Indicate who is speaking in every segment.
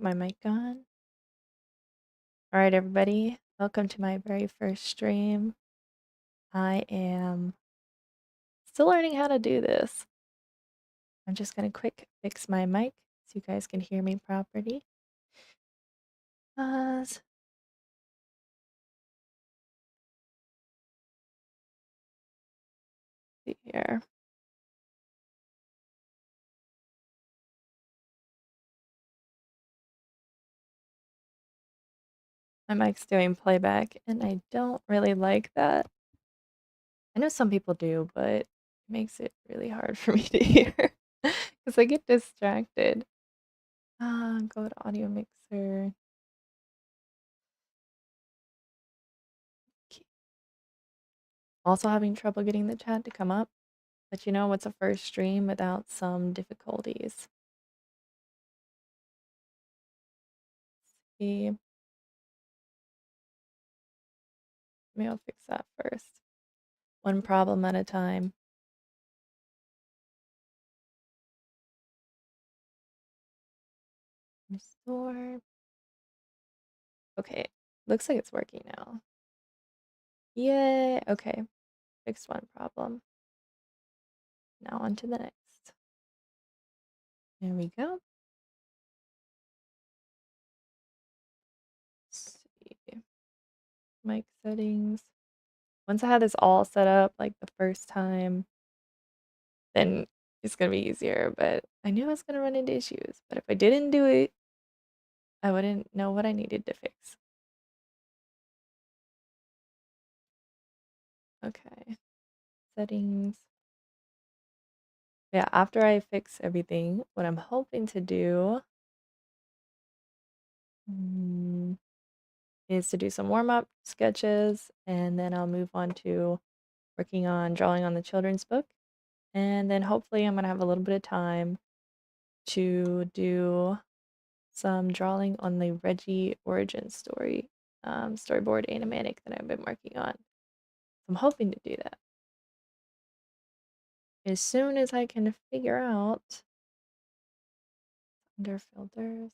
Speaker 1: my mic on. All right, everybody. Welcome to my very first stream. I am still learning how to do this. I'm just going to quick fix my mic so you guys can hear me properly. See here. My mic's doing playback, and I don't really like that. I know some people do, but it makes it really hard for me to hear because I get distracted. Go to audio mixer. Also having trouble getting the chat to come up. But you know what's a first stream without some difficulties? See, maybe I'll fix that first. One problem at a time. Restore. Okay, looks like it's working now. Yay! Okay, fixed one problem. Now on to the next. There we go. Let's see. Mic settings. Once I had this all set up like the first time, then it's gonna be easier, but I knew I was gonna run into issues. But if I didn't do it, I wouldn't know what I needed to fix. Okay. Settings. Yeah, after I fix everything, what I'm hoping to do is to do some warm-up sketches, and then I'll move on to working on drawing on the children's book. And then hopefully I'm gonna have a little bit of time to do some drawing on the Reggie Origins storyboard animatic that I've been working on. I'm hoping to do that as soon as I can figure out under filters.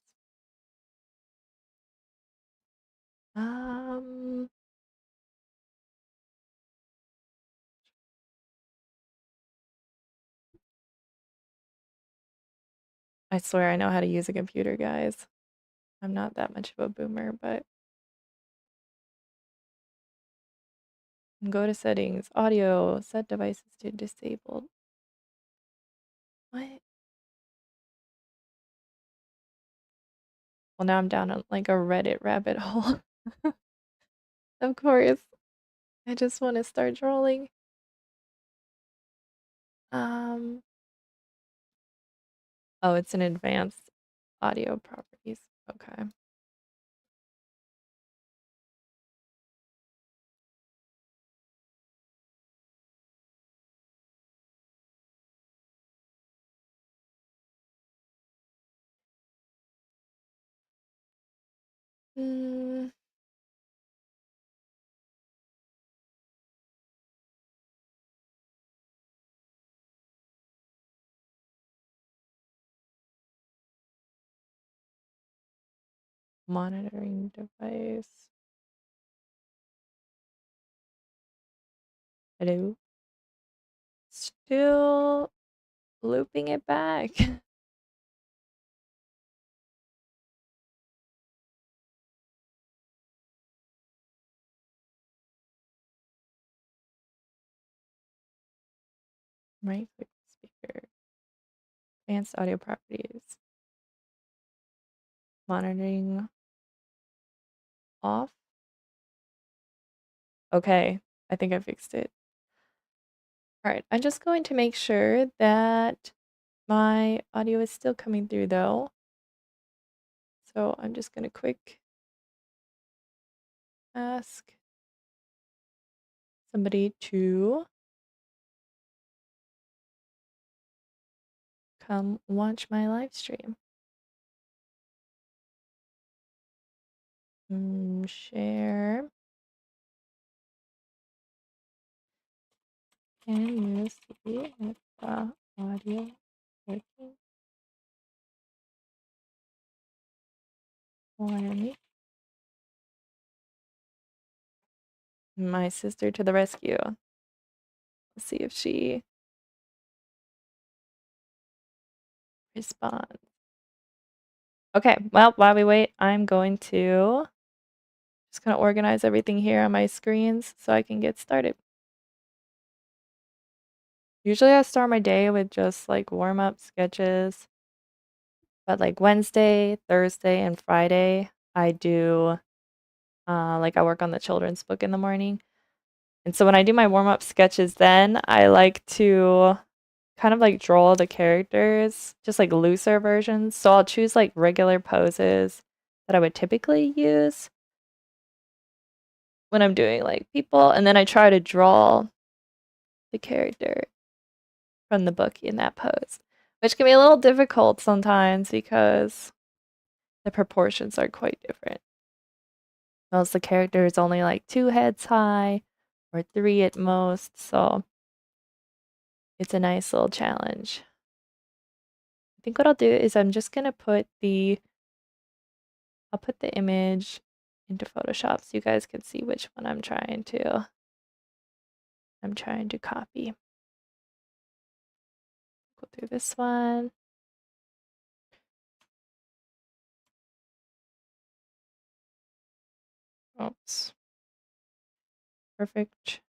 Speaker 1: I swear I know how to use a computer, guys. I'm not that much of a boomer, but go to settings, audio, set devices to disabled. What? Well, now I'm down on like a Reddit rabbit hole. Of course. I just want to start drawing. Oh, it's an advanced audio properties. Okay. Monitoring device. Hello? Still looping it back. Right click speaker. Advanced audio properties. Monitoring off. Okay, I think I fixed it. All right, I'm just going to make sure that my audio is still coming through though. So I'm just going to quick ask somebody to come watch my live stream. Share. Can you see if the audio working? Whammy. My sister to the rescue. Let's see if she responds. Okay, well, while we wait, I'm going to just gonna organize everything here on my screens so I can get started. Usually I start my day with just like warm-up sketches, but like Wednesday, Thursday, and Friday, I do like I work on the children's book in the morning. And so when I do my warm-up sketches then, I like to kind of like draw the characters, just like looser versions. So I'll choose like regular poses that I would typically use when I'm doing like people, and then I try to draw the character from the book in that pose, which can be a little difficult sometimes because the proportions are quite different. Most of the character is only like 2 heads high or 3 at most, so it's a nice little challenge. I think what I'll do is I'm just gonna I'll put the image into Photoshop so you guys can see which one I'm trying to copy. Go through this one. Oops. Perfect.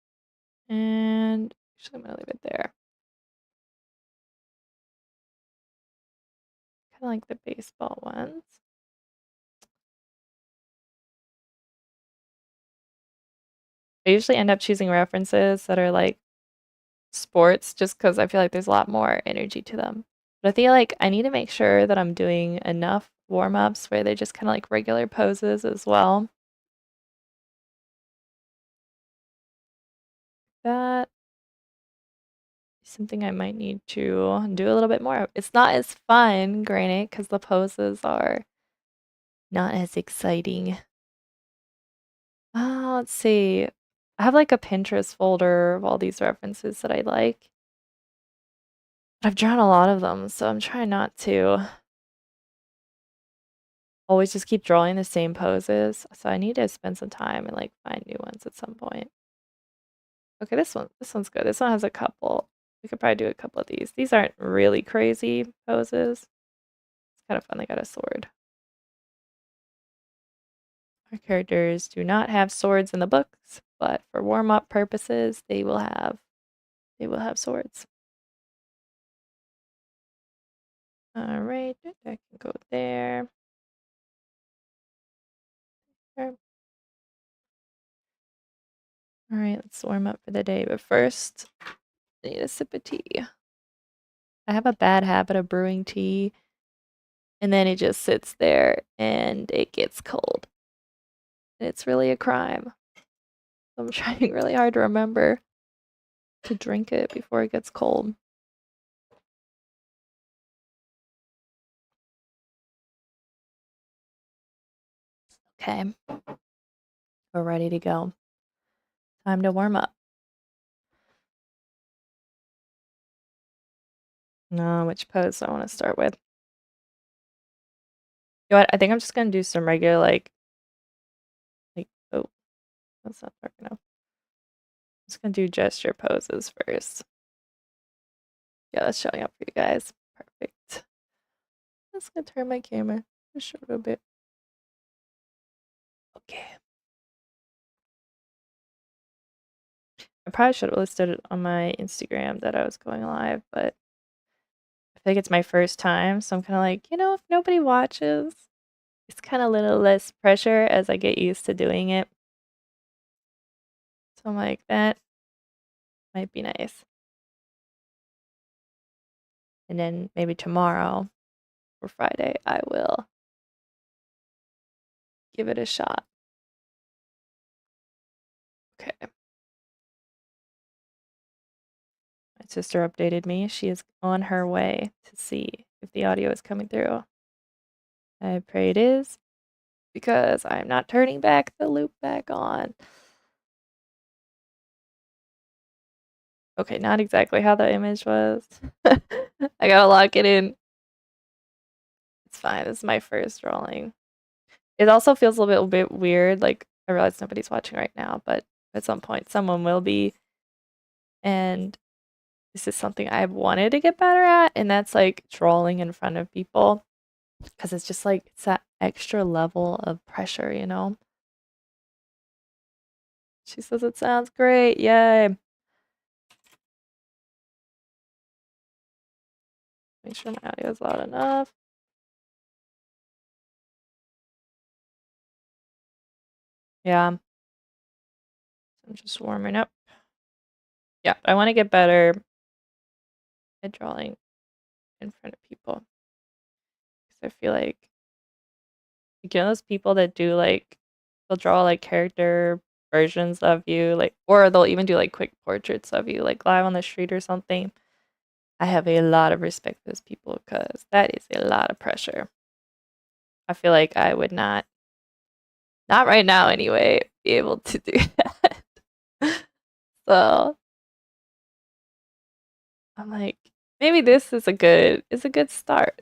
Speaker 1: And actually, I'm gonna leave it there. Kind of like the baseball ones. I usually end up choosing references that are like sports just because I feel like there's a lot more energy to them. But I feel like I need to make sure that I'm doing enough warm-ups where they're just kind of like regular poses as well. That is something I might need to do a little bit more of. It's not as fun, granted, because the poses are not as exciting. Let's see. I have like a Pinterest folder of all these references that I like. I've drawn a lot of them, so I'm trying not to always just keep drawing the same poses. So I need to spend some time and like find new ones at some point. Okay, this one's good. This one has a couple. We could probably do a couple of these. These aren't really crazy poses. It's kind of fun. They got a sword. Our characters do not have swords in the books, but for warm-up purposes, they will have swords. All right, that can go there. Sure. All right, let's warm up for the day. But first, I need a sip of tea. I have a bad habit of brewing tea, and then it just sits there and it gets cold. And it's really a crime. I'm trying really hard to remember to drink it before it gets cold. Okay, we're ready to go. Time to warm up. Which pose do I want to start with? You know what? I think I'm just gonna do some regular oh, that's not dark enough. I'm just gonna do gesture poses first. Yeah, that's showing up for you guys. Perfect. I'm just gonna turn my camera just a little bit. Okay. I probably should have listed it on my Instagram that I was going live, but I feel like it's my first time, so I'm kind of like, if nobody watches, it's kind of a little less pressure as I get used to doing it. So I'm like, that might be nice. And then maybe tomorrow or Friday, I will give it a shot. Okay. My sister updated me. She is on her way to see if the audio is coming through. I pray it is, because I'm not turning back the loop back on. Okay, not exactly how the image was. I gotta lock it in. It's fine. This is my first drawing. it also feels a little bit weird. Like, I realize nobody's watching right now, but at some point someone will be. And this is something I've wanted to get better at, and that's like drawing in front of people because it's just like it's that extra level of pressure, you know? She says it sounds great. Yay. Make sure my audio is loud enough. Yeah. I'm just warming up. Yeah, I want to get better at drawing in front of people. 'Cause I feel like, you know, those people that do like, they'll draw like character versions of you, like, or they'll even do like quick portraits of you, like live on the street or something. I have a lot of respect for those people because that is a lot of pressure. I feel like I would not right now anyway, be able to do that. So I'm like, maybe this is a good start.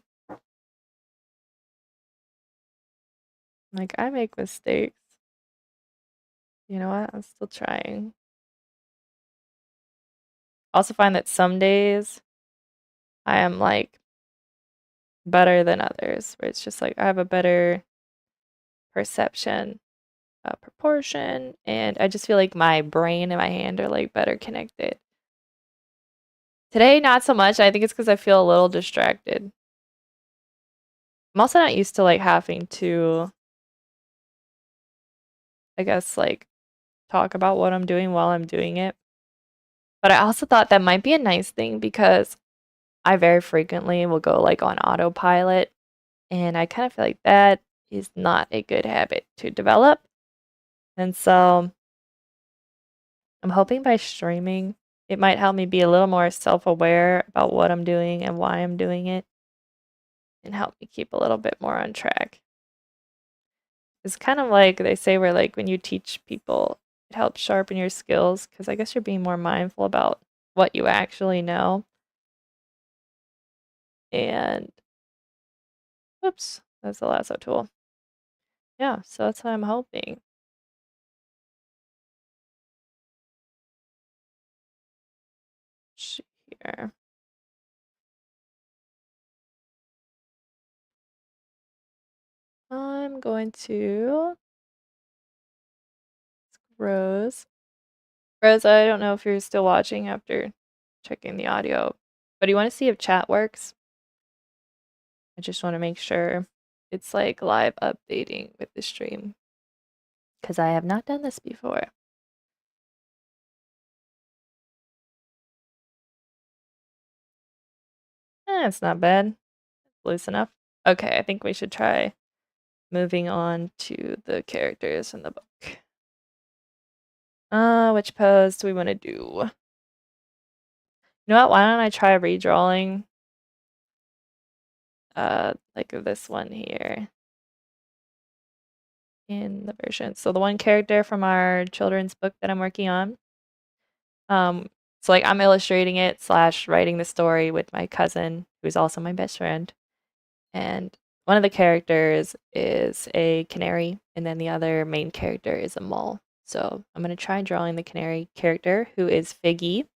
Speaker 1: Like, I make mistakes. You know what? I'm still trying. I also find that some days I am like better than others, where it's just like I have a better perception, proportion, and I just feel like my brain and my hand are like better connected. Today, not so much. I think it's because I feel a little distracted. I'm also not used to like having to, I guess, like talk about what I'm doing while I'm doing it. But I also thought that might be a nice thing because I very frequently will go like on autopilot, and I kind of feel like that is not a good habit to develop. And so I'm hoping by streaming, it might help me be a little more self-aware about what I'm doing and why I'm doing it and help me keep a little bit more on track. It's kind of like they say where like when you teach people, it helps sharpen your skills because I guess you're being more mindful about what you actually know. And whoops, that's the lasso tool. Yeah, so that's what I'm hoping. See here. I'm going to Rose. Rose, I don't know if you're still watching after checking the audio, but do you want to see if chat works? I just want to make sure it's like live updating with the stream because I have not done this before. It's not bad. Loose enough. Okay, I think we should try moving on to the characters in the book. Which pose do we want to do? You know what? Why don't I try redrawing like this one here in the version. So the one character from our children's book that I'm working on. So like I'm illustrating it / writing the story with my cousin, who's also my best friend. And one of the characters is a canary, and then the other main character is a mole. So I'm gonna try drawing the canary character, who is Figgy,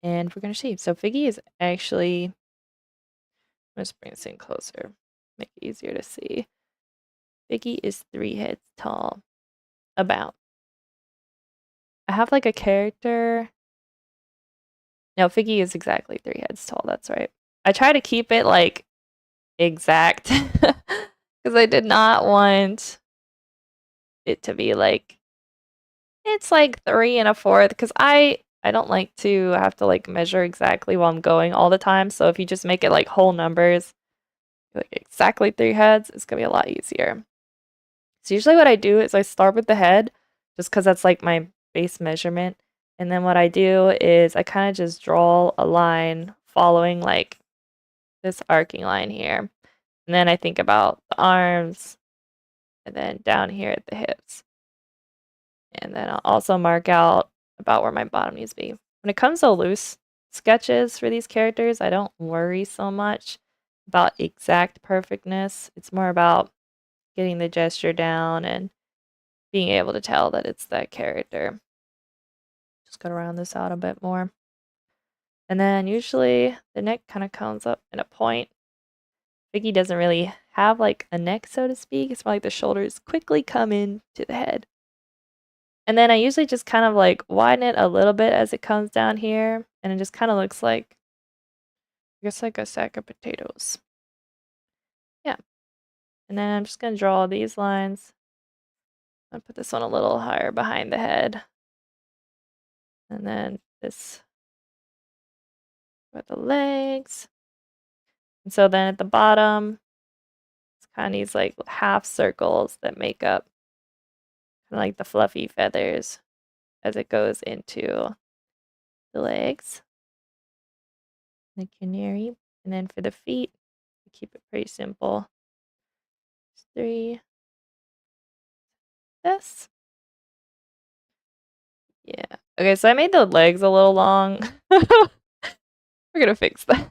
Speaker 1: and we're gonna see. So Figgy is actually, let's bring this in closer, make it easier to see. Figgy is 3 heads tall, about. I have like a character. No, Figgy is exactly 3 heads tall. That's right. I try to keep it like exact because I did not want it to be like it's like 3 and a fourth because I don't like to have to like measure exactly while I'm going all the time. So if you just make it like whole numbers, like exactly 3 heads, it's gonna be a lot easier. So usually what I do is I start with the head just because that's like my base measurement. And then what I do is I kind of just draw a line following like this arcing line here. And then I think about the arms and then down here at the hips. And then I'll also mark out about where my bottom needs to be. When it comes to loose sketches for these characters, I don't worry so much about exact perfectness. It's more about getting the gesture down and being able to tell that it's that character. Just gotta round this out a bit more. And then usually the neck kind of comes up in a point. Vicky doesn't really have like a neck, so to speak. It's more like the shoulders quickly come in to the head. And then I usually just kind of like widen it a little bit as it comes down here. And it just kind of looks like, I guess, like a sack of potatoes. Yeah. And then I'm just going to draw these lines. I'll put this one a little higher behind the head. And then this with the legs. And so then at the bottom, it's kind of these like half circles that make up kind of like the fluffy feathers as it goes into the legs. The canary. And then for the feet, keep it pretty simple. Just 3. This. Yeah. Okay, so I made the legs a little long. We're gonna fix that.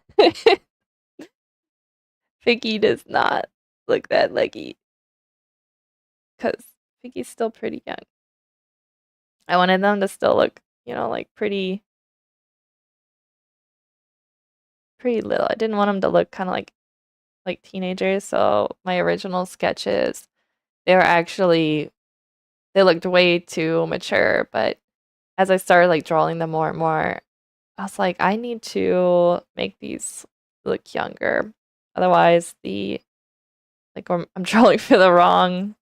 Speaker 1: Vicky does not look that leggy. Because Vicky's still pretty young. I wanted them to still look, like pretty little. I didn't want them to look kind of like teenagers. So my original sketches, they looked way too mature. But as I started like drawing them more and more, I was like, I need to make these look younger. Otherwise, I'm drawing for the wrong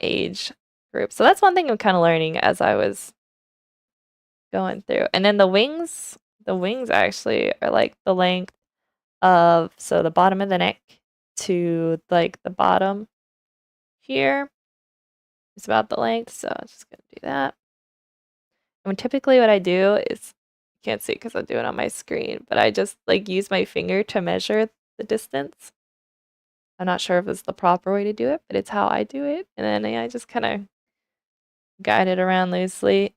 Speaker 1: age group. So that's one thing I'm kind of learning as I was going through. And then the wings actually are like the length of, so the bottom of the neck to like the bottom here is about the length. So I'm just gonna do that. And typically what I do is, you can't see because I'm doing it on my screen, but I just like use my finger to measure the distance. I'm not sure if it's the proper way to do it, but it's how I do it. And then I just kind of guide it around loosely.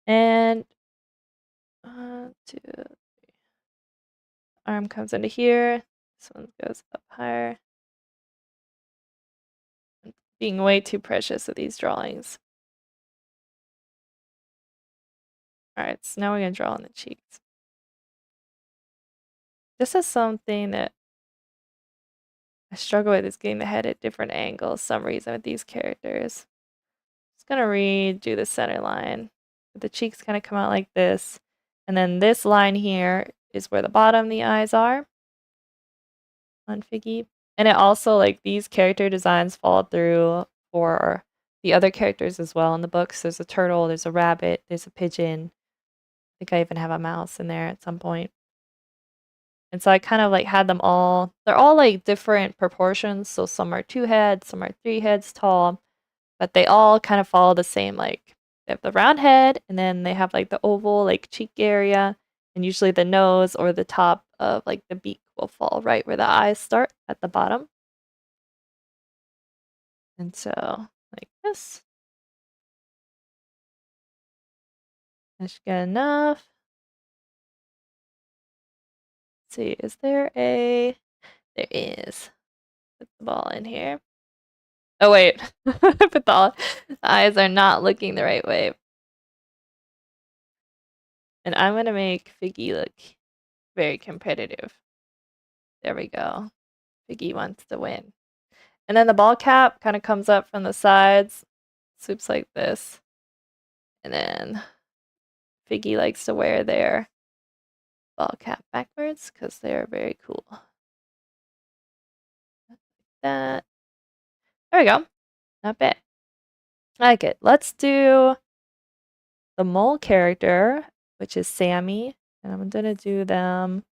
Speaker 1: And 1, 2, 3. Arm comes into here. This one goes up higher. I'm being way too precious with these drawings. Alright, so now we're going to draw on the cheeks. This is something that I struggle with, is getting the head at different angles some reason with these characters. Just going to redo the center line. The cheeks kind of come out like this. And then this line here is where the bottom of the eyes are on Figgy. And it also, like, these character designs fall through for the other characters as well in the books. There's a turtle, there's a rabbit, there's a pigeon. I think I even have a mouse in there at some point. And so I kind of like had them all, they're all like different proportions. So some are 2 heads, some are 3 heads tall, but they all kind of follow the same, like they have the round head and then they have like the oval like cheek area, and usually the nose or the top of like the beak will fall right where the eyes start at the bottom. And so like this. That's good enough. Let's see, is there a, there is. Put the ball in here. Oh wait, put the eyes are not looking the right way. And I'm gonna make Figgy look very competitive. There we go. Figgy wants to win. And then the ball cap kind of comes up from the sides, swoops like this. And then Figgy likes to wear their ball cap backwards because they're very cool. Like that. There we go. Not bad. I like it. Let's do the mole character, which is Sammy. And I'm gonna do them.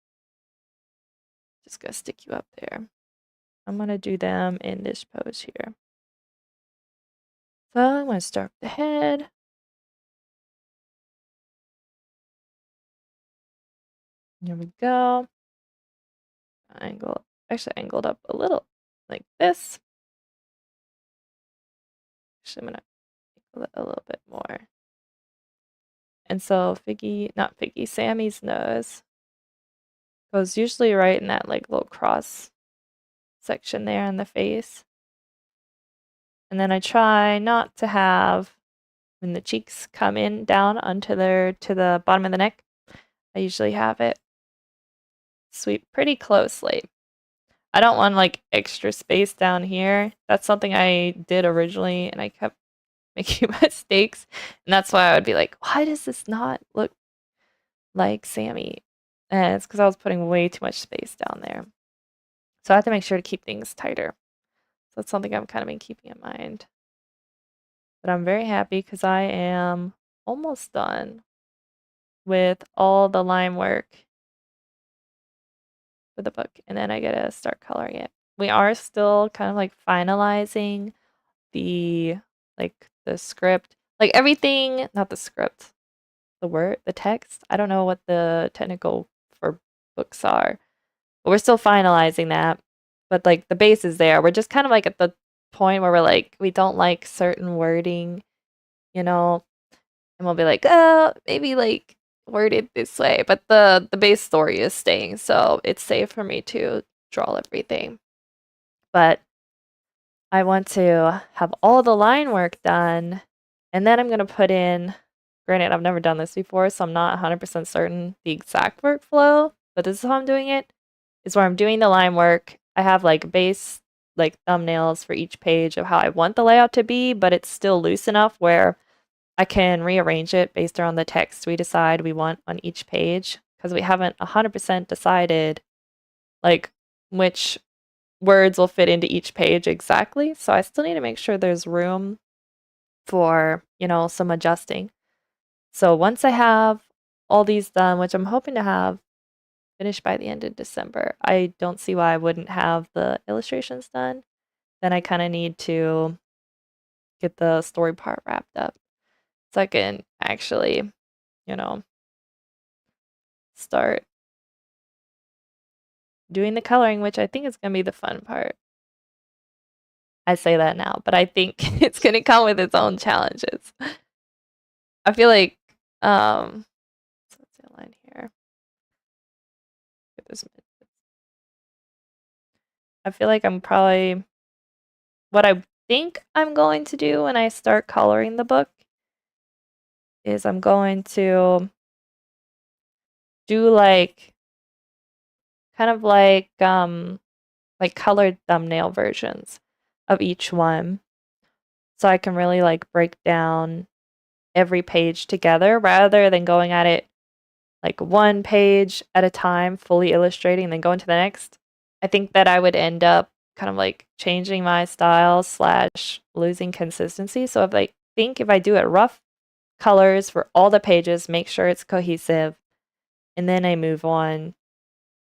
Speaker 1: Just gonna stick you up there. I'm gonna do them in this pose here. So I'm gonna start with the head. Here we go. Actually angled up a little like this. Actually, I'm gonna angle it a little bit more. And so Sammy's nose Goes usually right in that like little cross section there on the face. And then I try not to have when the cheeks come in down onto their to the bottom of the neck. I usually have it sweep pretty closely. I don't want like extra space down here. That's something I did originally and I kept making mistakes. And that's why I would be like, why does this not look like Sammy? And it's because I was putting way too much space down there. So I have to make sure to keep things tighter. So that's something I'm kind of been keeping in mind. But I'm very happy because I am almost done with all the line work for the book. And then I get to start coloring it. We are still kind of like finalizing the the script. Like everything, not the script, the text. I don't know what the technical for books are. But we're still finalizing that. But like the base is there. We're just kind of like at the point where we're like we don't like certain wording, you know, and we'll be like, "Oh, maybe like word it this way." But the base story is staying, so it's safe for me to draw everything. But I want to have all the line work done, and then I'm going to put in, granted, I've never done this before, so I'm not 100% certain the exact workflow, but this is how I'm doing it, is where I'm doing the line work. I have like base, like thumbnails for each page of how I want the layout to be, but it's still loose enough where I can rearrange it based on the text we decide we want on each page, because we haven't 100% decided like which words will fit into each page exactly. So I still need to make sure there's room for, some adjusting. So once I have all these done, which I'm hoping to have finished by the end of December, I don't see why I wouldn't have the illustrations done. Then I kind of need to get the story part wrapped up so I can actually, you know, start doing the coloring, which I think is going to be the fun part. I say that now, but I think it's going to come with its own challenges. I feel like, so let's see a line here. Get this. I feel like I'm probably, what I think I'm going to do when I start coloring the book is I'm going to do like, kind of like colored thumbnail versions of each one. So I can really like break down every page together rather than going at it like one page at a time, fully illustrating, and then going to the next. I think that I would end up kind of like changing my style slash losing consistency. So if I do it rough colors for all the pages, make sure it's cohesive, and then I move on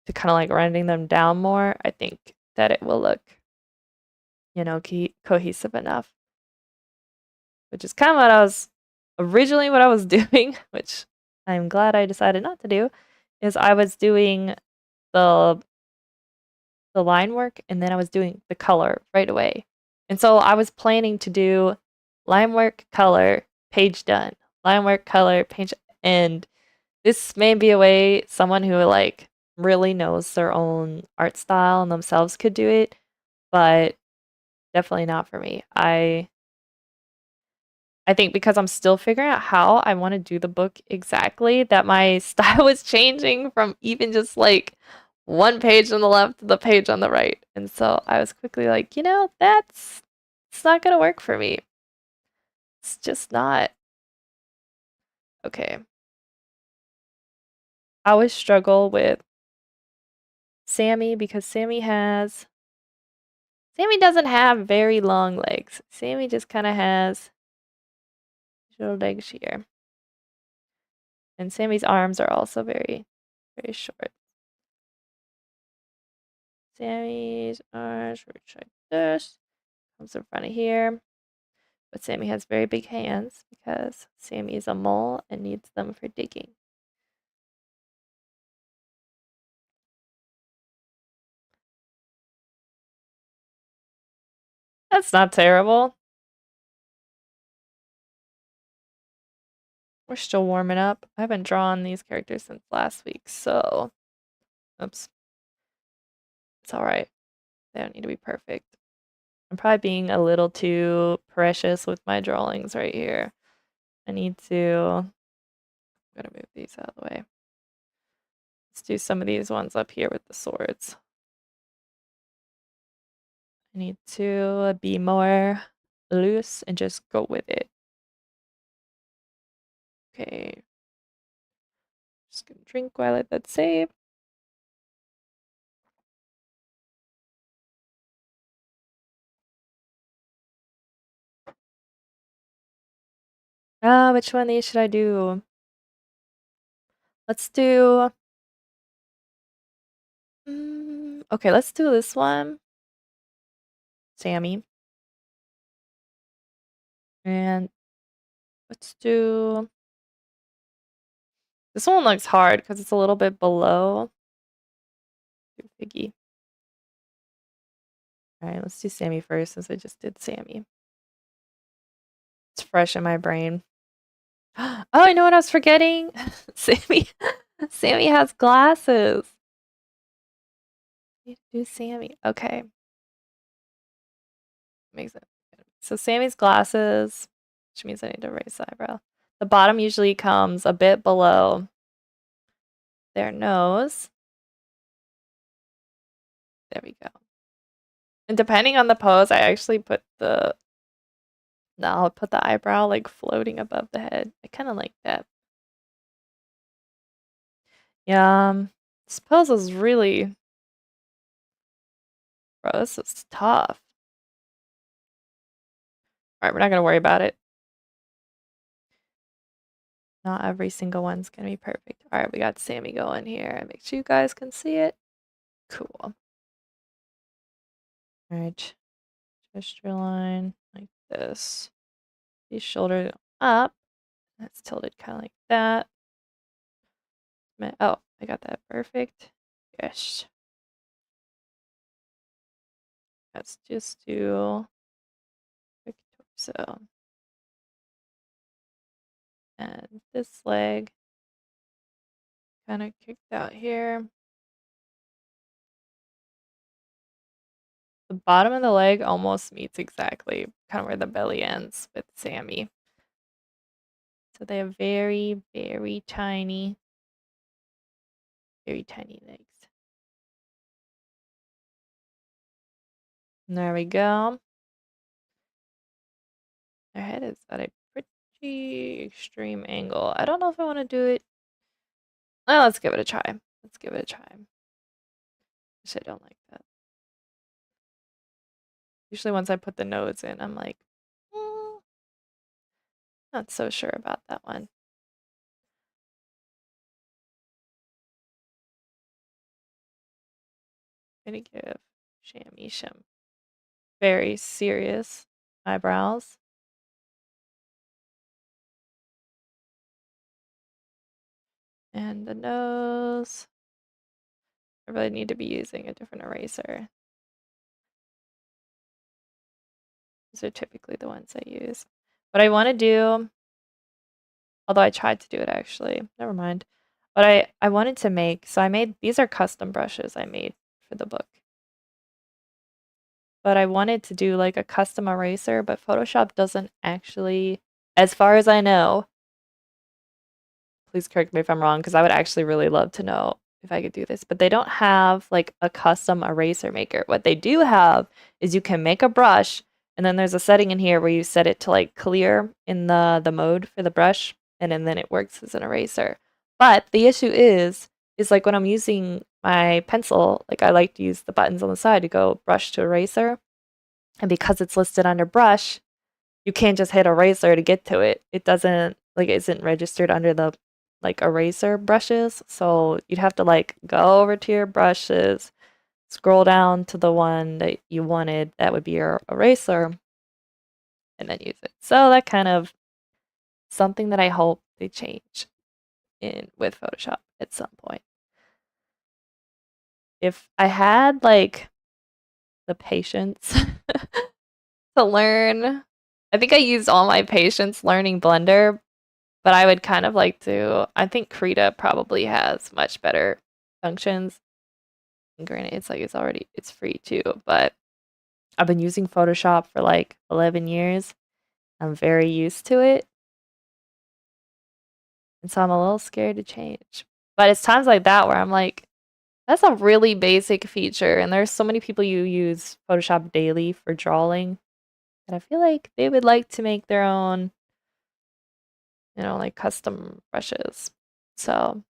Speaker 1: to kind of like rounding them down more, I think that it will look, cohesive enough. Which is kind of what I was originally what I was doing, which I'm glad I decided not to do, is I was doing the the line work and then I was doing the color right away. And so I was planning to do line work, color, page done. Line work, color, page, and this may be a way someone who like really knows their own art style and themselves could do it, but definitely not for me. I think because I'm still figuring out how I want to do the book exactly, that my style is changing from even just like one page on the left to the page on the right. And so I was quickly like, it's not gonna work for me. It's just not. Okay. I always struggle with Sammy because Sammy doesn't have very long legs. Sammy just kind of has short legs here. And Sammy's arms are also very, very short. Sammy's arms reach like this, comes in front of here. But Sammy has very big hands because Sammy is a mole and needs them for digging. That's not terrible. We're still warming up. I haven't drawn these characters since last week, so Oops. It's alright. They don't need to be perfect. I'm probably being a little too precious with my drawings right here. I need to... I'm gonna move these out of the way. Let's do some of these ones up here with the swords. I need to be more loose and just go with it. Okay. Just gonna drink while I let that save. Which one of these should I do? Let's do... okay, let's do this one. Sammy. And let's do... This one looks hard because it's a little bit below. Too figgy. Alright, let's do Sammy first since I just did Sammy. It's fresh in my brain. Oh, I know what I was forgetting. Sammy has glasses. Need to do Sammy. Okay. Makes it. So Sammy's glasses, which means I need to raise the eyebrow. The bottom usually comes a bit below their nose. There we go. And depending on the pose, I actually put the... No, I'll put the eyebrow like floating above the head. I kind of like that. Yeah, this pose is really... Bro, this is tough. Alright, we're not gonna worry about it. Not every single one's gonna be perfect. Alright, we got Sammy going here. Make sure you guys can see it. Cool. Alright. Gesture line like this. These shoulders up. That's tilted kind of like that. Oh, I got that perfect. Yes. Let's just do quick torso. And this leg kind of kicked out here. The bottom of the leg almost meets exactly kind of where the belly ends with Sammy. So they have very, very tiny legs. And there we go. Their head is at a pretty extreme angle. I don't know if I want to do it. Well, let's give it a try. Let's give it a try. Actually, I don't like that. Usually once I put the nose in, I'm like, not so sure about that one. I'm gonna give Shammy some very serious eyebrows. And the nose. I really need to be using a different eraser. These are typically the ones I use. What I want to do, although I tried to do it actually, never mind. But I wanted to make, so I made, these are custom brushes I made for the book. But I wanted to do like a custom eraser, but Photoshop doesn't actually, as far as I know, please correct me if I'm wrong, because I would actually really love to know if I could do this, but they don't have like a custom eraser maker. What they do have is you can make a brush, and then there's a setting in here where you set it to like clear in the mode for the brush, and then it works as an eraser. But the issue is like when I'm using my pencil, like I like to use the buttons on the side to go brush to eraser, and because it's listed under brush, you can't just hit eraser to get to it. It doesn't, like, it isn't registered under the like eraser brushes, so you'd have to like go over to your brushes, scroll down to the one that you wanted that would be your eraser, and then use it. So that kind of something that I hope they change in with Photoshop at some point. If I had like the patience to learn, I think I used all my patience learning Blender, but I would kind of like to, I think Krita probably has much better functions. And granted, it's free too, but I've been using Photoshop for like 11 years. I'm very used to it, and so I'm a little scared to change. But it's times like that where I'm like, that's a really basic feature, and there's so many people who use Photoshop daily for drawing, and I feel like they would like to make their own, like custom brushes. So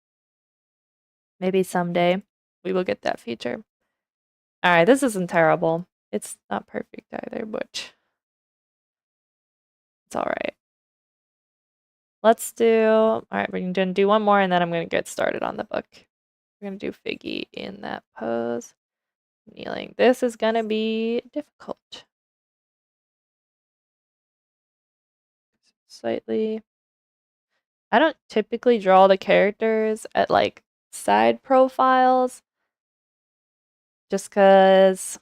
Speaker 1: maybe someday we will get that feature. All right, this isn't terrible. It's not perfect either, but it's all right. Let's do, all right, we're gonna do one more and then I'm gonna get started on the book. We're gonna do Figgy in that pose. Kneeling. This is gonna be difficult. Slightly. I don't typically draw the characters at like side profiles just because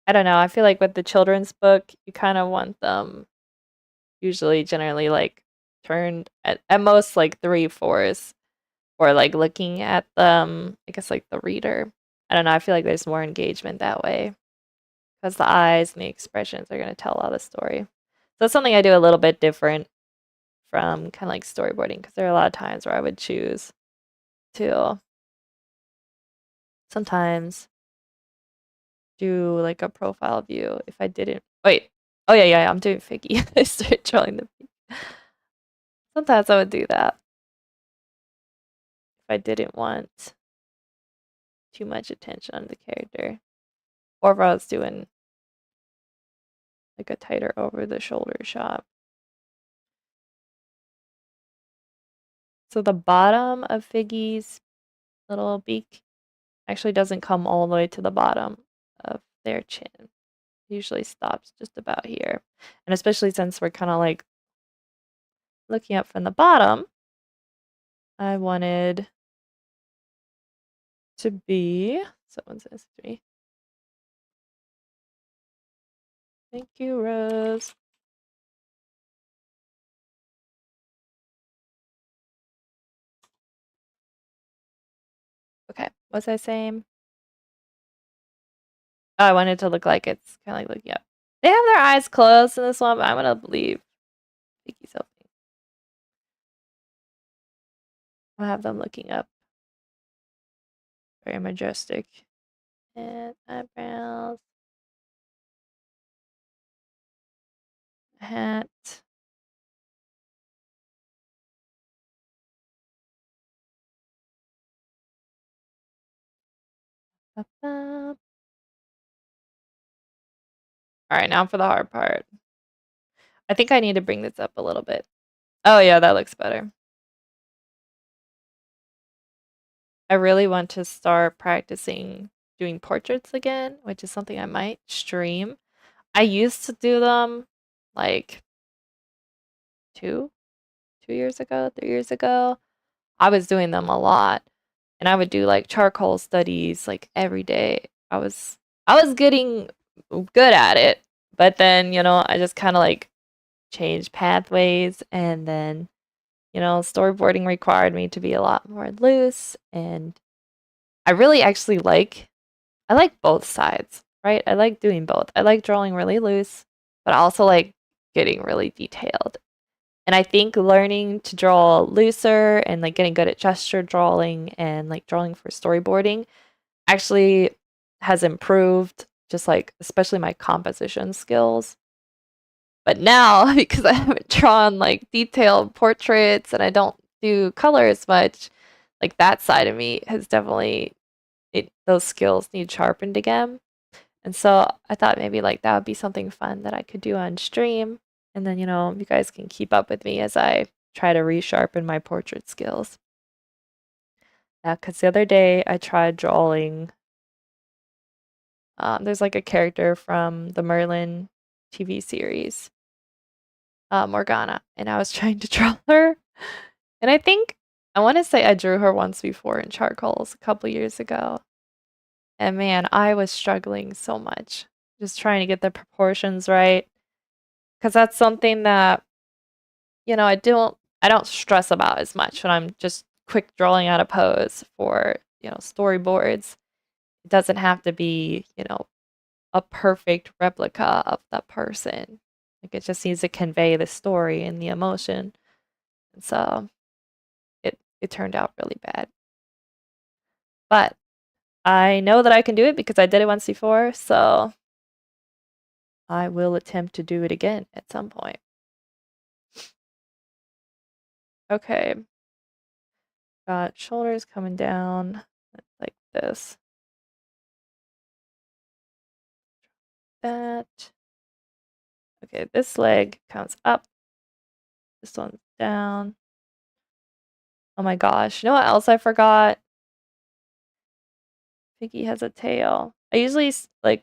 Speaker 1: I don't know. I feel like with the children's book, you kind of want them usually generally like turned at most like 3/4 or like looking at them, I guess like the reader. I don't know. I feel like there's more engagement that way because the eyes and the expressions are going to tell all the story. So it's something I do a little bit different from kind of like storyboarding because there are a lot of times where I would choose to sometimes do like a profile view if I didn't. Wait. Oh, yeah, yeah, I'm doing Figgy. I started drawing the feet. Sometimes I would do that if I didn't want too much attention on the character. Or if I was doing like a tighter over the shoulder shot. So the bottom of Figgy's little beak actually doesn't come all the way to the bottom of their chin. It usually stops just about here. And especially since we're kind of like looking up from the bottom, I wanted to be, someone says to me, thank you, Rose. Okay, what was I saying? Oh, I wanted to look like it's kind of like looking up. They have their eyes closed in this one, but I'm gonna believe Vicky's opening. I'll have them looking up. Very majestic. And eyebrows. Hat. Ba-ba. All right, now for the hard part. I think I need to bring this up a little bit. Oh yeah, that looks better. I really want to start practicing doing portraits again, which is something I might stream. I used to do them like 2 years ago, 3 years ago. I was doing them a lot, and I would do like charcoal studies like every day. I was getting good at it, but then, I just kind of like changed pathways, and then, storyboarding required me to be a lot more loose, and I really actually I like both sides, right? I like doing both. I like drawing really loose, but I also like getting really detailed. And I think learning to draw looser and like getting good at gesture drawing and like drawing for storyboarding actually has improved just like especially my composition skills. But now because I haven't drawn like detailed portraits and I don't do colors much, like that side of me has definitely those skills need sharpened again. And so I thought maybe like that would be something fun that I could do on stream. And then, you guys can keep up with me as I try to resharpen my portrait skills. Yeah, because the other day I tried drawing. There's like a character from the Merlin TV series, Morgana, and I was trying to draw her. And I want to say I drew her once before in charcoals a couple years ago. And man, I was struggling so much just trying to get the proportions right. Because that's something that, I don't stress about as much when I'm just quick drawing out a pose for, storyboards. It doesn't have to be, a perfect replica of that person. Like it just needs to convey the story and the emotion. And so it turned out really bad. But I know that I can do it because I did it once before, so I will attempt to do it again at some point. Okay. Got shoulders coming down like this. That. Okay, this leg comes up. This one's down. Oh my gosh. You know what else I forgot? Piggy has a tail. I usually I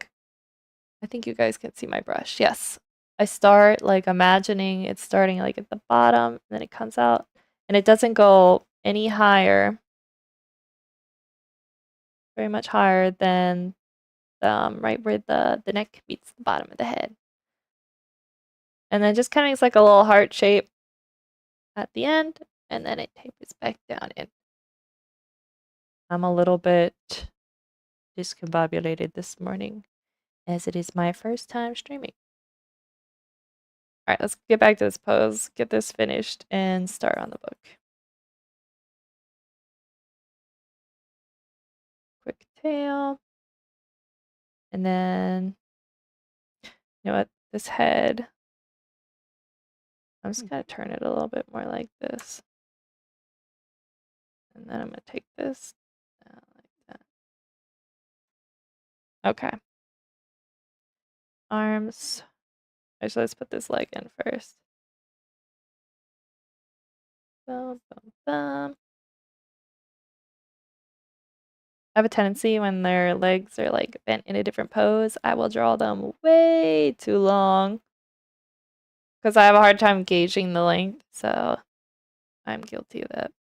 Speaker 1: think you guys can see my brush. Yes. I start like imagining it's starting like at the bottom, and then it comes out, and it doesn't go any higher, very much higher than right where the neck meets the bottom of the head. And then just kind of makes like a little heart shape at the end, and then it tapers back down in. I'm a little bit discombobulated this morning, as it is my first time streaming. All right, let's get back to this pose, get this finished, and start on the book. Quick tail. And then, you know what, this head, I'm just going to turn it a little bit more like this. And then I'm going to take this down like that. Okay. Arms. Actually, let's put this leg in first. Boom, boom, boom. I have a tendency when their legs are like bent in a different pose, I will draw them way too long because I have a hard time gauging the length, so I'm guilty of that.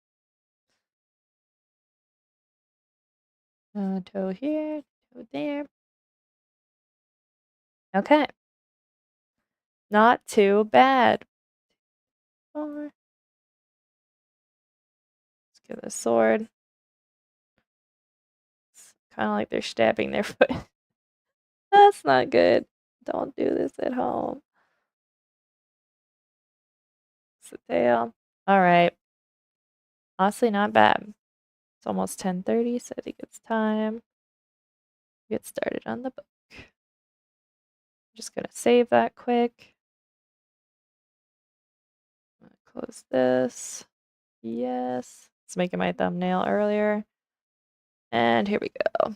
Speaker 1: Toe here, toe there. Okay. Not too bad. Let's get the sword. It's kind of like they're stabbing their foot. That's not good. Don't do this at home. It's the tail. All right. Honestly, not bad. It's almost 10:30, so I think it's time to get started on the book. I'm just gonna save that quick. I'm gonna close this. Yes. It's making my thumbnail earlier. And here we go.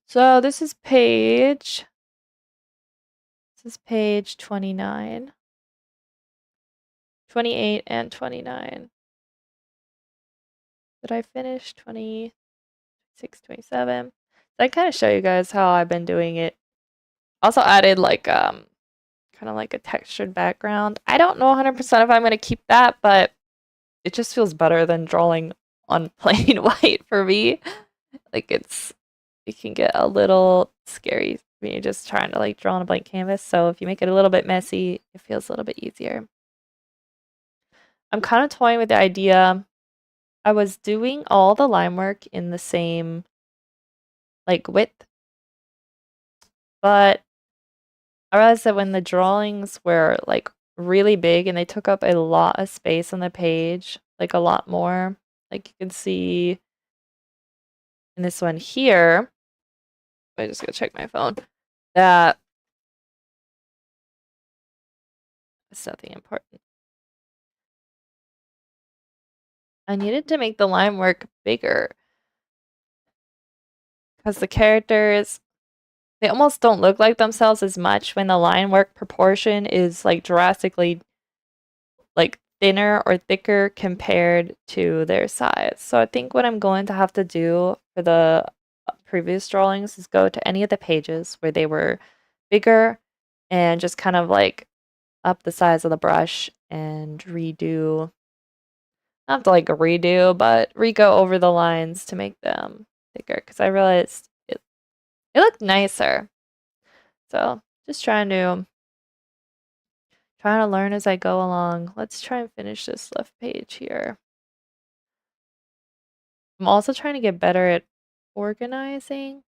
Speaker 1: So this is page 29. 28 and 29. Did I finish 26, 27? So I kind of show you guys how I've been doing it. Also added like kind of like a textured background. I don't know 100% if I'm going to keep that, but it just feels better than drawing on plain white for me. Like it can get a little scary when you're just trying to like draw on a blank canvas. So if you make it a little bit messy, it feels a little bit easier. I'm kind of toying with the idea. I was doing all the line work in the same like width, but I realized that when the drawings were like really big and they took up a lot of space on the page, like a lot more, like you can see in this one here, I just gotta check my phone, that it's nothing important. I needed to make the line work bigger because the characters, they almost don't look like themselves as much when the line work proportion is like drastically like thinner or thicker compared to their size. So I think what I'm going to have to do for the previous drawings is go to any of the pages where they were bigger and just kind of like up the size of the brush and redo, not to like redo, but re-go over the lines to make them thicker because I realized it looked nicer. So just trying to learn as I go along. Let's try and finish this left page here. I'm also trying to get better at organizing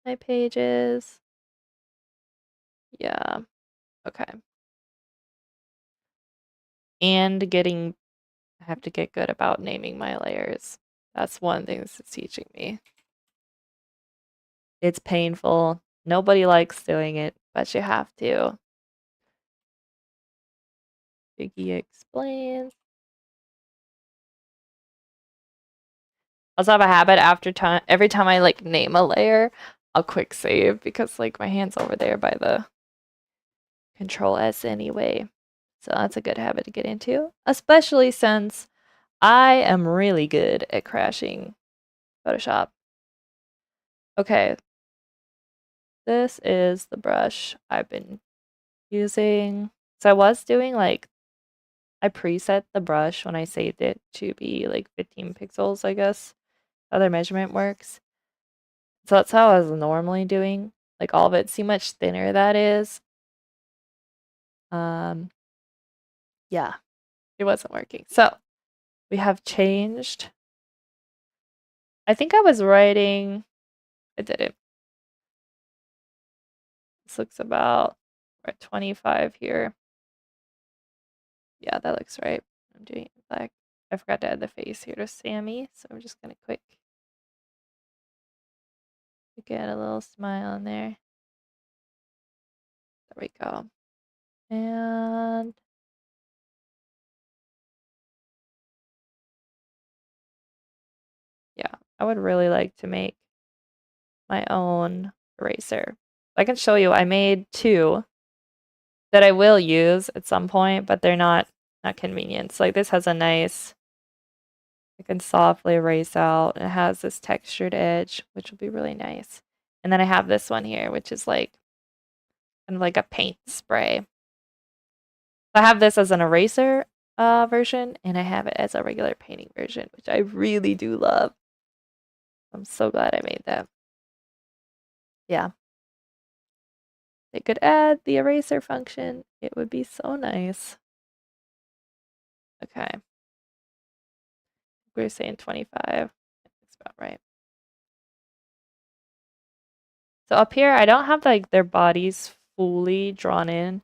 Speaker 1: my pages. Yeah, okay. And I have to get good about naming my layers. That's one thing this is teaching me. It's painful. Nobody likes doing it, but you have to. Biggie explains. I also have a habit every time I like name a layer, I'll quick save because like my hand's over there by the Control S anyway. So that's a good habit to get into, especially since I am really good at crashing Photoshop. Okay, this is the brush I've been using. So I was doing like, I preset the brush when I saved it to be like 15 pixels, I guess, how their measurement works. So that's how I was normally doing, like all of it. See much thinner that is. Um, yeah, it wasn't working. So we have changed. I think I was writing, I did it. This looks about, we're at 25 here. Yeah, that looks right. I'm doing it black. I forgot to add the face here to Sammy, so I'm just gonna quick get a little smile in there. There we go. And yeah, I would really like to make my own eraser. I can show you, I made two that I will use at some point, but they're not convenient. So like this has a nice, I can softly erase out. It has this textured edge, which will be really nice. And then I have this one here, which is like kind of like a paint spray. I have this as an eraser version, and I have it as a regular painting version, which I really do love. I'm so glad I made that. Yeah. They could add the eraser function. It would be so nice. Okay. We were saying 25. That's about right. So up here, I don't have like their bodies fully drawn in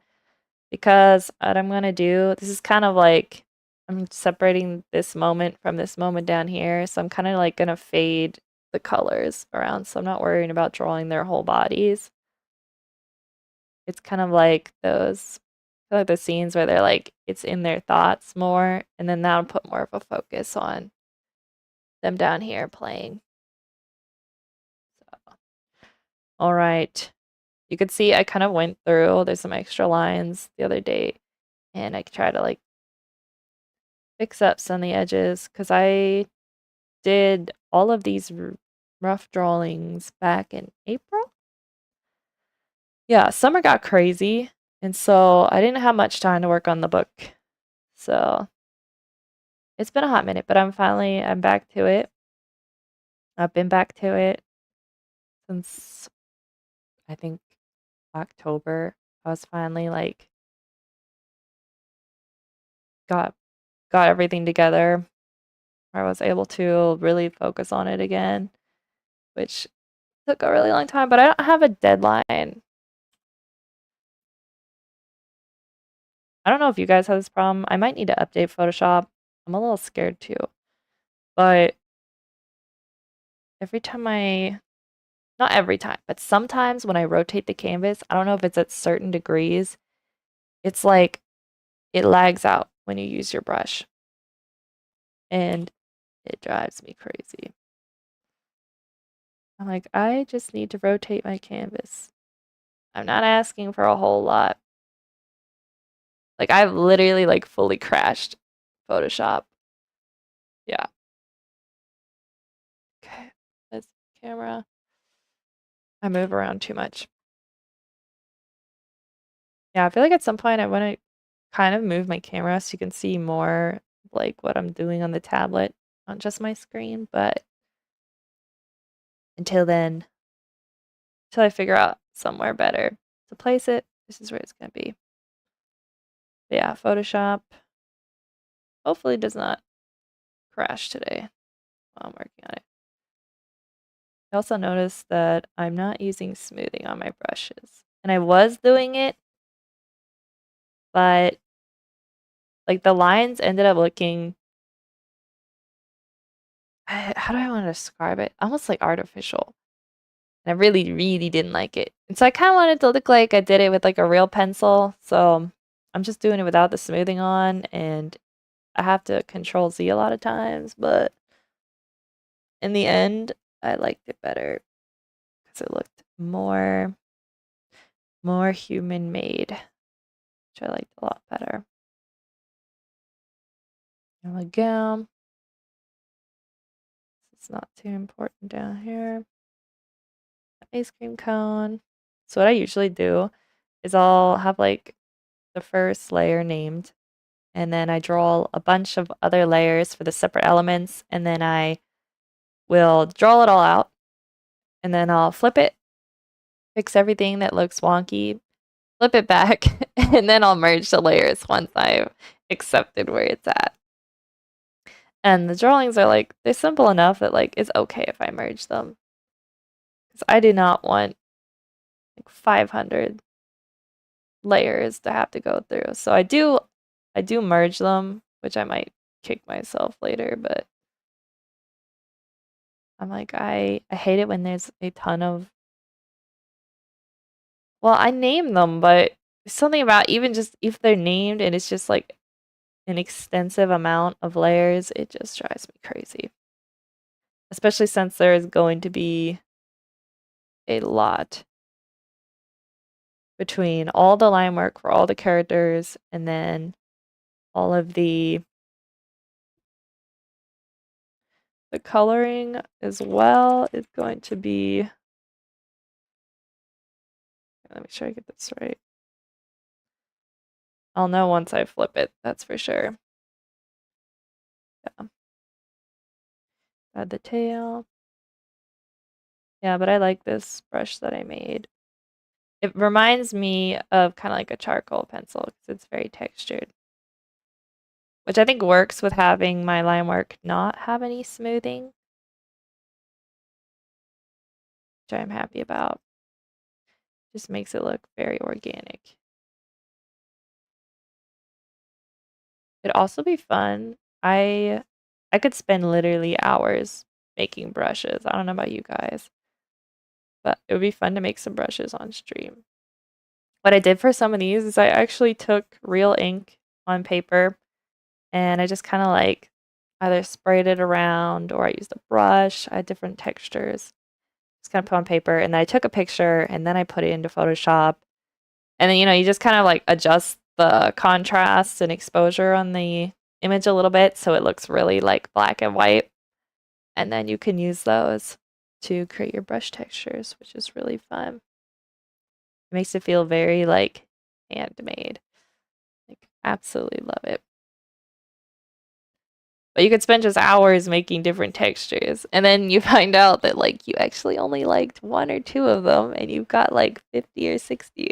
Speaker 1: because what I'm gonna do, this is kind of like I'm separating this moment from this moment down here. So I'm kind of like gonna fade the colors around. So I'm not worrying about drawing their whole bodies. It's kind of like like the scenes where they're like, it's in their thoughts more. And then that'll put more of a focus on them down here playing. So, all right. You could see I kind of went through, there's some extra lines the other day, and I try to like fix up some of the edges because I did all of these rough drawings back in April. Yeah, summer got crazy, and so I didn't have much time to work on the book. So it's been a hot minute, but I'm back to it. I've been back to it since I think October. I was finally like got got everything together. I was able to really focus on it again, which took a really long time, but I don't have a deadline. I don't know if you guys have this problem. I might need to update Photoshop. I'm a little scared too. But every time not every time, but sometimes when I rotate the canvas, I don't know if it's at certain degrees, it's like it lags out when you use your brush. And it drives me crazy. I'm like, I just need to rotate my canvas. I'm not asking for a whole lot. Like I've literally like fully crashed Photoshop. Yeah. Okay. This camera. I move around too much. Yeah, I feel like at some point I want to kind of move my camera so you can see more like what I'm doing on the tablet, not just my screen, but until then, until I figure out somewhere better to place it, this is where it's gonna be. But yeah, Photoshop hopefully does not crash today. while I'm working on it. I also noticed that I'm not using smoothing on my brushes. And I was doing it, but like the lines ended up looking, how do I want to describe it? Almost like artificial. And I really, really didn't like it. And so I kind of wanted to look like I did it with like a real pencil. So I'm just doing it without the smoothing on, and I have to control Z a lot of times, but in the end, I liked it better because it looked more human made, which I liked a lot better. There we go. It's not too important down here. Ice cream cone. So what I usually do is I'll have like the first layer named, and then I draw a bunch of other layers for the separate elements, and then I will draw it all out, and then I'll flip it, fix everything that looks wonky, flip it back, and then I'll merge the layers once I've accepted where it's at. And the drawings are like, they're simple enough that like it's okay if I merge them. Because I do not want like 500 layers to have to go through. So I do merge them, which I might kick myself later, but I'm like, I hate it when there's a ton of, well, I name them, but something about even just if they're named and it's just like an extensive amount of layers, it just drives me crazy. Especially since there is going to be a lot between all the line work for all the characters and then all of the coloring as well is going to be, let me make sure I get this right. I'll know once I flip it, that's for sure. Yeah. Add the tail. Yeah, but I like this brush that I made. It reminds me of kind of like a charcoal pencil because it's very textured, which I think works with having my line work not have any smoothing, which I'm happy about. Just makes it look very organic. It'd also be fun. I could spend literally hours making brushes. I don't know about you guys, but it would be fun to make some brushes on stream. What I did for some of these is I actually took real ink on paper and I just kind of like either sprayed it around or I used a brush. I had different textures. Just kind of put on paper and then I took a picture and then I put it into Photoshop. And then, you just kind of like adjust the contrast and exposure on the image a little bit so it looks really like black and white. And then you can use those to create your brush textures, which is really fun. It makes it feel very like handmade. Like absolutely love it. But you could spend just hours making different textures and then you find out that like you actually only liked one or two of them and you've got like 50 or 60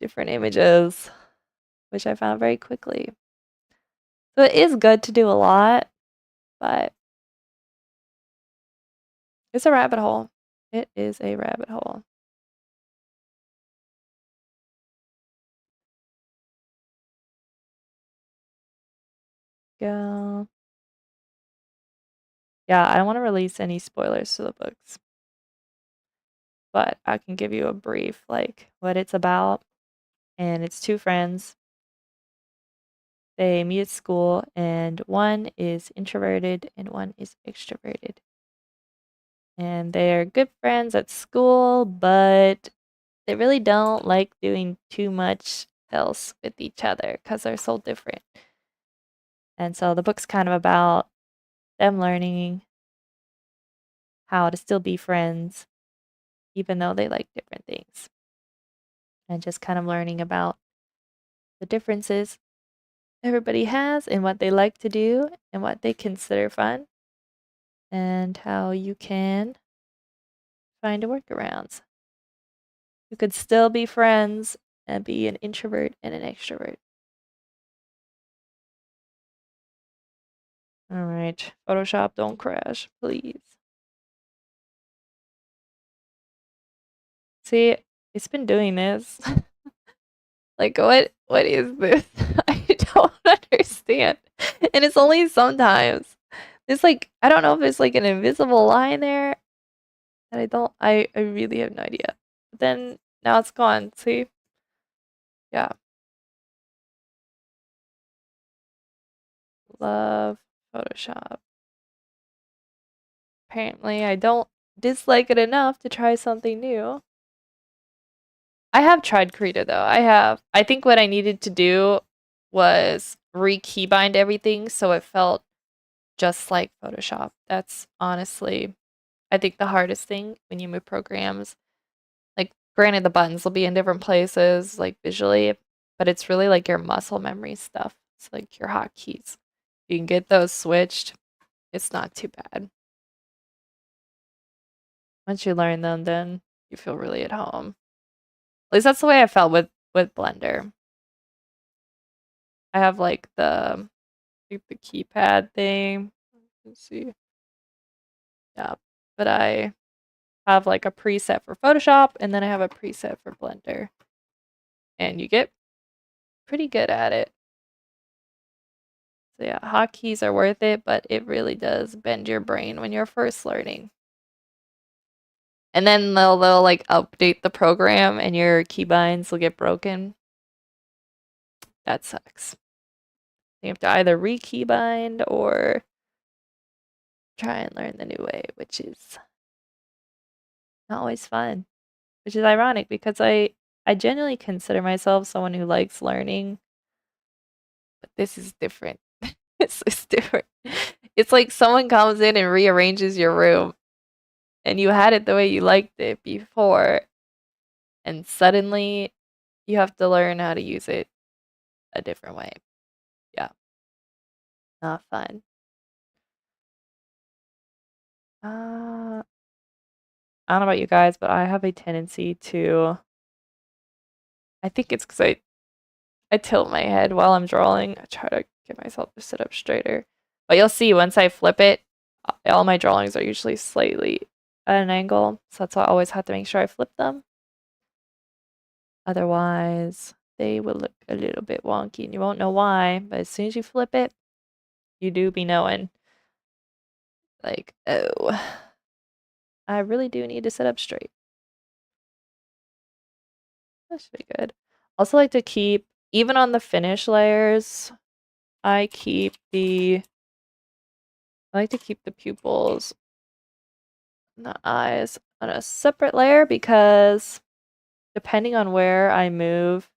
Speaker 1: different images, which I found very quickly. So it is good to do a lot, but it's a rabbit hole. It is a rabbit hole. Go. Yeah, I don't want to release any spoilers to the books, but I can give you a brief, like what it's about. And it's two friends. They meet at school, and one is introverted and one is extroverted. And they're good friends at school, but they really don't like doing too much else with each other because they're so different. And so the book's kind of about them learning how to still be friends, even though they like different things. And just kind of learning about the differences everybody has and what they like to do and what they consider fun, and how you can find a workarounds. You could still be friends and be an introvert and an extrovert. Alright, Photoshop, don't crash, please. See, it's been doing this. Like, what is this? I don't understand. And it's only sometimes. It's like, I don't know if it's like an invisible line there that I really have no idea. But then now it's gone, see? Yeah. Love Photoshop. Apparently, I don't dislike it enough to try something new. I have tried Krita though. I have. I think what I needed to do was re-keybind everything so it felt just like Photoshop. That's honestly, I think the hardest thing when you move programs. Like, granted, the buttons will be in different places, like visually, but it's really like your muscle memory stuff. It's like your hotkeys. You can get those switched. It's not too bad. Once you learn them, then you feel really at home. At least that's the way I felt with Blender. I have like the keypad thing. Let's see. Yeah, but I have like a preset for Photoshop and then I have a preset for Blender. And you get pretty good at it. So yeah, hotkeys are worth it, but it really does bend your brain when you're first learning. And then they'll like update the program and your keybinds will get broken. That sucks. You have to either re-keybind or try and learn the new way, which is not always fun. Which is ironic because I genuinely consider myself someone who likes learning, but this is different. This is different. It's like someone comes in and rearranges your room and you had it the way you liked it before, and suddenly you have to learn how to use it a different way. Yeah, not fun. I don't know about you guys, but I have a tendency to, I think it's because I tilt my head while I'm drawing. I try to get myself to sit up straighter. But you'll see once I flip it, all my drawings are usually slightly at an angle. So that's why I always have to make sure I flip them. Otherwise, they will look a little bit wonky and you won't know why. But as soon as you flip it, you do be knowing. Like, oh, I really do need to sit up straight. That should be good. Also like to keep, even on the finish layers, I like to keep the pupils and the eyes on a separate layer because depending on where I move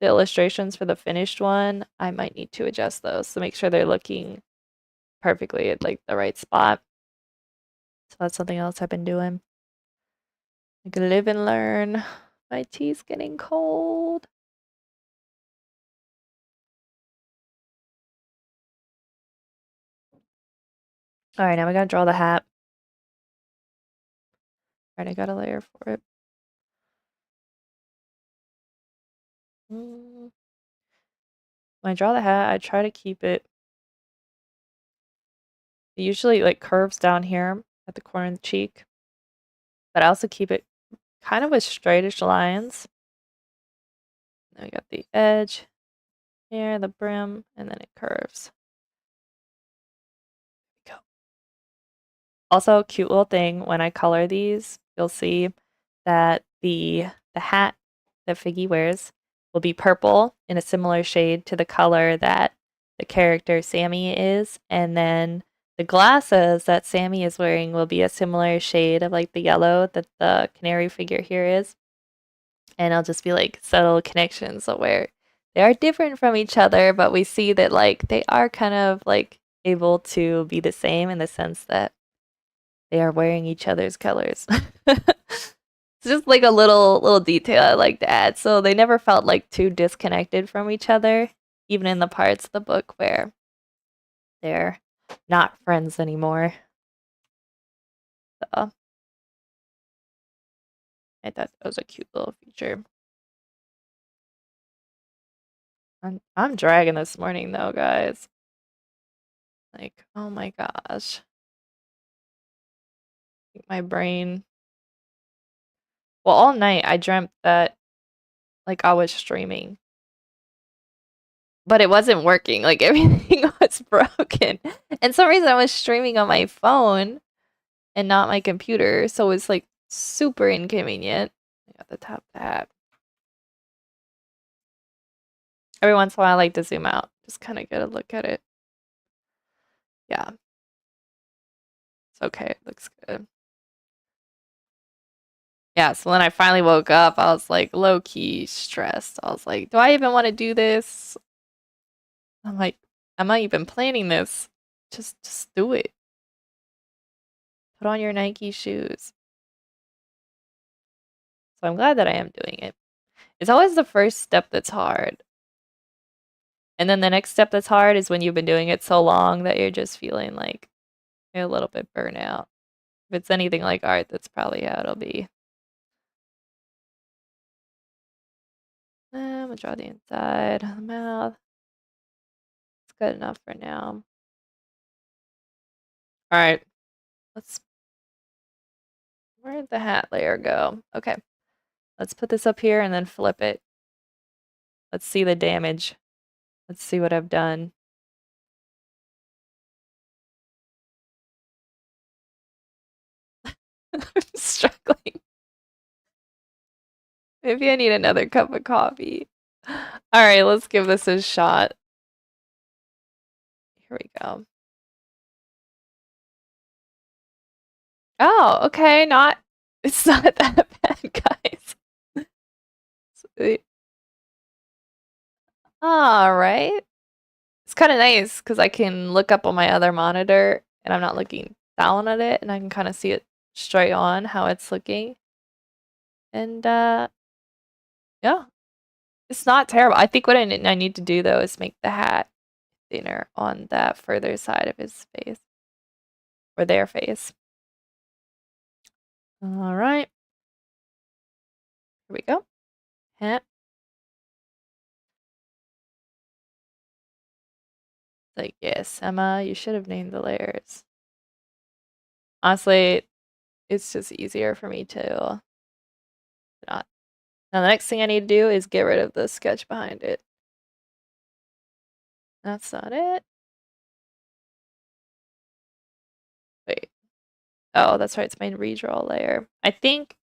Speaker 1: the illustrations for the finished one, I might need to adjust those to make sure they're looking perfectly at like the right spot. So that's something else I've been doing. Like live and learn. My tea's getting cold. All right, now we gotta draw the hat. All right, I got a layer for it. When I draw the hat, I try to keep it. It usually like curves down here at the corner of the cheek, but I also keep it kind of with straightish lines. Then we got the edge here, the brim, and then it curves. Go. Also, cute little thing, when I color these, you'll see that the hat that Figgy wears will be purple in a similar shade to the color that the character Sammy is, and then the glasses that Sammy is wearing will be a similar shade of like the yellow that the canary figure here is. And it'll just be like subtle connections where they are different from each other, but we see that like they are kind of like able to be the same in the sense that they are wearing each other's colors. It's just like a little detail I like to add. So they never felt like too disconnected from each other, even in the parts of the book where they're not friends anymore. So I thought that was a cute little feature. I'm dragging this morning though, guys. Like, oh my gosh. My brain. Well, all night I dreamt that like I was streaming, but it wasn't working. Like everything was broken. And some reason I was streaming on my phone and not my computer, so it was like super inconvenient. I got the top tab. Every once in a while I like to zoom out. Just kind of get a look at it. Yeah. It's okay. It looks good. Yeah, so when I finally woke up, I was like low key stressed. I was like, do I even want to do this? I'm like, I'm not even planning this. Just do it. Put on your Nike shoes. So I'm glad that I am doing it. It's always the first step that's hard. And then the next step that's hard is when you've been doing it so long that you're just feeling like you're a little bit burnt out. If it's anything like art, that's probably how it'll be. I'm gonna draw the inside, the mouth. It's good enough for now. All right, let's. Where'd the hat layer go? Okay, let's put this up here and then flip it. Let's see the damage. Let's see what I've done. I'm struggling. Maybe I need another cup of coffee. All right, let's give this a shot. Here we go. Oh, okay, not it's not that bad, guys. All right. It's kind of nice because I can look up on my other monitor and I'm not looking down at it and I can kind of see it straight on how it's looking. And yeah, it's not terrible. I think what I need to do though is make the hat thinner on that further side of his face or their face. All right. Here we go. Hat. Like, yes, Emma, you should have named the layers. Honestly, it's just easier for me to not. Now, the next thing I need to do is get rid of the sketch behind it. That's not it. Wait. Oh, that's right. It's my redraw layer. I think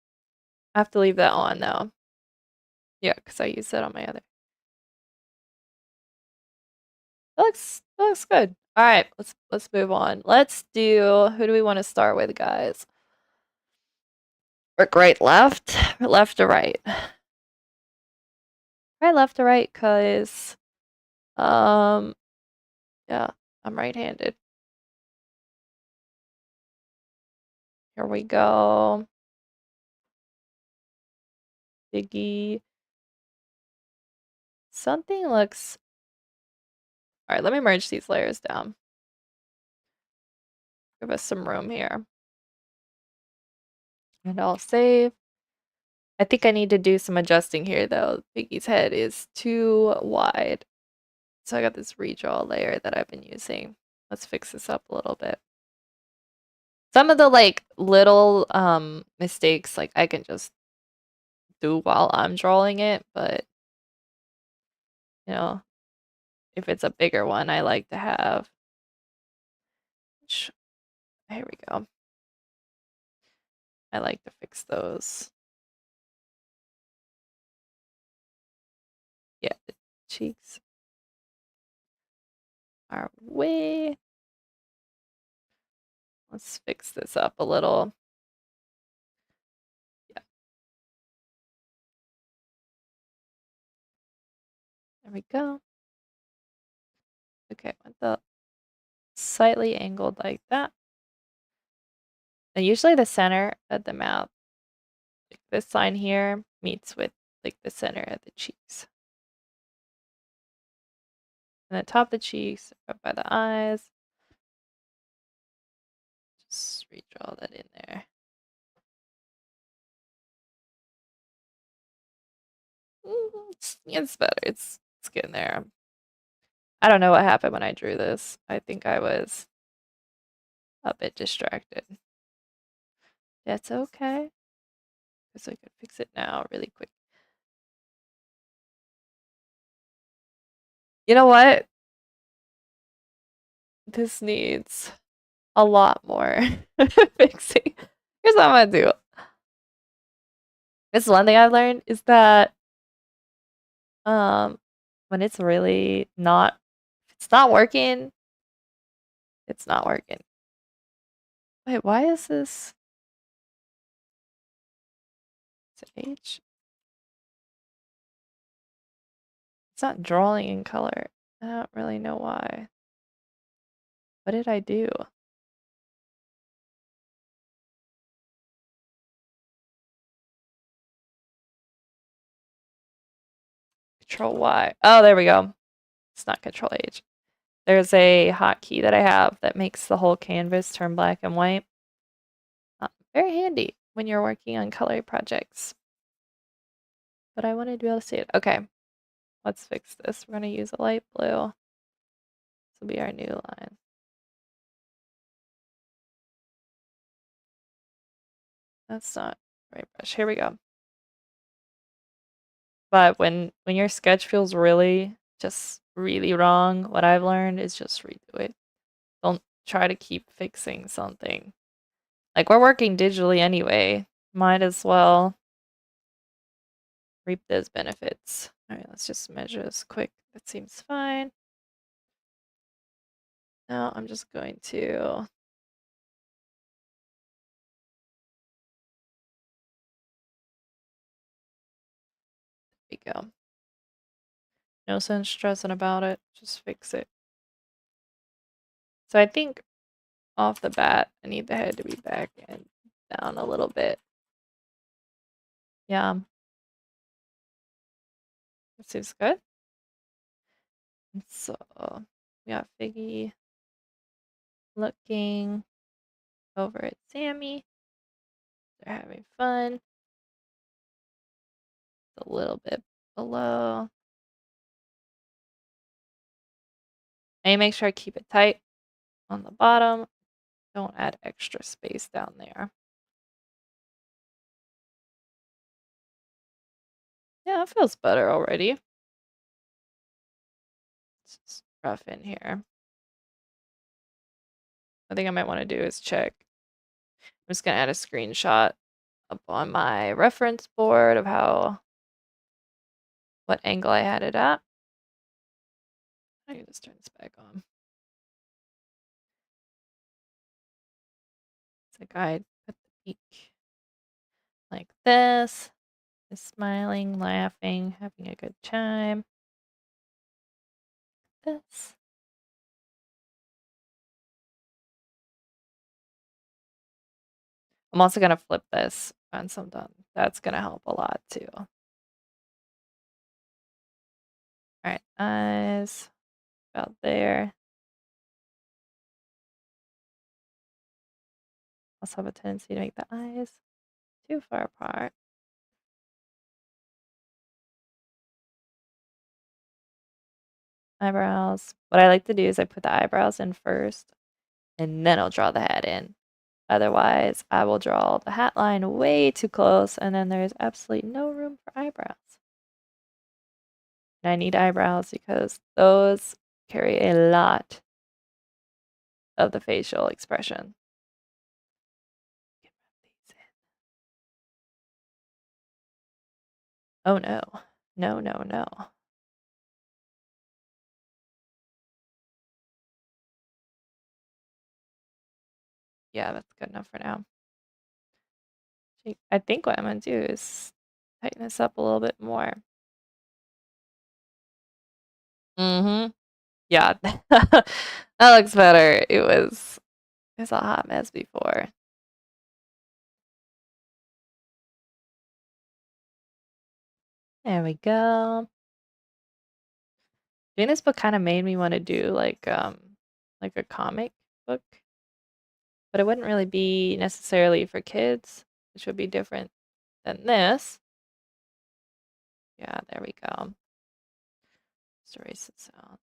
Speaker 1: I have to leave that on though. Yeah, because I used that on my other. That looks good. All right, let's move on. Let's do. Who do we want to start with, guys? Work right, left, left to right. Right, left to right, cause um, yeah, I'm right-handed. Here we go. Biggie. Something looks. All right, let me merge these layers down. Give us some room here. And I'll save. I think I need to do some adjusting here though. Biggie's head is too wide. So I got this redraw layer that I've been using. Let's fix this up a little bit. Some of the like little mistakes like I can just do while I'm drawing it, but you know, if it's a bigger one, I like to have. Here we go. I like to fix those. Yeah, the cheeks are way. Let's fix this up a little. Yeah. There we go. Okay, with the slightly angled like that. And usually the center of the mouth, like this line here, meets with like the center of the cheeks. And the top of the cheeks, up by the eyes. Just redraw that in there. It's better. It's getting there. I don't know what happened when I drew this. I think I was a bit distracted. That's okay, because I could fix it now really quick. You know what? This needs a lot more fixing. Here's what I'm gonna do. This one thing I've learned is that um when it's really not if it's not working, it's not working. Wait, why is this it's an H? It's not drawing in color. I don't really know why. What did I do? Control Y. Oh, there we go. It's not Control H. There's a hotkey that I have that makes the whole canvas turn black and white. Very handy when you're working on color projects. But I wanted to be able to see it. Okay, let's fix this. We're going to use a light blue. This will be our new line. That's not the right brush. Here we go. But when your sketch feels just really wrong, what I've learned is just redo it. Don't try to keep fixing something. Like, we're working digitally anyway. Might as well reap those benefits. All right, let's just measure this quick. That seems fine. Now I'm just going to there we go. No sense stressing about it. Just fix it. So I think off the bat, I need the head to be back and down a little bit. Yeah. That seems good. And so we got Figgy looking over at Sammy. They're having fun. It's a little bit below. And make sure I keep it tight on the bottom. Don't add extra space down there. Yeah, it feels better already. It's just rough in here. I think I might want to do is check. I'm just gonna add a screenshot up on my reference board of what angle I had it at. I can just turn this back on. It's like I put the peak like this. Is smiling, laughing, having a good time. This. I'm also gonna flip this once I'm done. That's gonna help a lot too. Alright, eyes about there. Also have a tendency to make the eyes too far apart. Eyebrows. What I like to do is I put the eyebrows in first, and then I'll draw the hat in. Otherwise, I will draw the hat line way too close, and then there's absolutely no room for eyebrows. And I need eyebrows because those carry a lot of the facial expression. Oh no. No, no, no. Yeah, that's good enough for now. I think what I'm gonna do is tighten this up a little bit more. Mm-hmm. Yeah, that looks better. It was a hot mess before. There we go. Doing this book kind of made me want to do like a comic book, but it wouldn't really be necessarily for kids, which would be different than this. Yeah, there we go. Just erase this out.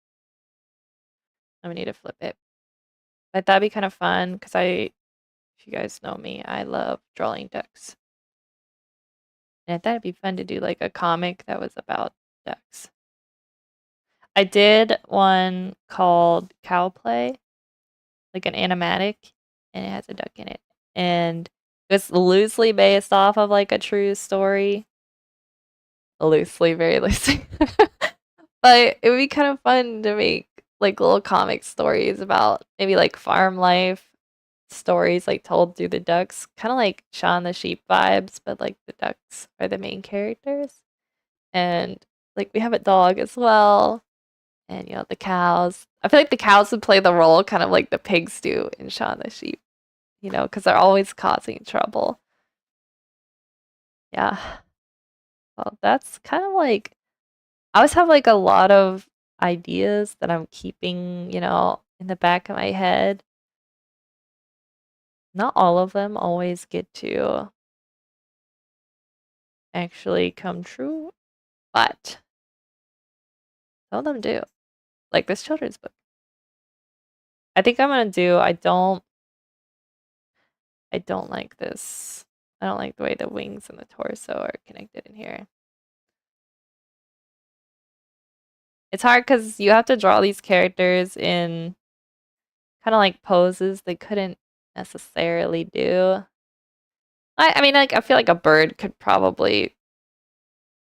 Speaker 1: I'm gonna need to flip it. But that'd be kind of fun because if you guys know me, I love drawing ducks. And I thought it'd be fun to do like a comic that was about ducks. I did one called Cow Play, like an animatic, and it has a duck in it. And it's loosely based off of like a true story. Loosely, very loosely. But it would be kind of fun to make like little comic stories about maybe like farm life stories like told through the ducks, kind of like Shaun the Sheep vibes, but like the ducks are the main characters. And like we have a dog as well, and the cows. I feel like the cows would play the role kind of like the pigs do in Shaun the Sheep, because they're always causing trouble. Yeah. Well, that's kind of like I always have like a lot of ideas that I'm keeping, in the back of my head. Not all of them always get to actually come true, but some of them do. Like this children's book. I think I'm gonna do I don't like this. I don't like the way the wings and the torso are connected in here. It's hard because you have to draw these characters in kind of like poses they couldn't necessarily do. I mean, like I feel like a bird could probably.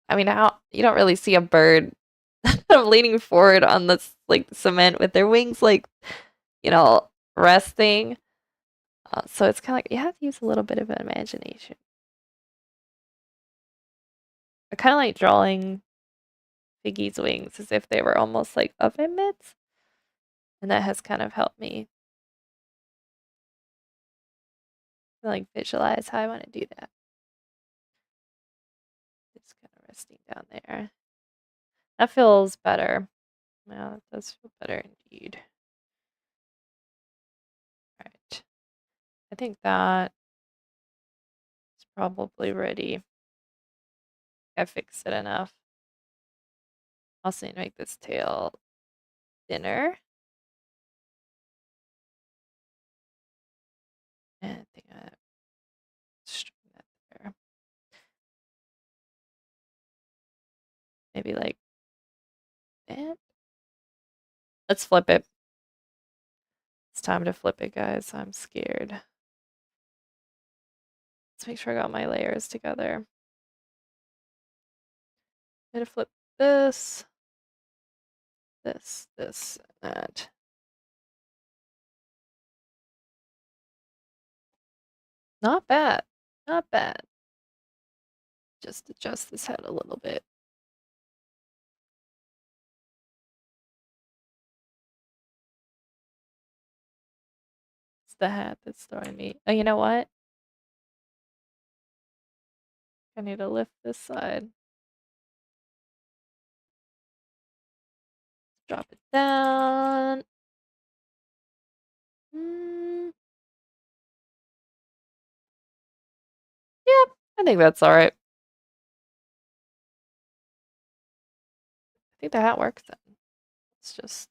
Speaker 1: I mean, how you don't really see a bird leaning forward on this like cement with their wings like resting. So it's kind of like you have to use a little bit of imagination. I kind of like drawing Piggy's wings as if they were almost like oven mitts, and that has kind of helped me like visualize how I want to do that. Just kind of resting down there. That feels better. Yeah, that does feel better indeed. All right. I think that is probably ready. I fixed it enough. Also need to make this tail thinner. And I think I straighten that there. Maybe like that. Let's flip it. It's time to flip it, guys. I'm scared. Let's make sure I got my layers together. I'm gonna flip this, this, and that. Not bad. Not bad. Just adjust this head a little bit. It's the hat that's throwing me. Oh, you know what? I need to lift this side. Drop it down. Mm, yep, I think that's all right. I think the hat works then. Let's just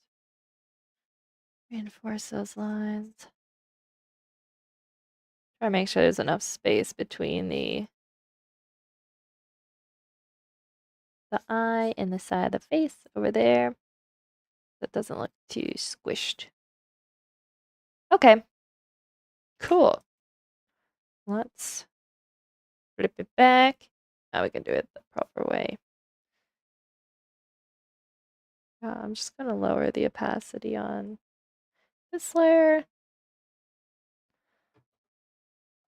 Speaker 1: reinforce those lines. Try to make sure there's enough space between the eye and the side of the face over there. That doesn't look too squished. Okay. Cool. Let's flip it back. Now we can do it the proper way. I'm just going to lower the opacity on this layer.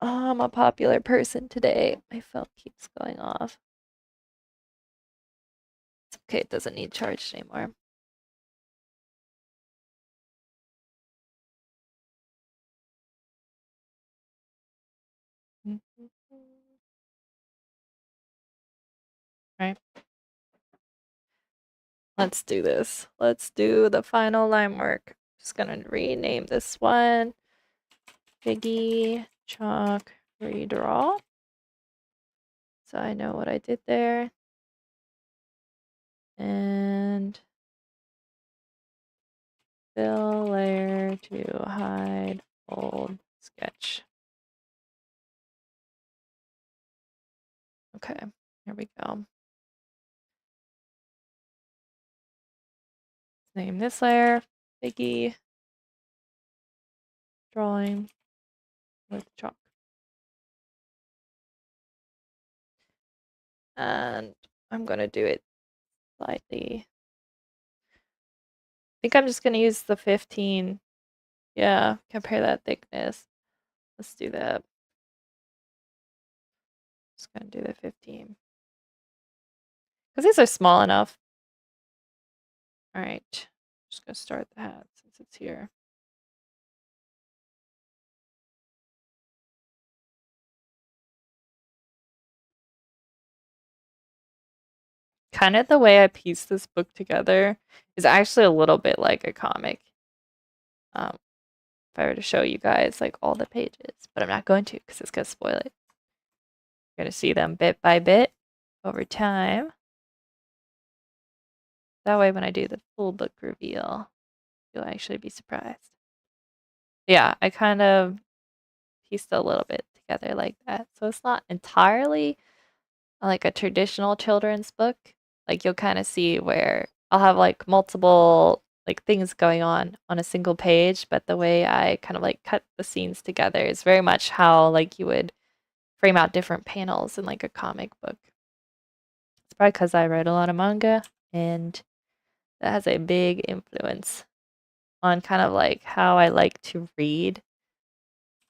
Speaker 1: Oh, I'm a popular person today. My phone keeps going off. It's okay, it doesn't need charged anymore. Right. Let's do this. Let's do the final line work. Just gonna rename this one Biggie Chalk Redraw. So I know what I did there. And Fill layer to hide old sketch. Okay, here we go. Name this layer Biggie drawing with chalk. And I'm gonna do it slightly. I think I'm just gonna use the 15. Yeah, compare that thickness. Let's do that. Just gonna do the 15. Because these are small enough. Alright. Just gonna start the hat since it's here. Kind of the way I pieced this book together is actually a little bit like a comic. If I were to show you guys like all the pages, but I'm not going to because it's gonna spoil it. You're gonna see them bit by bit over time. That way when I do the full book reveal, you'll actually be surprised. Yeah, I kind of pieced a little bit together like that. So it's not entirely like a traditional children's book. Like you'll kind of see where I'll have like multiple like things going on a single page, but the way I kind of like cut the scenes together is very much how like you would frame out different panels in like a comic book. It's probably because I read a lot of manga and that has a big influence on kind of like how I like to read.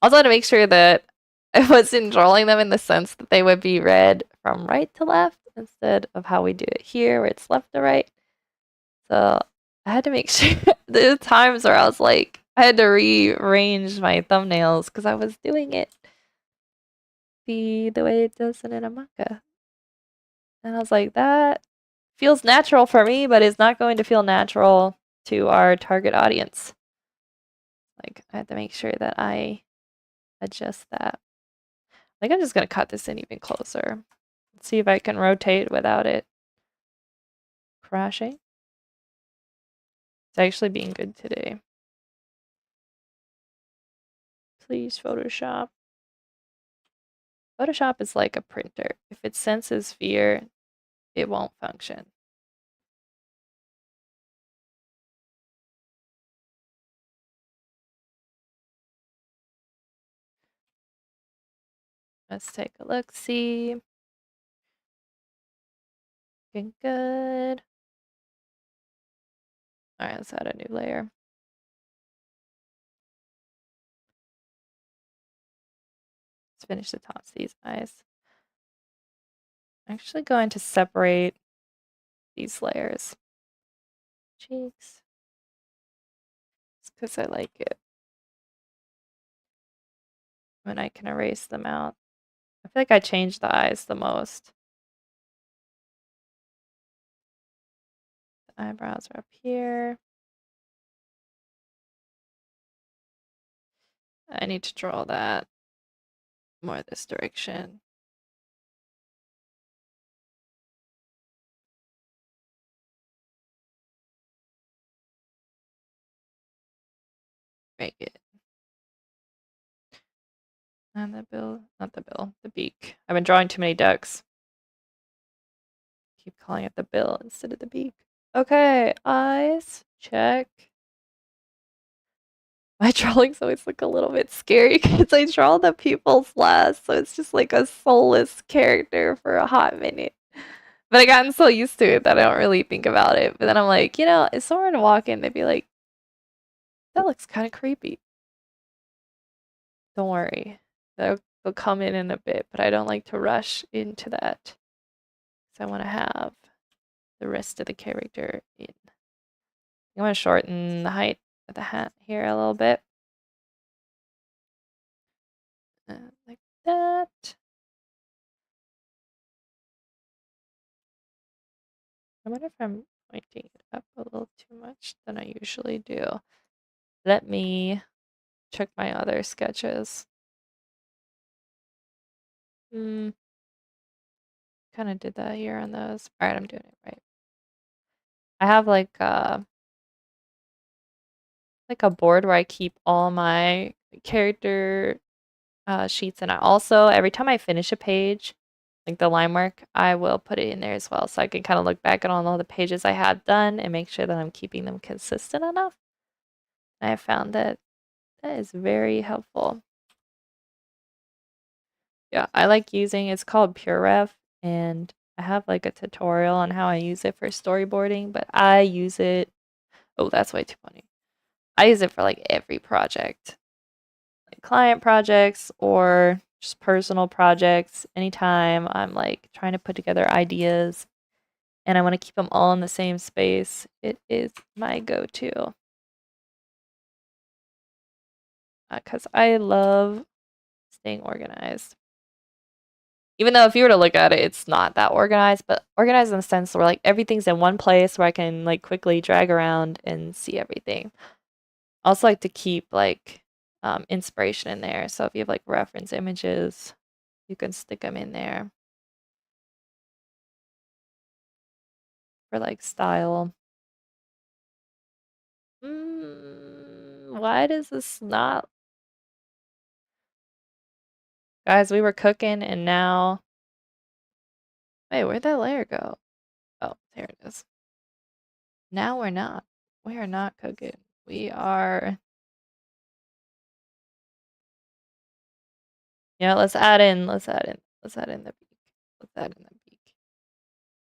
Speaker 1: Also, to make sure that I wasn't drawing them in the sense that they would be read from right to left instead of how we do it here, where it's left to right. So I had to make sure there were times where I was like, I had to rearrange my thumbnails because I was doing it the way it does it in a manga. And I was like, that feels natural for me, but it's not going to feel natural to our target audience. Like, I had to make sure that I adjust that. I think I'm just going to cut this in even closer. Let's see if I can rotate without it crashing. It's actually being good today. Please, Photoshop. Photoshop is like a printer. If it senses fear, it won't function. Let's take a look, see. Looking good. All right, let's add a new layer. Let's finish the tops of these eyes. I'm actually going to separate these layers. Cheeks. It's because I like it when I can erase them out. I feel like I changed the eyes the most. The eyebrows are up here. I need to draw that more this direction. Make it. And the bill, not the bill, the beak. I've been drawing too many ducks. Keep calling it the bill instead of the beak. Okay, eyes, check. My drawings always look a little bit scary because I draw the pupils last, so it's just like a soulless character for a hot minute. But I gotten so used to it that I don't really think about it. But then I'm like, you know, if someone were to walk in, they'd be like, that looks kind of creepy. Don't worry. They'll come in a bit, but I don't like to rush into that. So I want to have the rest of the character in. I want to shorten the height of the hat here a little bit. Like that. I wonder if I'm pointing it up a little too much than I usually do. Let me check my other sketches. Kind of did that here on those. All right, I'm doing it right. I have like like a board where I keep all my character sheets, and I also every time I finish a page, like the line work, I will put it in there as well, so I can kind of look back at all the pages I have done and make sure that I'm keeping them consistent enough. I found that that is very helpful. Yeah, I like using it's called PureRef, and I have like a tutorial on how I use it for storyboarding, but I use it. Oh, that's way too funny. I use it for like every project, like client projects or just personal projects. Anytime I'm like trying to put together ideas and I want to keep them all in the same space, it is my go-to. Because I love staying organized. Even though if you were to look at it, it's not that organized, but organized in the sense where like everything's in one place where I can like quickly drag around and see everything. I also like to keep like inspiration in there. So if you have like reference images, you can stick them in there for like style. Why does this not? Guys, we were cooking and now. Wait, where'd that layer go? Oh, there it is. Now we're not. We are not cooking. We are. Yeah, let's add in the beak. Let's add in the beak.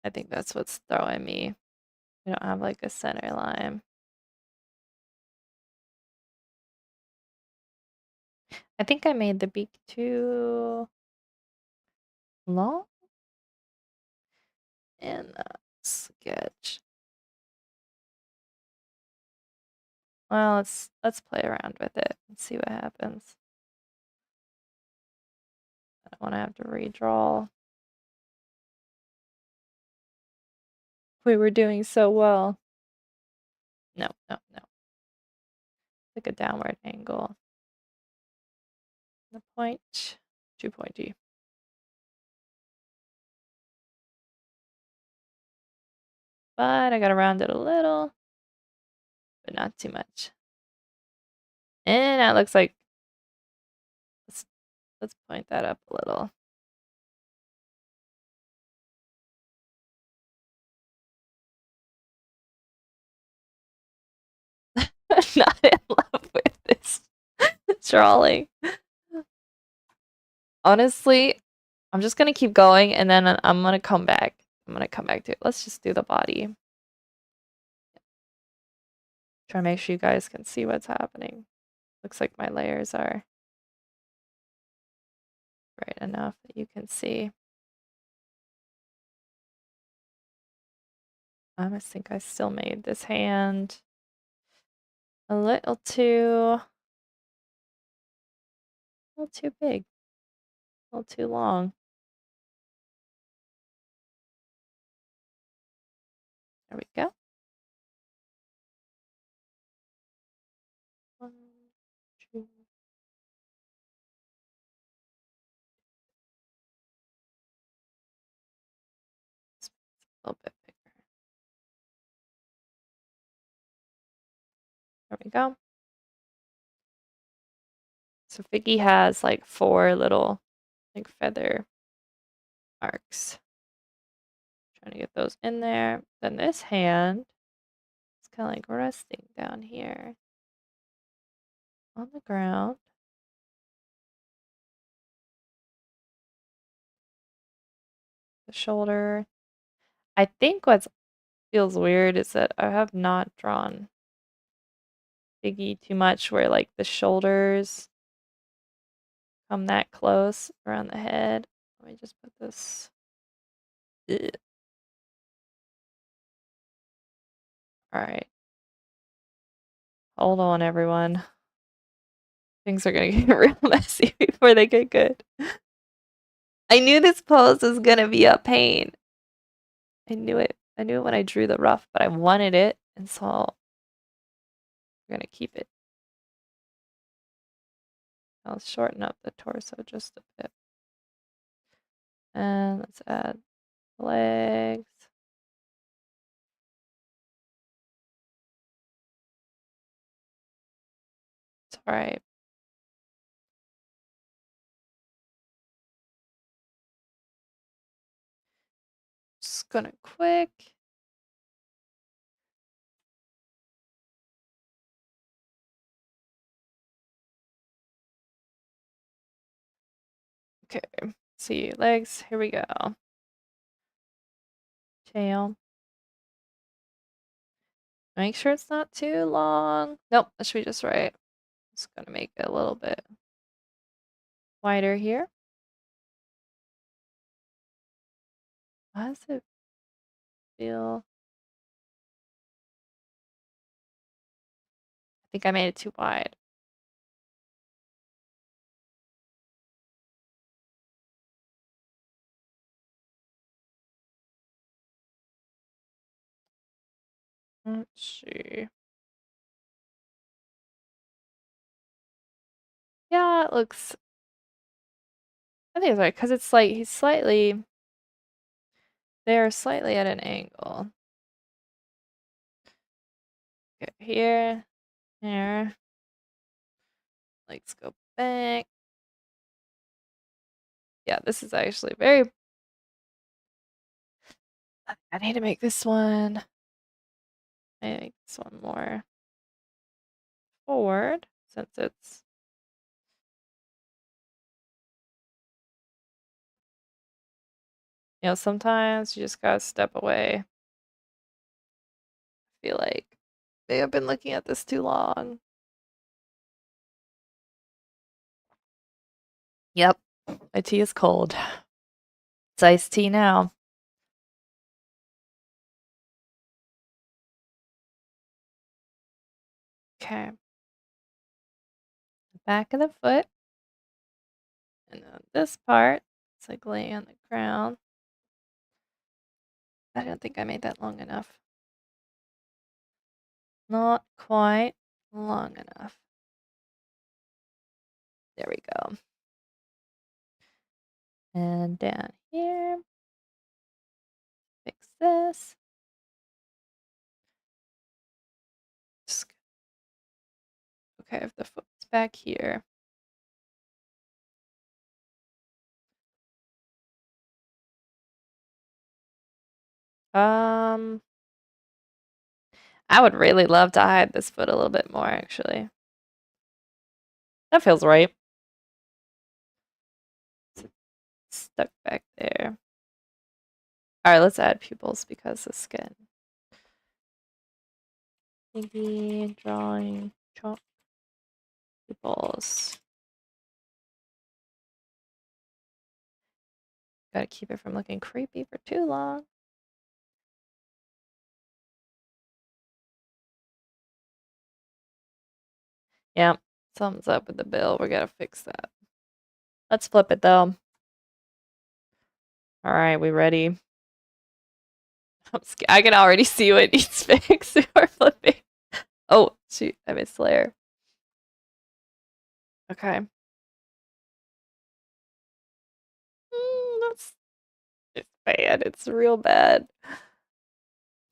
Speaker 1: I think that's what's throwing me. We don't have like a center line. I think I made the beak too long in that sketch. Well, let's play around with it and see what happens. I don't want to have to redraw. We were doing so well. No, no, no. Like a downward angle. The point, too pointy. But I gotta round it a little, but not too much. And that looks like, let's point that up a little. Not in love with this drawing. Honestly, I'm just gonna keep going and then I'm gonna come back. I'm gonna come back to it. Let's just do the body. Try to make sure you guys can see what's happening. Looks like my layers are bright enough that you can see. I almost think I still made this hand a little too big, a little too long. There we go. One, two. A little bit bigger. There we go. So Figgy has like 4 little like feather marks. Trying to get those in there. Then this hand is kind of like resting down here on the ground. The shoulder. I think what feels weird is that I have not drawn Figgy too much where like the shoulders come that close around the head. Let me just put this. Ugh. All right. Hold on, everyone. Things are gonna get real messy before they get good. I knew this pose was gonna be a pain. I knew it. I knew it when I drew the rough, but I wanted it, and so we're gonna keep it. I'll shorten up the torso just a bit. And let's add legs. All right. Just gonna quick. Okay. See legs. Here we go. Tail. Make sure it's not too long. Nope, that should be just right. Just gonna make it a little bit wider here. Why does it feel? I think I made it too wide. Let's see. Yeah, it looks. I think it's right because it's like he's slightly. They're slightly at an angle. Okay, here, here. Let's go back. Yeah, this is actually very. I need to make this one. I need to make this one more forward since it's. Sometimes you just gotta step away. I feel like maybe I've been looking at this too long. Yep, my tea is cold. It's iced tea now. Okay. Back of the foot. And then this part, it's like laying on the ground. I don't think I made that long enough. Not quite long enough. There we go. And down here. Fix this. Okay, if the foot's back here. I would really love to hide this foot a little bit more, actually. That feels right. It's stuck back there. Alright, let's add pupils because the skin. Maybe drawing chalk pupils. Gotta keep it from looking creepy for too long. Yeah, something's up with the bill. We gotta fix that. Let's flip it though. Alright, we ready? I can already see what needs fixed. We're flipping. Oh, shoot, I missed layer. Okay. That's it's bad. It's real bad.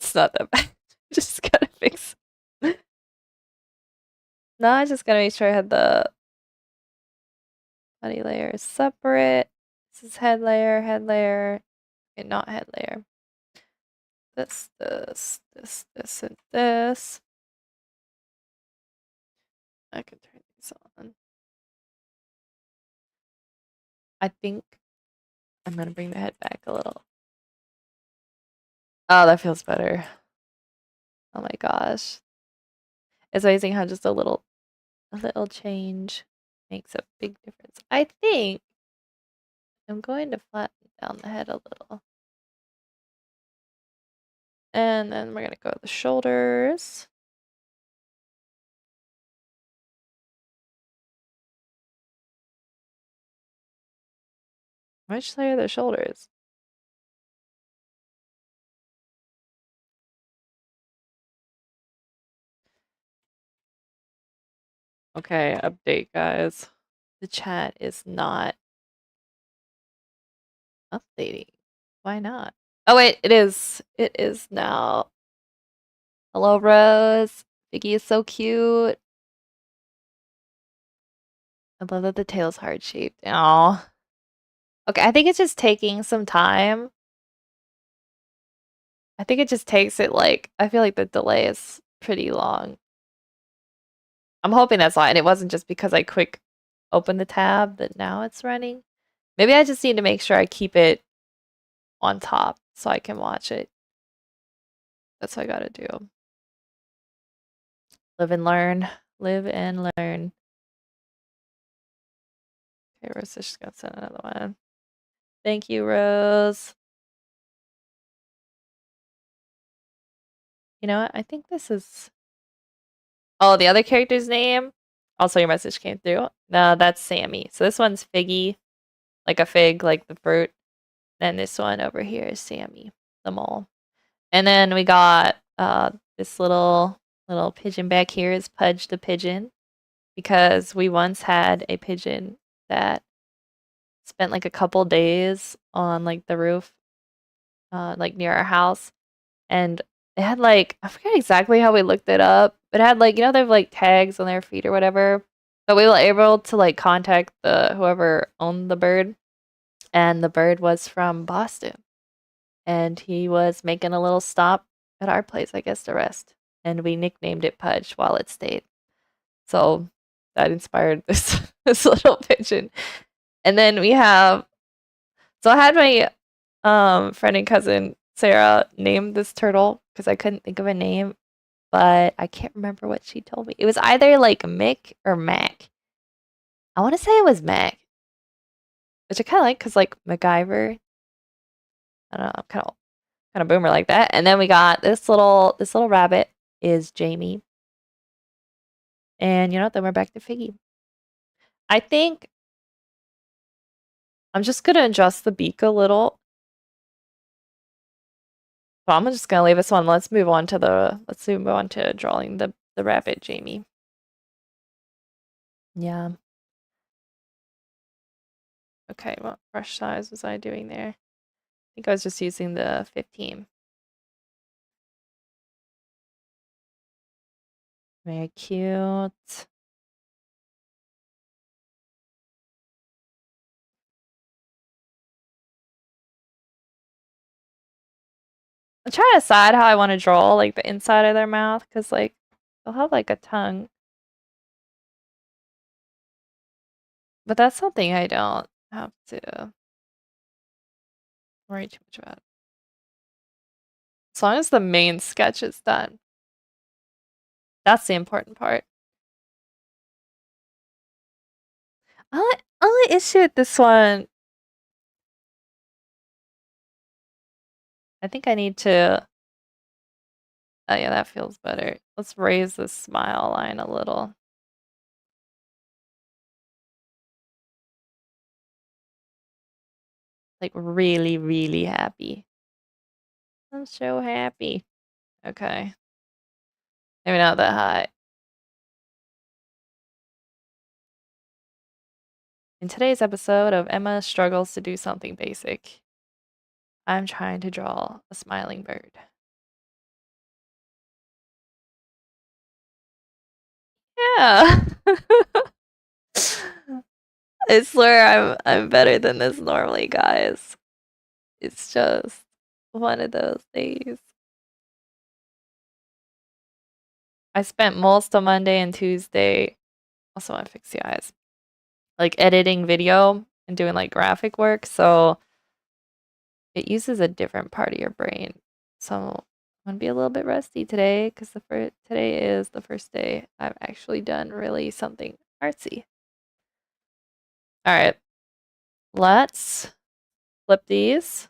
Speaker 1: It's not that bad. Just gotta fix. No, I just gotta make sure I had the body layer separate. This is head layer, and not head layer. This, and this. I can turn these on. I think I'm gonna bring the head back a little. Oh, that feels better. Oh my gosh. It's amazing how just a little change makes a big difference. I think I'm going to flatten down the head a little. And then we're gonna go to the shoulders. Which layer are the shoulders? Okay, update, guys. The chat is not updating. Why not? Oh, wait, it is. It is now. Hello, Rose. Vicky is so cute. I love that the tail's heart-shaped. Oh. Okay, I think it's just taking some time. I think it just takes it like I feel like the delay is pretty long. I'm hoping that's why, and it wasn't just because I quick opened the tab that now it's running. Maybe I just need to make sure I keep it on top so I can watch it. That's what I gotta do. Live and learn. Live and learn. Okay, Rose is just gonna send another one. Thank you, Rose. You know what? I think this is. Oh, the other character's name. Also, your message came through. No, that's Sammy. So this one's Figgy, like a fig, like the fruit. Then this one over here is Sammy, the mole. And then we got this little pigeon back here is Pudge the pigeon because we once had a pigeon that spent like a couple days on like the roof, like near our house, and it had like I forget exactly how we looked it up, but it had like they have like tags on their feet or whatever. But we were able to like contact the whoever owned the bird, and the bird was from Boston, and he was making a little stop at our place, I guess, to rest, and we nicknamed it Pudge while it stayed. So that inspired this this little pigeon. And then we have so I had my friend and cousin Sarah name this turtle because I couldn't think of a name, but I can't remember what she told me. It was either like Mick or Mac. I want to say it was Mac, which I kind of like because like MacGyver. I don't know, I'm kind of boomer like that. And then we got this little rabbit is Jamie, and then we're back to Figgy. I think I'm just gonna adjust the beak a little. So I'm just gonna leave this one. Let's move on to drawing the rabbit Jamie. Yeah. Okay, what brush size was I doing there? I think I was just using the 15. Very cute. I'm trying to decide how I want to draw like the inside of their mouth because like they'll have like a tongue. But that's something I don't have to worry too much about. As long as the main sketch is done. That's the important part. Only issue with this one, I think I need to. Oh yeah, that feels better. Let's raise the smile line a little. Like really, really happy. I'm so happy. Okay. Maybe not that high. In today's episode of Emma Struggles to Do Something Basic, I'm trying to draw a smiling bird. Yeah. I swear I'm better than this normally, guys. It's just one of those days. I spent most of Monday and Tuesday, also I fix the eyes, like editing video and doing like graphic work, so it uses a different part of your brain. So I'm gonna be a little bit rusty today because today is the first day I've actually done really something artsy. All right, let's flip these.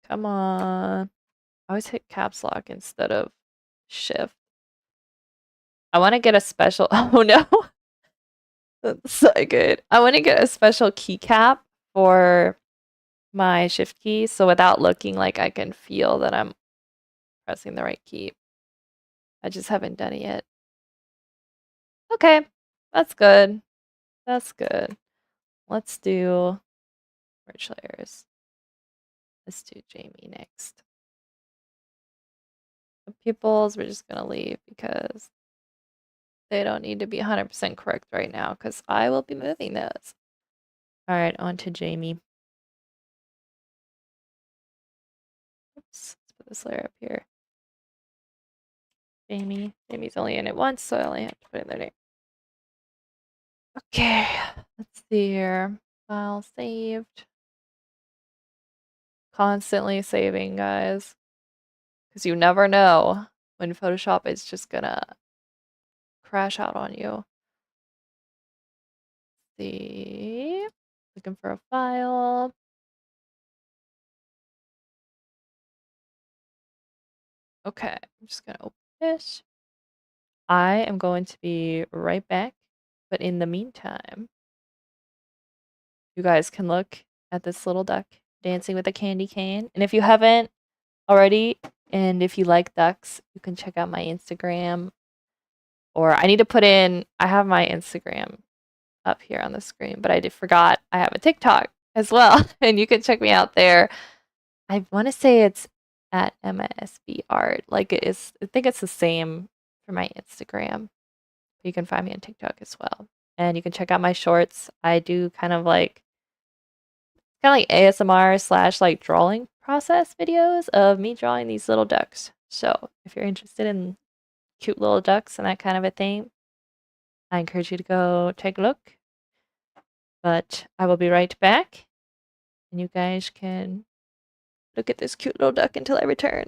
Speaker 1: Come on. I always hit caps lock instead of shift. I want to get a special. Oh no, that's so good. I want to get a special keycap for my shift key, so without looking like I can feel that I'm pressing the right key. I just haven't done it yet. Okay, that's good. That's good. Let's do merge layers. Let's do Jamie next. The pupils, we're just gonna leave because They don't need to be 100% correct right now because I will be moving those. All right, on to Jamie. Oops, let's put this layer up here. Jamie. Jamie's only in it once, so I only have to put in their name. Okay, let's see here. File saved. Constantly saving, guys. Because you never know when Photoshop is just gonna crash out on you. Let's see. Looking for a file. Okay, I'm just gonna open this. I am going to be right back, but in the meantime, you guys can look at this little duck dancing with a candy cane. And if you haven't already, and if you like ducks, you can check out my Instagram. Or I need to put in, I have my Instagram up here on the screen, but I forgot I have a TikTok as well. And you can check me out there. I want to say it's at MSB Art. Like it is, I think it's the same for my Instagram. You can find me on TikTok as well. And you can check out my shorts. I do kind of like ASMR slash like drawing process videos of me drawing these little ducks. So if you're interested in cute little ducks and that kind of a thing, I encourage you to go take a look. But I will be right back, and you guys can look at this cute little duck until I return.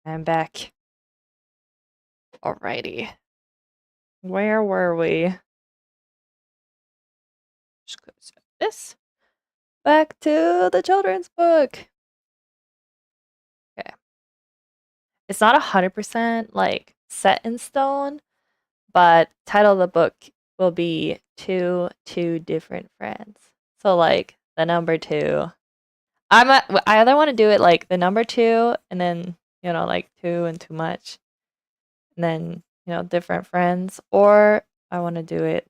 Speaker 1: I'm back. Alrighty. Where were we? Just close this. Back to the children's book. Okay. It's not 100% like set in stone, but title of the book will be two different friends. So like the number two. I either want to do it like the number two and then, like two and too much. And then, different friends. Or I want to do it.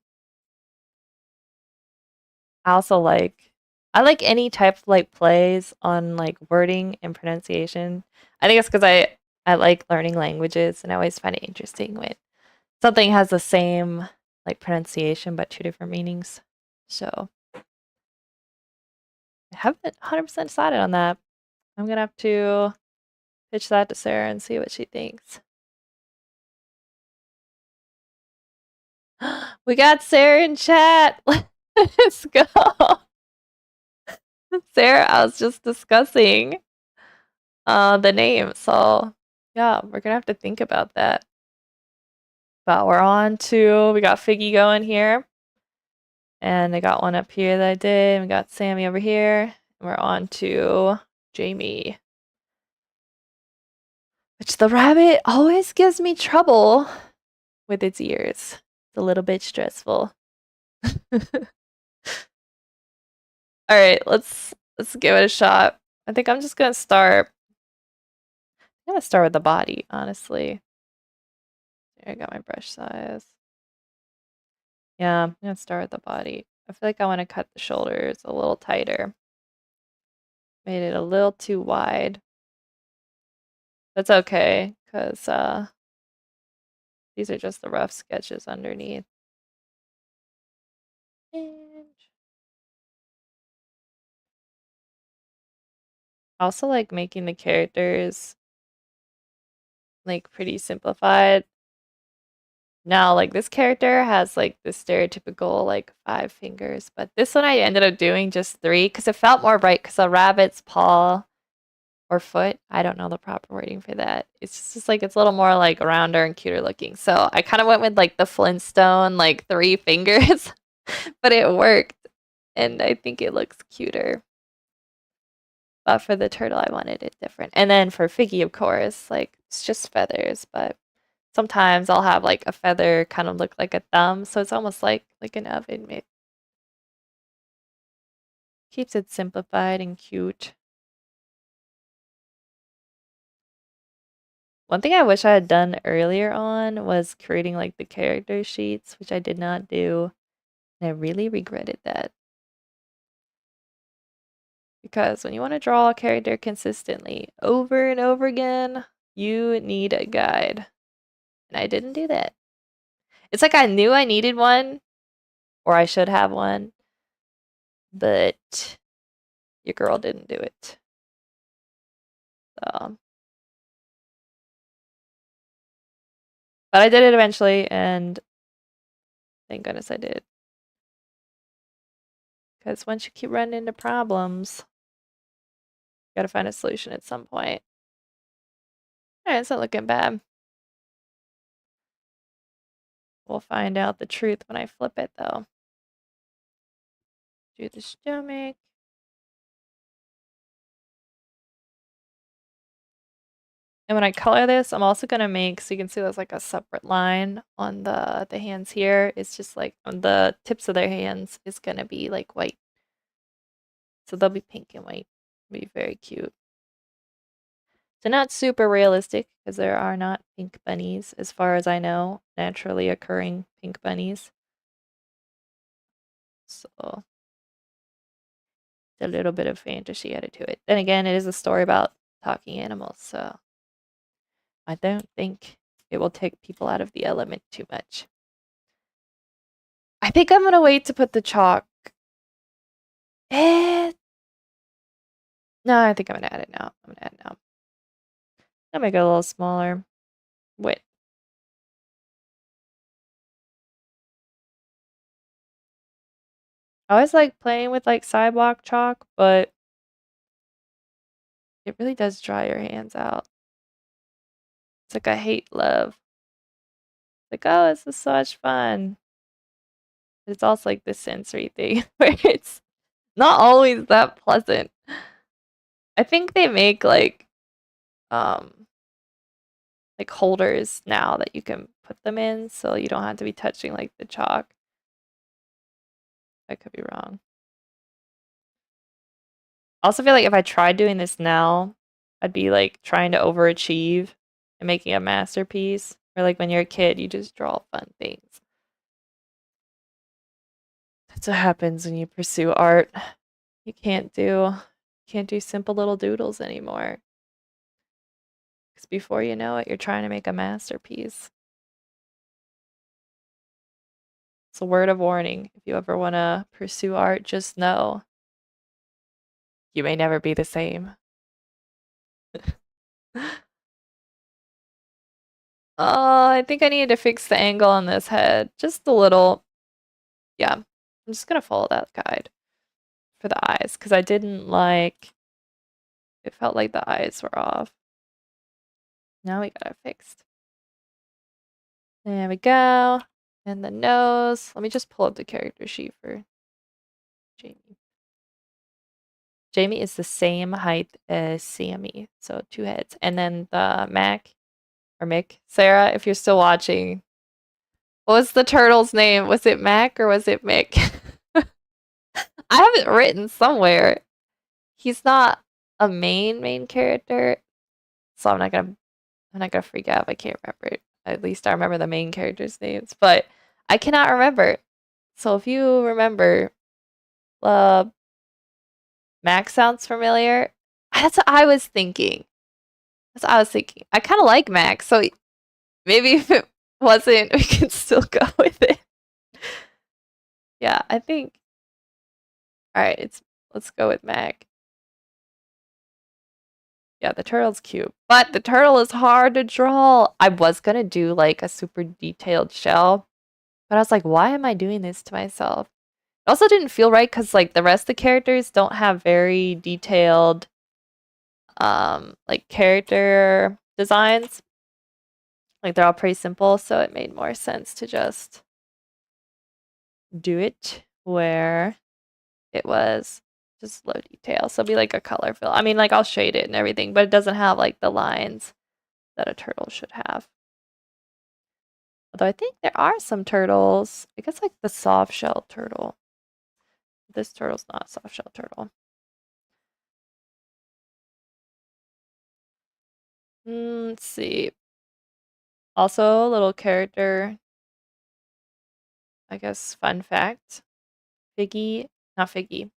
Speaker 1: I like any type of like plays on like wording and pronunciation. I think it's because I like learning languages and I always find it interesting when something has the same like pronunciation but two different meanings. So I haven't 100% decided on that. I'm gonna have to pitch that to Sarah and see what she thinks. We got Sarah in chat. Let's go. Sarah, I was just discussing the name, so yeah, we're gonna have to think about that. But we're on to we got Figgy going here. And I got one up here that I did, and we got Sammy over here. And we're on to Jamie. Which the rabbit always gives me trouble with its ears. It's a little bit stressful. Alright, let's give it a shot. I think I'm just gonna start. I'm gonna start with the body, honestly. There, I got my brush size. Yeah, I'm gonna start with the body. I feel like I want to cut the shoulders a little tighter. Made it a little too wide. That's okay, because these are just the rough sketches underneath. And I also like making the characters like pretty simplified. Now, like this character has like the stereotypical like 5 fingers, but this one I ended up doing just 3 because it felt more right because a rabbit's paw or foot, I don't know the proper wording for that. It's just like it's a little more like rounder and cuter looking. So I kind of went with like the Flintstone like 3 fingers, but it worked and I think it looks cuter. But for the turtle, I wanted it different. And then for Figgy, of course, like it's just feathers, but sometimes I'll have like a feather kind of look like a thumb, so it's almost like an oven mitt. Keeps it simplified and cute. One thing I wish I had done earlier on was creating like the character sheets, which I did not do, and I really regretted that. Because when you want to draw a character consistently over and over again, you need a guide. And I didn't do that. It's like I knew I needed one, or I should have one, but your girl didn't do it. So, but I did it eventually, and thank goodness I did. Because once you keep running into problems, you gotta find a solution at some point. Alright, it's not looking bad. We'll find out the truth when I flip it, though. Do the stomach. And when I color this, I'm also gonna make, so you can see there's like a separate line on the hands here. It's just like on the tips of their hands is gonna be like white. So they'll be pink and white. It'll be very cute. So not super realistic because there are not pink bunnies, as far as I know, naturally occurring pink bunnies. So a little bit of fantasy added to it. Then again, it is a story about talking animals, so I don't think it will take people out of the element too much. I think I'm gonna wait to put the chalk. Eh. No, I think I'm gonna add it now. I'm gonna add it now. I'll make it a little smaller. Wait. I always like playing with like sidewalk chalk, but it really does dry your hands out. It's like a hate love. Like, oh, this is so much fun. But it's also like the sensory thing where it's not always that pleasant. I think they make um like holders now that you can put them in so you don't have to be touching like the chalk. I could be wrong. I also feel like if I tried doing this now, I'd be like trying to overachieve and making a masterpiece. Or like when you're a kid, you just draw fun things. That's what happens when you pursue art. You can't do simple little doodles anymore. Because before you know it, you're trying to make a masterpiece. It's a word of warning. If you ever want to pursue art, just know you may never be the same. Oh, I think I need to fix the angle on this head. Just a little. Yeah. I'm just gonna follow that guide for the eyes because I didn't like it felt like the eyes were off. Now we got it fixed. There we go. And the nose. Let me just pull up the character sheet for Jamie. Jamie is the same height as Sammy, so 2 heads. And then the Mac or Mick, Sarah, if you're still watching, what was the turtle's name? Was it Mac or was it Mick? I have it written somewhere. He's not a main character, so I'm not gonna freak out if I can't remember it. At least I remember the main characters' names, but I cannot remember. So if you remember, uh, Mac sounds familiar. That's what I was thinking. That's what I was thinking. I kind of like Mac, so maybe if it wasn't, we can still go with it. Yeah, I think. All right, let's go with Mac. Yeah, the turtle's cute, but the turtle is hard to draw. I was gonna do like a super detailed shell, but I was like, why am I doing this to myself? It also didn't feel right because like the rest of the characters don't have very detailed like character designs. Like they're all pretty simple, so it made more sense to just do it where it was just low detail. So it'll be like a color fill. I mean, like I'll shade it and everything, but it doesn't have like the lines that a turtle should have. Although I think there are some turtles. I guess like the soft shell turtle. This turtle's not a soft shell turtle. Let's see. Also, a little character, I guess, fun fact. Not Figgy.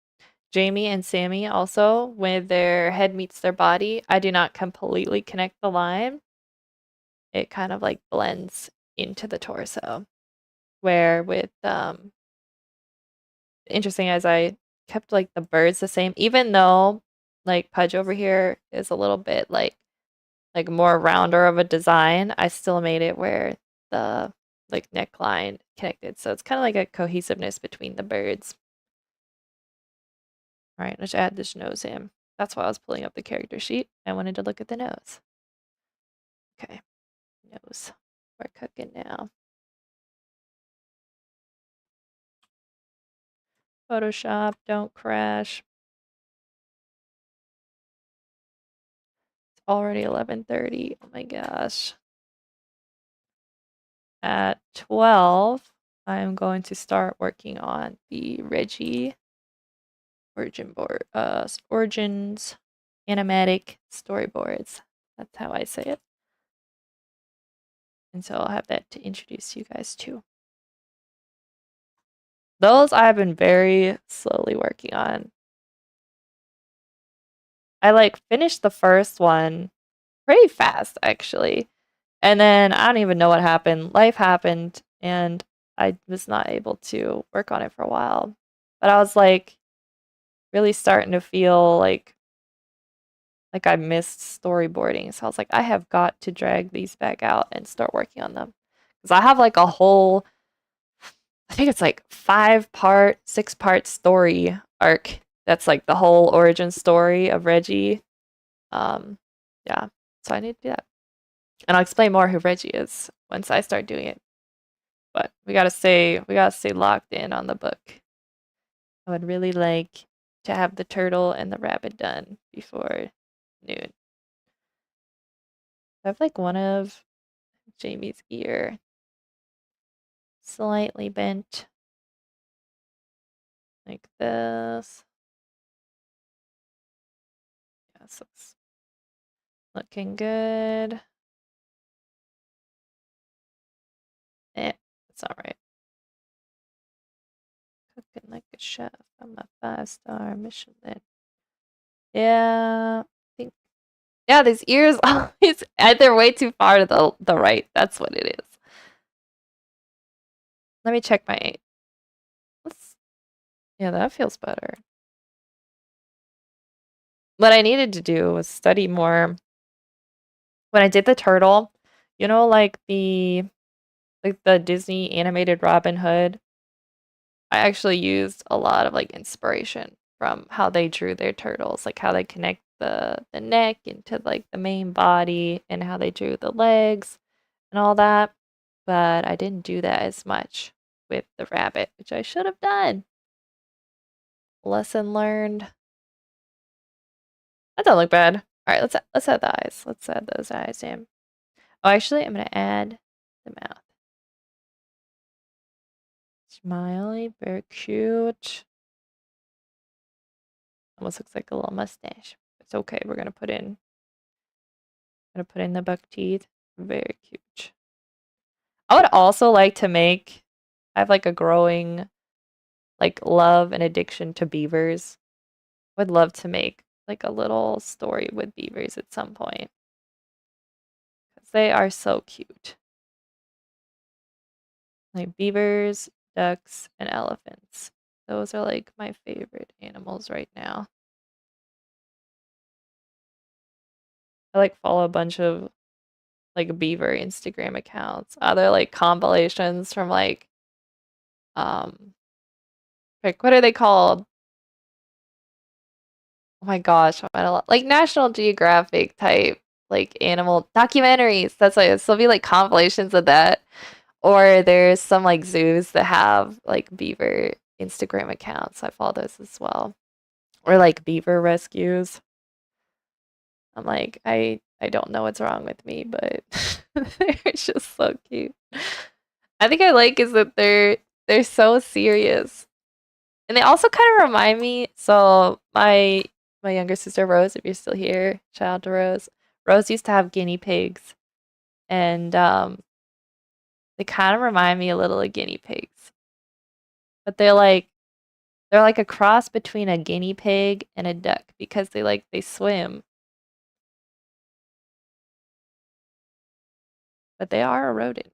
Speaker 1: Jamie and Sammy also, when their head meets their body, I do not completely connect the line. It kind of like blends into the torso. Where with interesting as I kept like the birds the same, even though like Pudge over here is a little bit like more rounder of a design, I still made it where the like neckline connected. So it's kind of like a cohesiveness between the birds. All right, let's add this nose in. That's why I was pulling up the character sheet. I wanted to look at the nose. Okay, nose. We're cooking now. Photoshop, don't crash. It's already 11:30. Oh my gosh. At 12, I'm going to start working on the Reggie Origins animatic storyboards. That's how I say it. And so I'll have that to introduce you guys to. Those I've been very slowly working on. I like finished the first one pretty fast actually. And then I don't even know what happened. Life happened and I was not able to work on it for a while. But I was like really starting to feel like I missed storyboarding. So I was like, I have got to drag these back out and start working on them. Because I have like a whole, I think it's like 5-part, 6-part story arc. That's like the whole origin story of Reggie. Um, yeah, so I need to do that. And I'll explain more who Reggie is once I start doing it. But we gotta stay locked in on the book. I would really like to have the turtle and the rabbit done before noon. I have like one of Jamie's ear slightly bent like this. Yes, it's looking good. That's all right. Cooking like a chef. I'm a 5-star Michelin. Yeah, I think. Yeah, these ears always they're way too far to the right. That's what it is. Let me check my 8. Let's, yeah, that feels better. What I needed to do was study more when I did the turtle, you know, like the Disney animated Robin Hood, I actually used a lot of like inspiration from how they drew their turtles, like how they connect the neck into like the main body and how they drew the legs and all that. But I didn't do that as much with the rabbit, which I should have done. Lesson learned. That doesn't look bad. All right, let's add the eyes. Let's add those eyes in. Oh, actually, I'm gonna add the mouth. Smiley, very cute. Almost looks like a little mustache. It's okay. We're gonna put in the buck teeth. Very cute. I would also like to make. I have like a growing like love and addiction to beavers. Would love to make like a little story with beavers at some point because they are so cute. Like beavers, ducks, and elephants. Those are like my favorite animals right now. I like follow a bunch of like beaver Instagram accounts. They're like compilations from um like what are they called? Oh my gosh, like National Geographic type like animal documentaries. That's why it'll be like compilations of that. Or there's some like zoos that have like beaver Instagram accounts. I follow those as well. Or like beaver rescues. I'm like, I don't know what's wrong with me, but they're just so cute. I think I like is that they're so serious. And they also kind of remind me, so my younger sister Rose, if you're still here, shout out to Rose. Rose used to have guinea pigs and they kind of remind me a little of guinea pigs. But they're like a cross between a guinea pig and a duck because they swim, but they are a rodent.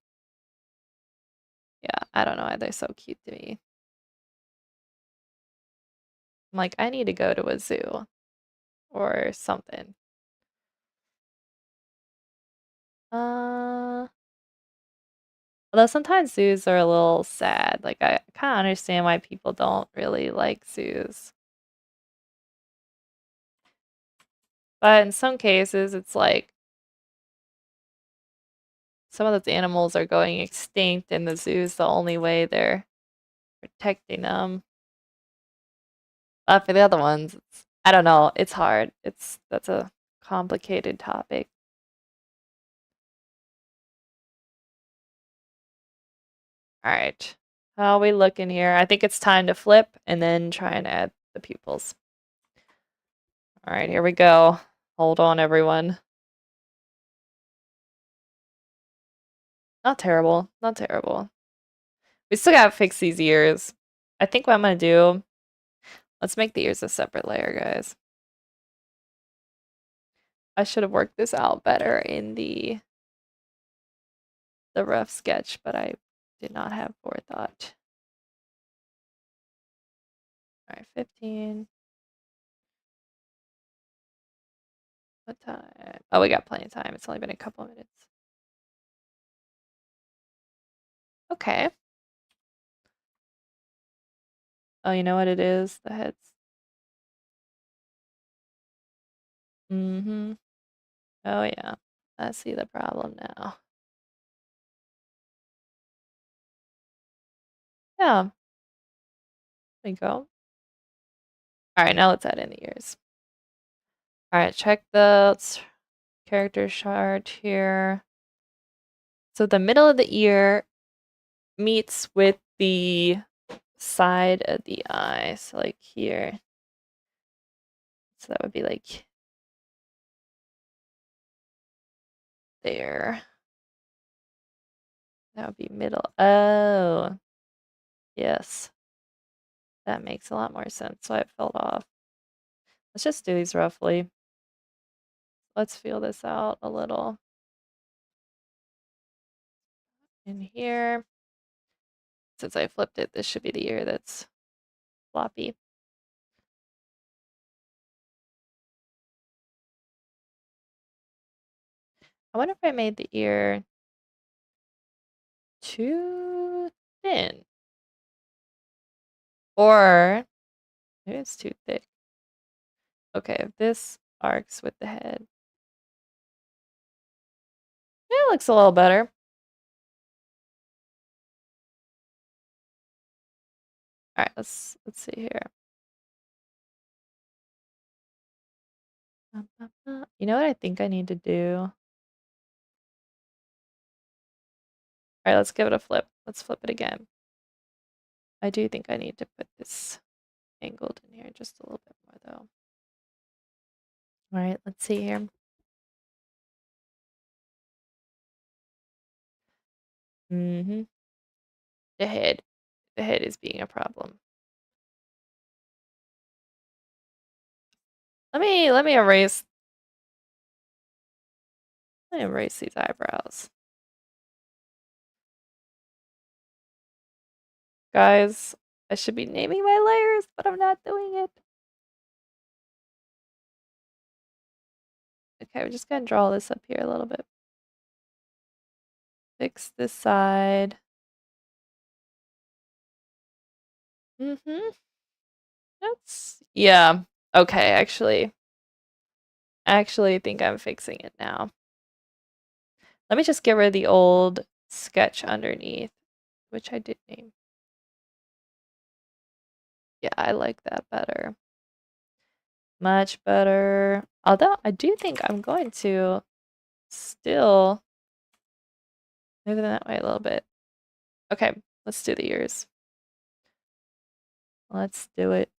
Speaker 1: Yeah, I don't know why they're so cute to me. I'm like, I need to go to a zoo or something. Uh, although sometimes zoos are a little sad. Like I kind of understand why people don't really like zoos. But in some cases, it's like some of those animals are going extinct and the zoo's the only way they're protecting them. But for the other ones, I don't know, it's hard. That's a complicated topic. All right. How are we looking here? I think it's time to flip and then try and add the pupils. All right, here we go. Hold on, everyone. Not terrible. Not terrible. We still gotta fix these ears. I think what I'm gonna do, let's make the ears a separate layer, guys. I should have worked this out better in the rough sketch, but I did not have forethought. All right, 15. What time? Oh, we got plenty of time. It's only been a couple of minutes. Okay. Oh, you know what it is? The heads. Mm-hmm. Oh, yeah. I see the problem now. Yeah. There you go. All right, now let's add in the ears. All right, check the character chart here. So the middle of the ear meets with the side of the eye. So like here. So that would be like there. That would be middle. Oh, yes. That makes a lot more sense. Why it fell off. Let's just do these roughly. Let's feel this out a little. In here. Since I flipped it, this should be the ear that's floppy. I wonder if I made the ear too thin. Or maybe it's too thick. Okay, if this arcs with the head. Yeah, it looks a little better. Alright, let's see here. You know what I think I need to do? Alright, let's give it a flip. Let's flip it again. I do think I need to put this angled in here just a little bit more though. Alright, let's see here. Mm-hmm. The head. The head is being a problem. Let me erase these eyebrows. Guys, I should be naming my layers, but I'm not doing it. Okay, we're just gonna draw this up here a little bit. Fix this side. Mm-hmm. Yeah. Okay, I actually think I'm fixing it now. Let me just get rid of the old sketch underneath, which I did name. Yeah, I like that better. Much better. Although I do think I'm going to still move them that way a little bit. Okay, let's do the ears. Let's do it.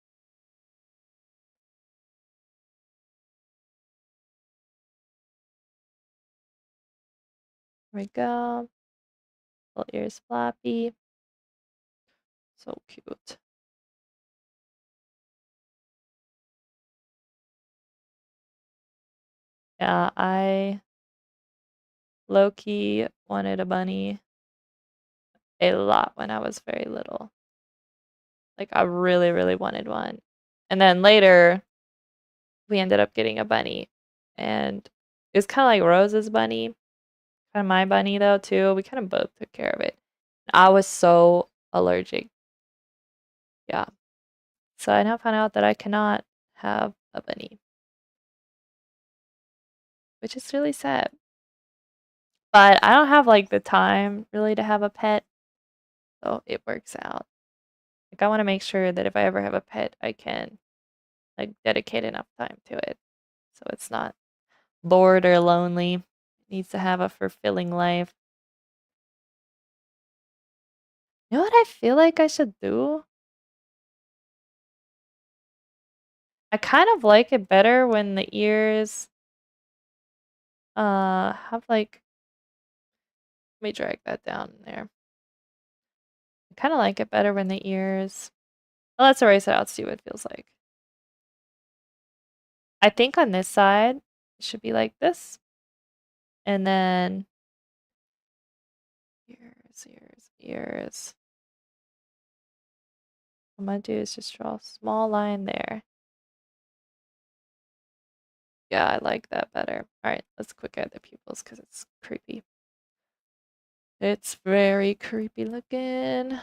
Speaker 1: There we go. Little ears floppy. So cute. Yeah, I low-key wanted a bunny a lot when I was very little. Like, I really, really wanted one. And then later, we ended up getting a bunny. And it was kind of like Rose's bunny, kind of my bunny, though, too. We kind of both took care of it. I was so allergic. Yeah. So I now found out that I cannot have a bunny, which is really sad. But I don't have like the time really to have a pet, so it works out. Like I want to make sure that if I ever have a pet, I can like dedicate enough time to it, so it's not bored or lonely. It needs to have a fulfilling life. You know what I feel like I should do? I kind of like it better when the ears have like, let me drag that down there. I kind of like it better when the ears, well, let's erase it out, see what it feels like. I think on this side, it should be like this. And then ears, ears, ears. What I'm gonna do is just draw a small line there. Yeah, I like that better. Alright, let's quick add the pupils because it's creepy. It's very creepy looking.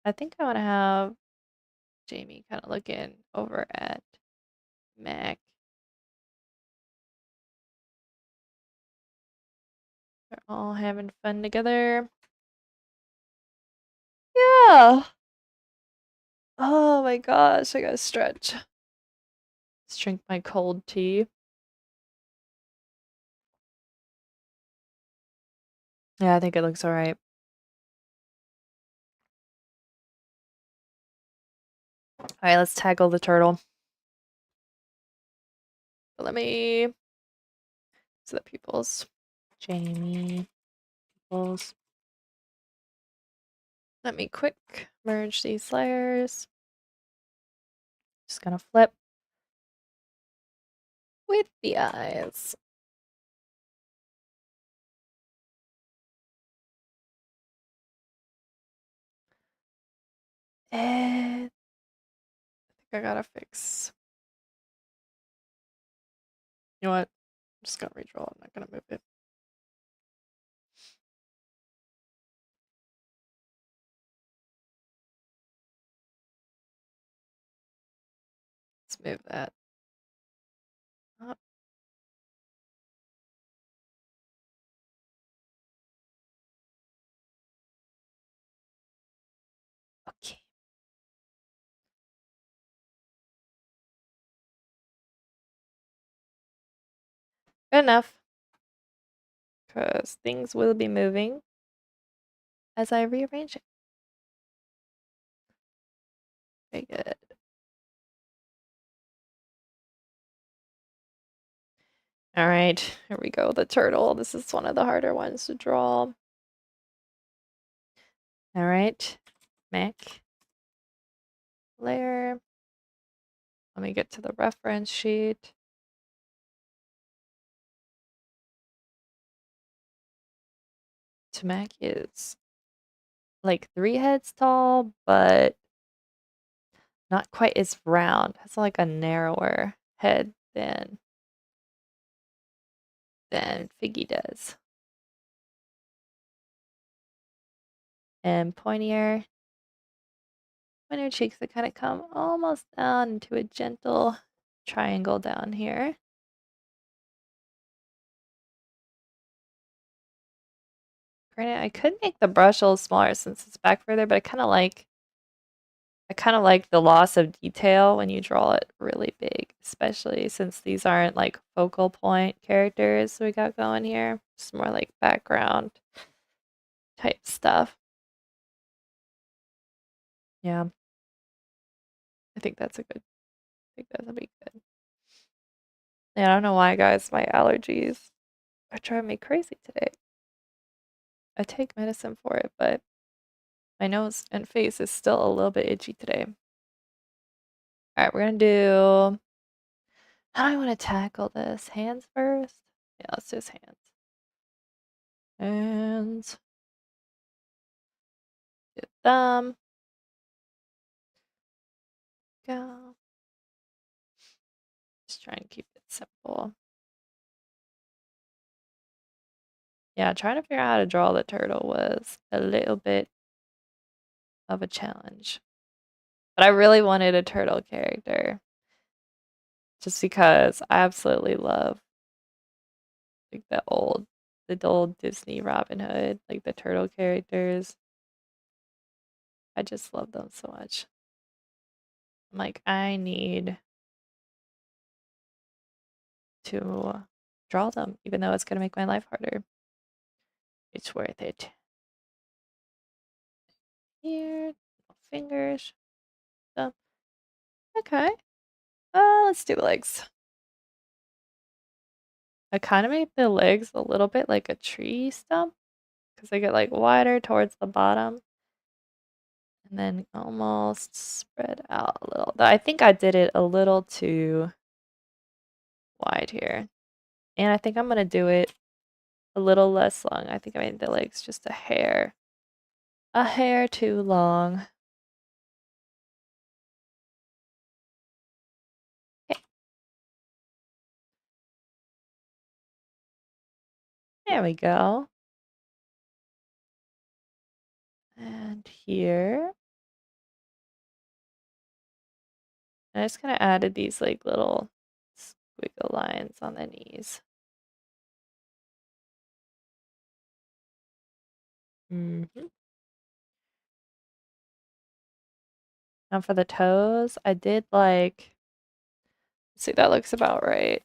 Speaker 1: I think I want to have Jamie kind of looking over at Mac. They're all having fun together. Yeah. Oh my gosh, I gotta stretch. Let's drink my cold tea. Yeah, I think it looks alright. Alright, let's tackle the turtle. Let me see the pupils. Jamie, pupils. Let me quick merge these layers. Just gonna flip with the eyes. And I think I gotta fix You know what? I'm just gonna redraw. I'm not gonna move it. Let's move that up. Okay. Good enough. Because things will be moving as I rearrange it. Very good. All right, here we go. The turtle. This is one of the harder ones to draw. All right, Mac. Layer. Let me get to the reference sheet. Tamak is like 3 heads tall, but not quite as round. Has like a narrower head than Figgy does. And pointier cheeks that kind of come almost down into a gentle triangle down here. Granted, I could make the brush a little smaller since it's back further, but I kind of like the loss of detail when you draw it really big, especially since these aren't like focal point characters we got going here. It's more like background type stuff. Yeah, I think that's a good, I think that'll be good. Yeah, I don't know why, guys, my allergies are driving me crazy today. I take medicine for it, but my nose and face is still a little bit itchy today. All right, we're gonna do, how do I want to tackle this? Hands first? Yeah, let's do his hands. Hands. Do thumb. Go. Just try and keep it simple. Yeah, trying to figure out how to draw the turtle was a little bit of a challenge. But I really wanted a turtle character. Just because I absolutely love like the old Disney Robin Hood, like the turtle characters. I just love them so much. I'm like, I need to draw them, even though it's gonna make my life harder. It's worth it. Here, fingers. Thumb. Okay. Let's do legs. I kind of made the legs a little bit like a tree stump because they get like wider towards the bottom and then almost spread out a little. I think I did it a little too wide here. And I think I'm going to do it a little less long. I think I made the legs just a hair too long. Okay. There we go. And here. I just kind of added these like little squiggle lines on the knees. Mm-hmm. Now for the toes, I did like, let's see, that looks about right.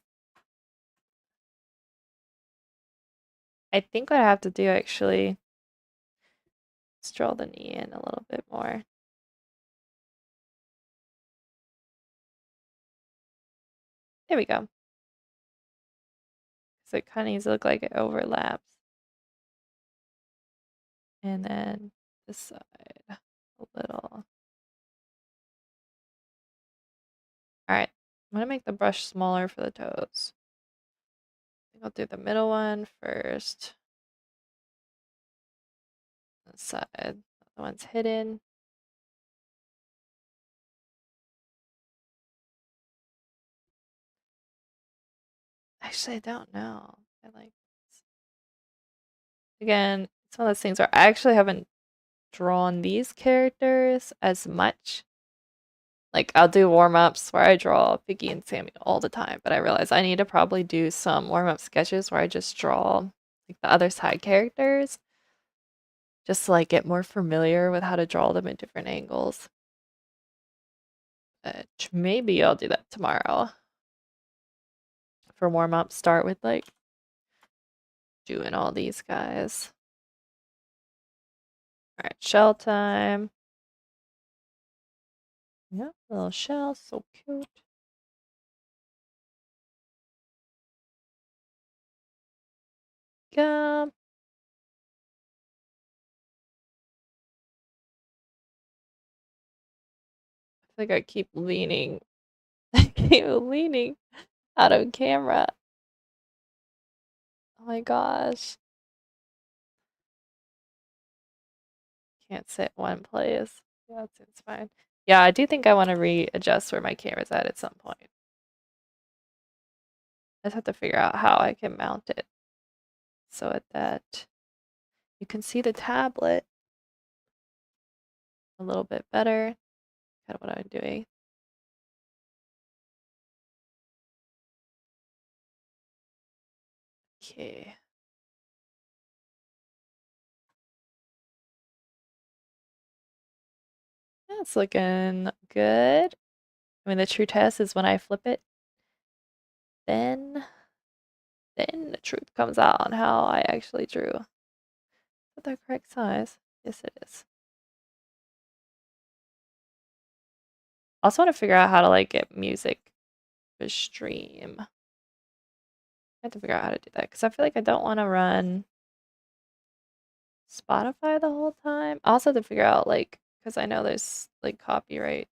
Speaker 1: I think what I have to do actually is draw the knee in a little bit more. There we go. So it kind of needs to look like it overlaps. And then this side a little. All right, I'm gonna make the brush smaller for the toes. I think I'll do the middle one first. The side, the one's hidden. I Actually, I don't know. I like again, it's one of those things where I actually haven't drawn these characters as much. Like I'll do warm-ups where I draw Piggy and Sammy all the time, but I realize I need to probably do some warm-up sketches where I just draw like the other side characters just to like get more familiar with how to draw them at different angles. But maybe I'll do that tomorrow. For warm-up, start with like doing all these guys. All right, shell time. Yep, little shell, so cute. Go. I think I keep leaning. I keep leaning out of camera. Oh my gosh. Can't sit one place. Yeah, that seems fine. Yeah, I do think I want to readjust where my camera's at some point. I just have to figure out how I can mount it so that you can see the tablet a little bit better. Kind of what I'm doing. Okay. That's looking good. I mean, the true test is when I flip it, then the truth comes out on how I actually drew. Is that the correct size? Yes, it is. I also want to figure out how to like get music to stream. I have to figure out how to do that because I feel like I don't want to run Spotify the whole time. I also have to figure out like because I know there's like copyright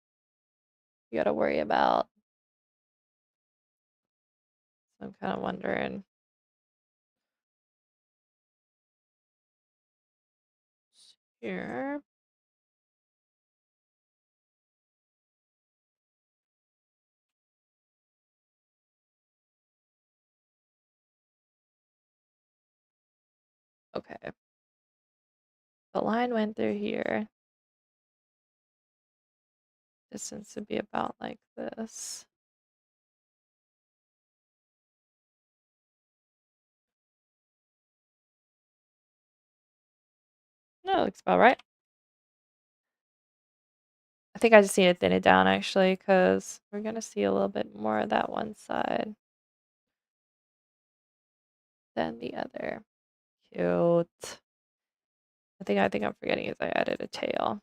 Speaker 1: you got to worry about. So I'm kind of wondering. Here. Okay. The line went through here. Distance would be about like this. No, it looks about right. I think I just need to thin it down actually because we're going to see a little bit more of that one side than the other. Cute. I think I'm forgetting is I added a tail.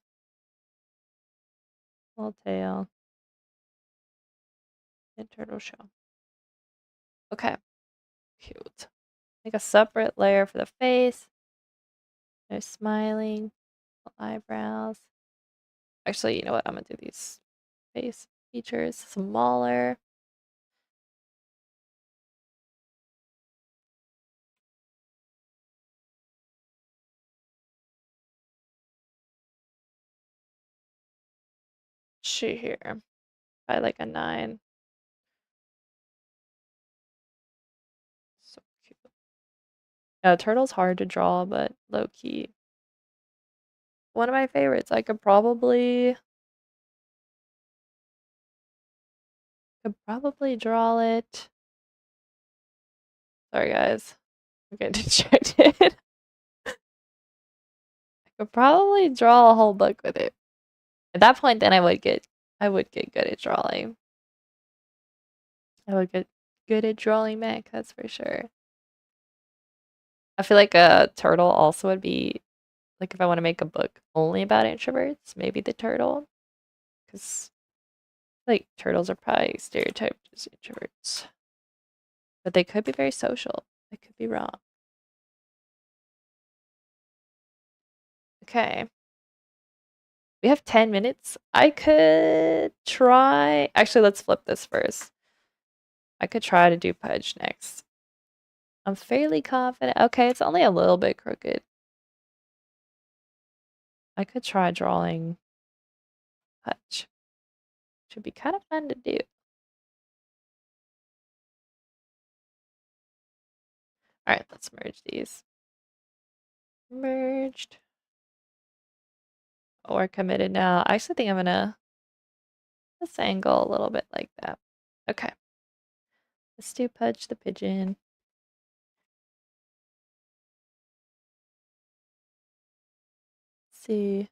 Speaker 1: Little tail. And turtle shell. Okay. Cute. Make a separate layer for the face. They're smiling. Eyebrows. Actually, you know what? I'm gonna do these face features smaller. Shoot here. By like a 9. So cute. Turtle's hard to draw, but low key. One of my favorites. I could probably draw it. Sorry guys. I'm getting distracted. I could probably draw a whole book with it. At that point then I would get good at drawing. I would get good at drawing mech, that's for sure. I feel like a turtle also would be like if I want to make a book only about introverts, maybe the turtle. Because like turtles are probably stereotyped as introverts. But they could be very social. I could be wrong. Okay. We have 10 minutes. I could try. Actually, let's flip this first. I could try to do Pudge next. I'm fairly confident. Okay, it's only a little bit crooked. I could try drawing Pudge. Should be kind of fun to do. Alright, let's merge these. Merged. Oh, we're committed now. I actually think I'm gonna let's angle a little bit like that. Okay. Let's do Pudge the pigeon. Let's see.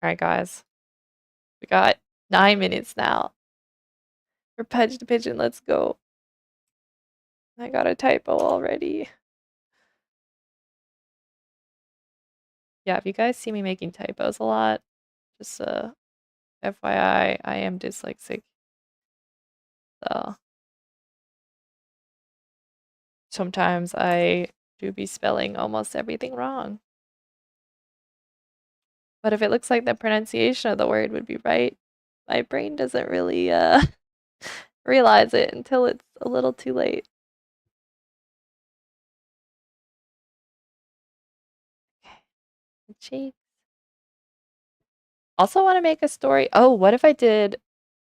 Speaker 1: Alright, guys. We got 9 minutes now. For Pudge the pigeon, let's go. I got a typo already. Yeah, if you guys see me making typos a lot, just FYI, I am dyslexic. So sometimes I do be spelling almost everything wrong. But if it looks like the pronunciation of the word would be right, my brain doesn't really realize it until it's a little too late. Okay. Cheeks. Also want to make a story. Oh, what if I did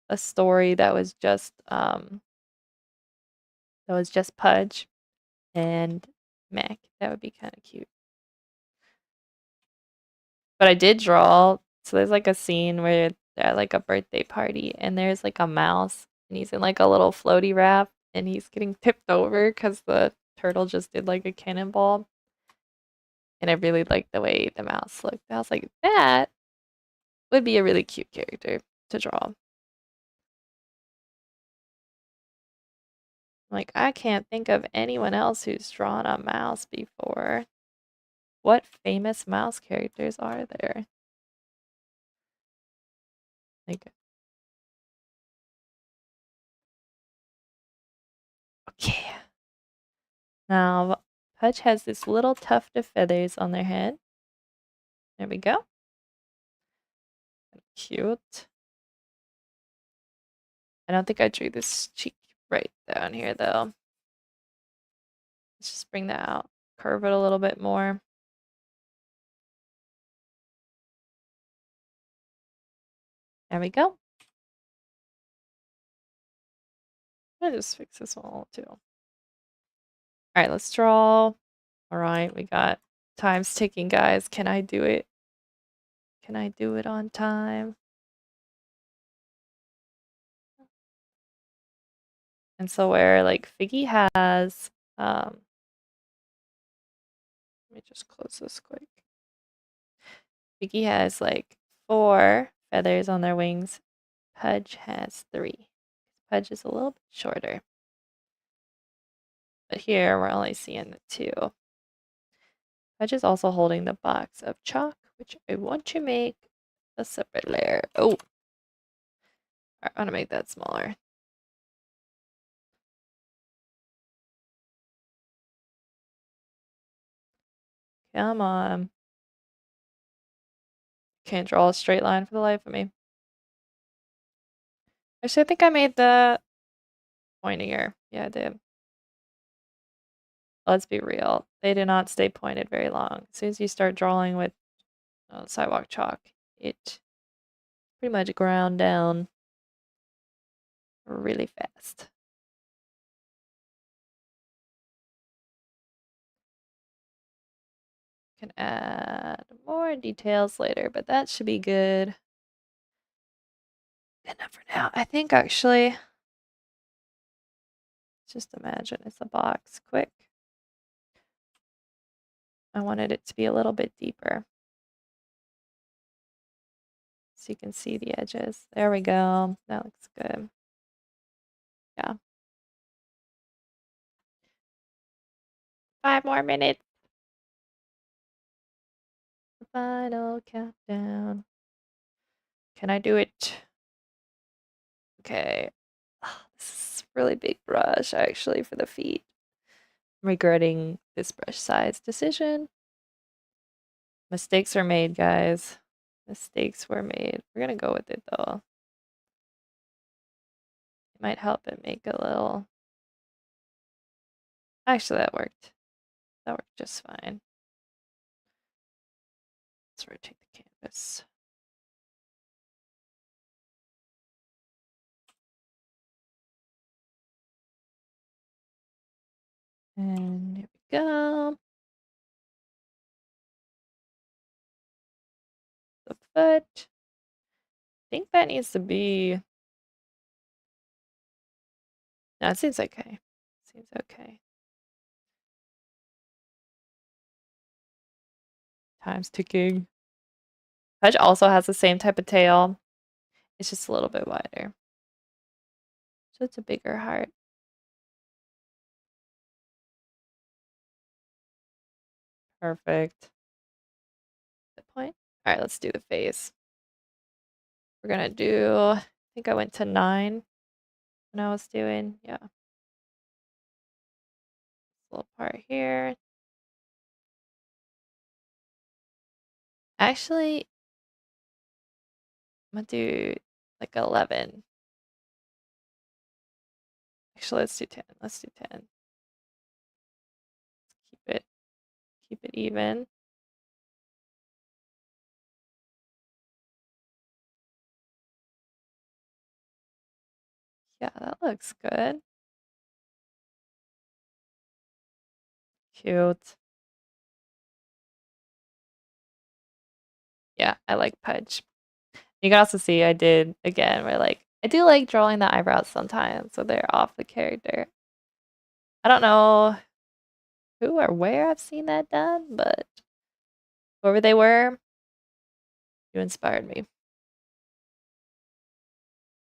Speaker 1: a story that was just Pudge and Mac? That would be kind of cute. But I did draw, so there's like a scene where they're at like a birthday party and there's like a mouse and he's in like a little floaty raft and he's getting tipped over because the turtle just did like a cannonball. And I really liked the way the mouse looked. I was like, that would be a really cute character to draw. Like, I can't think of anyone else who's drawn a mouse before. What famous mouse characters are there? Like, okay. Now, Pudge has this little tuft of feathers on their head. There we go. Cute. I don't think I drew this cheek right down here, though. Let's just bring that out. Curve it a little bit more. There we go. I'll just fix this one too. All right, let's draw. All right, we got time's ticking, guys. Can I do it? Can I do it on time? And so where like Figgy has, let me just close this quick. Figgy has like 4 feathers on their wings. Pudge has 3. Pudge is a little bit shorter. But here we're only seeing the 2. Pudge is also holding the box of chalk, which I want to make a separate layer. Oh, I want to make that smaller. Come on. Can't draw a straight line for the life of me. Actually, I think I made the pointier. Yeah, I did. Let's be real. They do not stay pointed very long. As soon as you start drawing with sidewalk chalk, it pretty much ground down really fast. Can add more details later, but that should be good enough for now. I think actually, just imagine it's a box. Quick. I wanted it to be a little bit deeper. So you can see the edges. There we go. That looks good. Yeah. 5 more minutes. The final countdown. Can I do it? Okay. This is a really big brush actually for the feet. I'm regretting this brush size decision. Mistakes are made, guys. Mistakes were made. We're gonna go with it though. might help it make a little... Actually, that worked. That worked just fine. Let's rotate the canvas. And here we go. The foot. I think that needs to be... No, it seems okay. Seems okay. Time's ticking. Pudge also has the same type of tail. It's just a little bit wider. So it's a bigger heart. Perfect. Good point. All right, let's do the face. We're gonna do, I think I went to 9 when I was doing, yeah. This little part here. Actually, I'm gonna do like 11. Actually, let's do 10. Let's do 10. Keep it even. Yeah, that looks good. Cute. Yeah, I like Pudge. You can also see I did, again, where like, I do like drawing the eyebrows sometimes, so they're off the character. I don't know who or where I've seen that done, but whoever they were, you inspired me.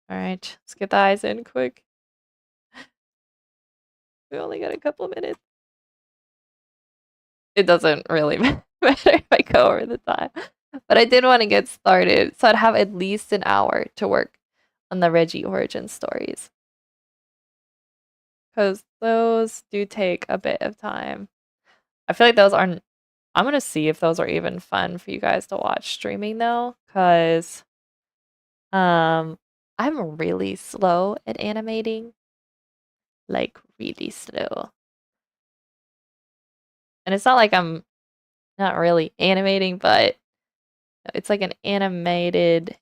Speaker 1: All right, let's get the eyes in quick. We only got a couple minutes. It doesn't really matter if I go over the time. But I did want to get started, so I'd have at least an hour to work on the Reggie Origins stories. Because those do take a bit of time. I feel like those aren't... I'm gonna see if those are even fun for you guys to watch streaming though, because I'm really slow at animating. Like really slow. And it's not like I'm not really animating, but it's like an animated,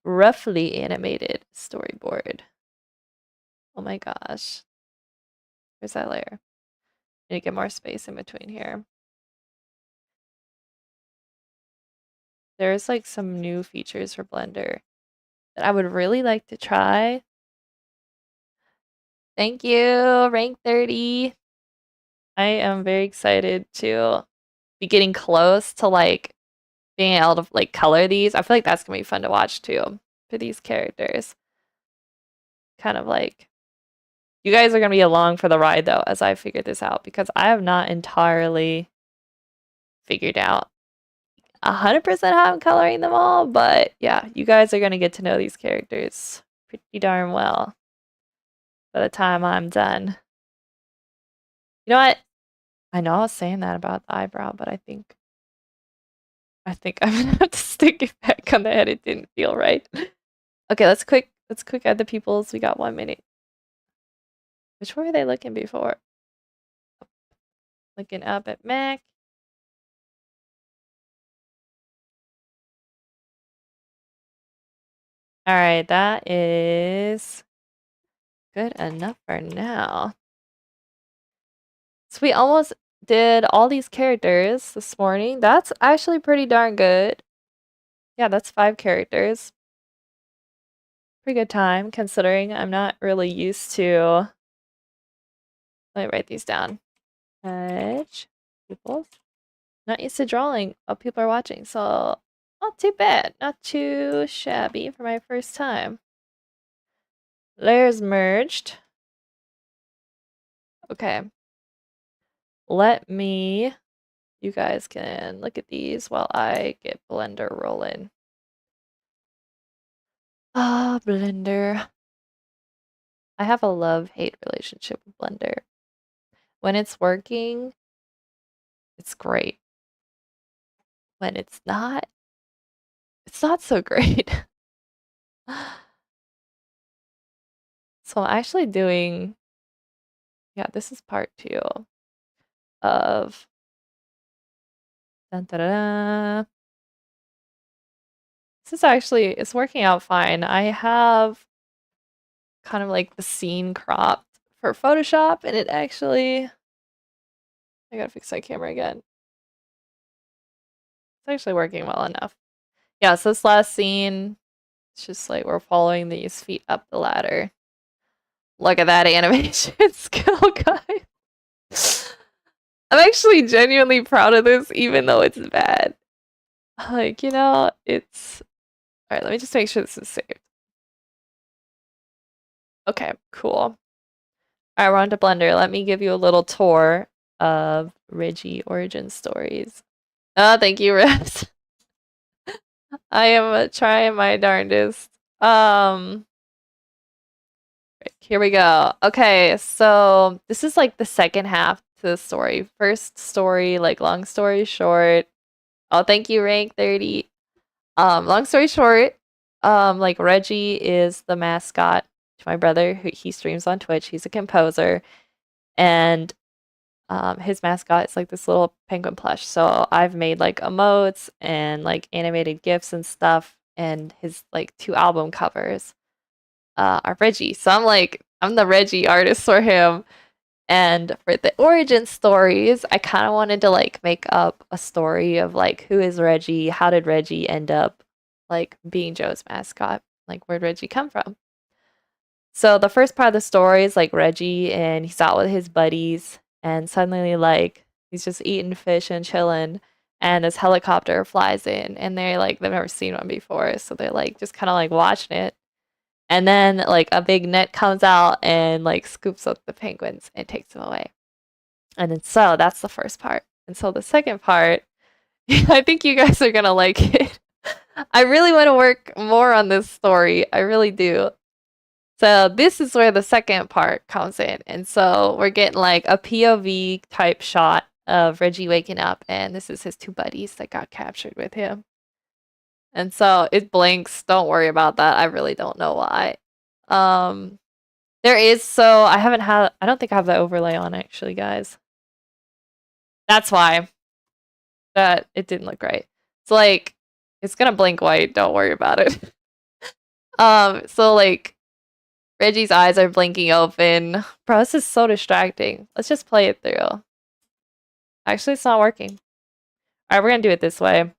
Speaker 1: roughly animated storyboard. Oh my gosh. Where's that layer? Need to get more space in between here. There's like some new features for Blender that I would really like to try. Thank you, rank 30. I am very excited to be getting close to like being able to like color these. I feel like that's gonna be fun to watch too for these characters. Kind of like you guys are gonna be along for the ride though as I figure this out because I have not entirely figured out 100% how I'm coloring them all, but yeah, you guys are gonna get to know these characters pretty darn well by the time I'm done. You know what? I know I was saying that about the eyebrow, but I think I'm gonna have to stick it back on the head. It didn't feel right. Okay, let's quick add the pupils. We got 1 minute. Which one were they looking before? Looking up at Mac. All right, that is good enough for now. So we almost did all these characters this morning. That's actually pretty darn good. Yeah, that's 5 characters. Pretty good time considering I'm not really used to... Let me write these down. Edge, pupils. Not used to drawing while people are watching, so not too bad. Not too shabby for my first time. Layers merged. Okay. Let me... You guys can look at these while I get Blender rolling. Ah, Blender. I have a love-hate relationship with Blender. When it's working, it's great. When it's not so great. So I'm actually doing, yeah, this is part 2 of dun, da, da, da. This is actually, it's working out fine. I have kind of like the scene cropped for Photoshop, and it actually, I gotta fix my camera again. It's actually working well enough. Yeah, so this last scene, it's just like we're following these feet up the ladder. Look at that animation skill, guys. I'm actually genuinely proud of this, even though it's bad. Like, it's... Alright, let me just make sure this is saved. Okay, cool. Alright, we're on to Blender. Let me give you a little tour of Reggie Origins Stories. Oh, thank you, Rez. I am trying my darndest. Here we go. Okay, so this is like the second half to the story. First story, like long story short. Oh, thank you, Rank 30. Long story short, like Reggie is the mascot to my brother who he streams on Twitch. He's a composer, and his mascot is like this little penguin plush. So I've made like emotes and like animated GIFs and stuff, and his like 2 album covers are Reggie. So I'm the Reggie artist for him. And for the origin stories, I kind of wanted to like make up a story of like who is Reggie, how did Reggie end up like being Joe's mascot, like where'd Reggie come from? So the first part of the story is like Reggie and he's out with his buddies and suddenly like he's just eating fish and chilling and this helicopter flies in and they're like they've never seen one before, so they're like just kind of like watching it. And then like a big net comes out and like scoops up the penguins and takes them away. And then so that's the first part. And so the second part, I think you guys are gonna like it. I really want to work more on this story. I really do. So this is where the second part comes in. And so we're getting like a POV type shot of Reggie waking up, and this is his 2 buddies that got captured with him. And so it blinks. Don't worry about that. I really don't know why. Um, there is, so I don't think I have the overlay on actually, guys. That's why that it didn't look right. It's like, it's gonna blink white. Don't worry about it. So like Reggie's eyes are blinking open. Bro, this is so distracting. Let's just play it through. Actually, it's not working. All right, we're gonna do it this way.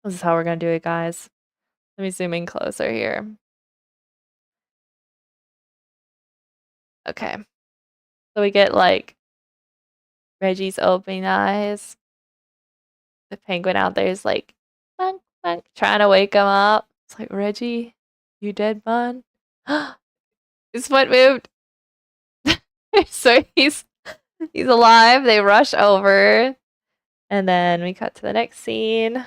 Speaker 1: This is how we're gonna do it, guys. Let me zoom in closer here. Okay. So we get like Reggie's opening eyes. The penguin out there is like, bonk, bonk, trying to wake him up. It's like, Reggie, you dead, bud? His foot moved. So he's alive. They rush over. And then we cut to the next scene.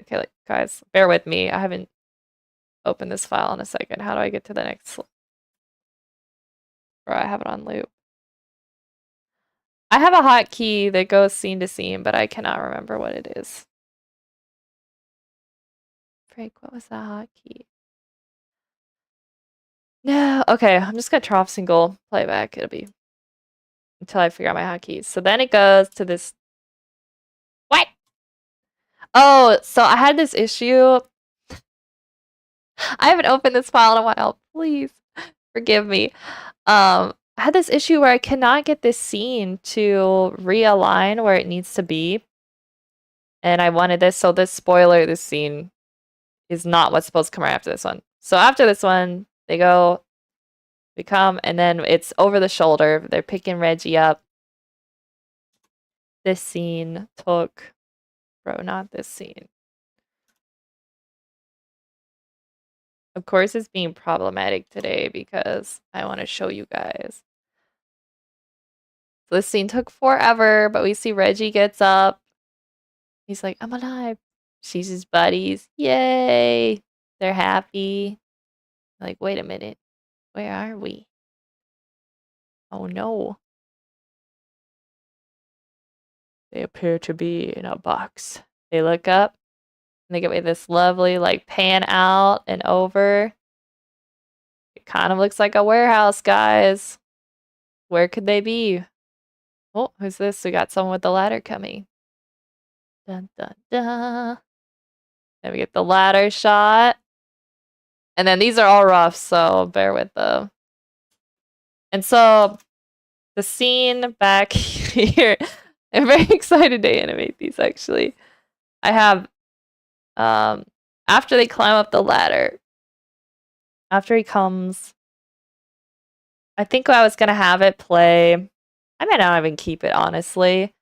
Speaker 1: Okay, like, guys, bear with me. I haven't opened this file in a second. How do I get to the next? Or I have it on loop. I have a hotkey that goes scene to scene, but I cannot remember what it is. Frick, what was that hotkey? No, okay, I'm just gonna turn off single playback. It'll be until I figure out my hotkeys. So then it goes to this. What? Oh, so I had this issue. I haven't opened this file in a while. Please forgive me. I had this issue where I cannot get this scene to realign where it needs to be. And I wanted this, so this spoiler, this scene is not what's supposed to come right after this one. So after this one, they go, we come, and then it's over the shoulder. They're picking Reggie up. This scene took, bro, not this scene. Of course, it's being problematic today because I want to show you guys. So this scene took forever, but we see Reggie gets up. He's like, I'm alive. Sees his buddies. Yay! They're happy. Like, wait a minute. Where are we? Oh no. They appear to be in a box. They look up and they get me this lovely like pan out and over. It kind of looks like a warehouse, guys. Where could they be? Oh, who's this? We got someone with the ladder coming. Dun, dun, dun. Then we get the ladder shot. And then these are all rough, so bear with them. And so the scene back here, I'm very excited to animate these actually. I have after they climb up the ladder, after he comes, I think I was gonna have it play. I might not even keep it honestly.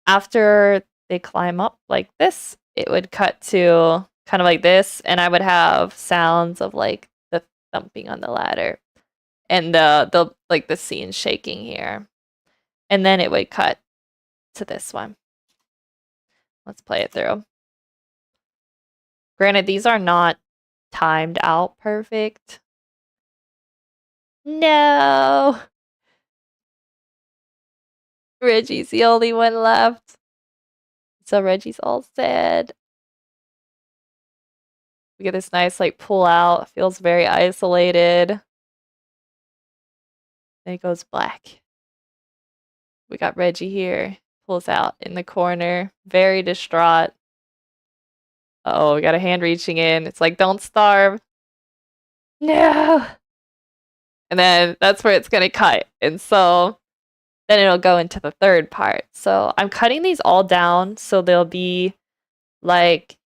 Speaker 1: After they climb up like this, it would cut to kind of like this, and I would have sounds of like the thumping on the ladder and the like the scene shaking here. And then it would cut to this one. Let's play it through. Granted, these are not timed out perfect. No! Reggie's the only one left. So Reggie's all sad. We get this nice like pull out. Feels very isolated. Then it goes black. We got Reggie here. Pulls out in the corner. Very distraught. Uh-oh, we got a hand reaching in. It's like, don't starve. No! And then that's where it's gonna cut. And so then it'll go into the third part. So I'm cutting these all down so they'll be like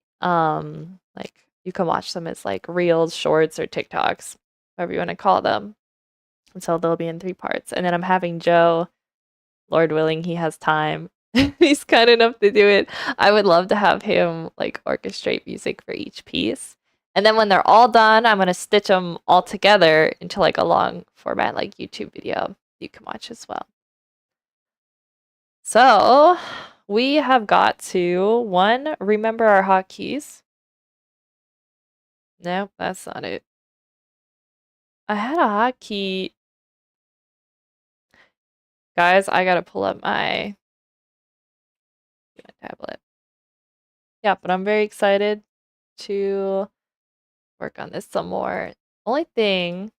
Speaker 1: you can watch them as like reels, shorts, or TikToks, whatever you want to call them. And so they'll be in 3 parts. And then I'm having Joe, Lord willing, he has time. He's kind enough to do it. I would love to have him like orchestrate music for each piece. And then when they're all done, I'm gonna stitch them all together into like a long format, like YouTube video you can watch as well. So we have got to remember our hotkeys. Nope, that's not it. I had a hotkey. Guys, I gotta pull up my tablet. Yeah, but I'm very excited to work on this some more. Only thing,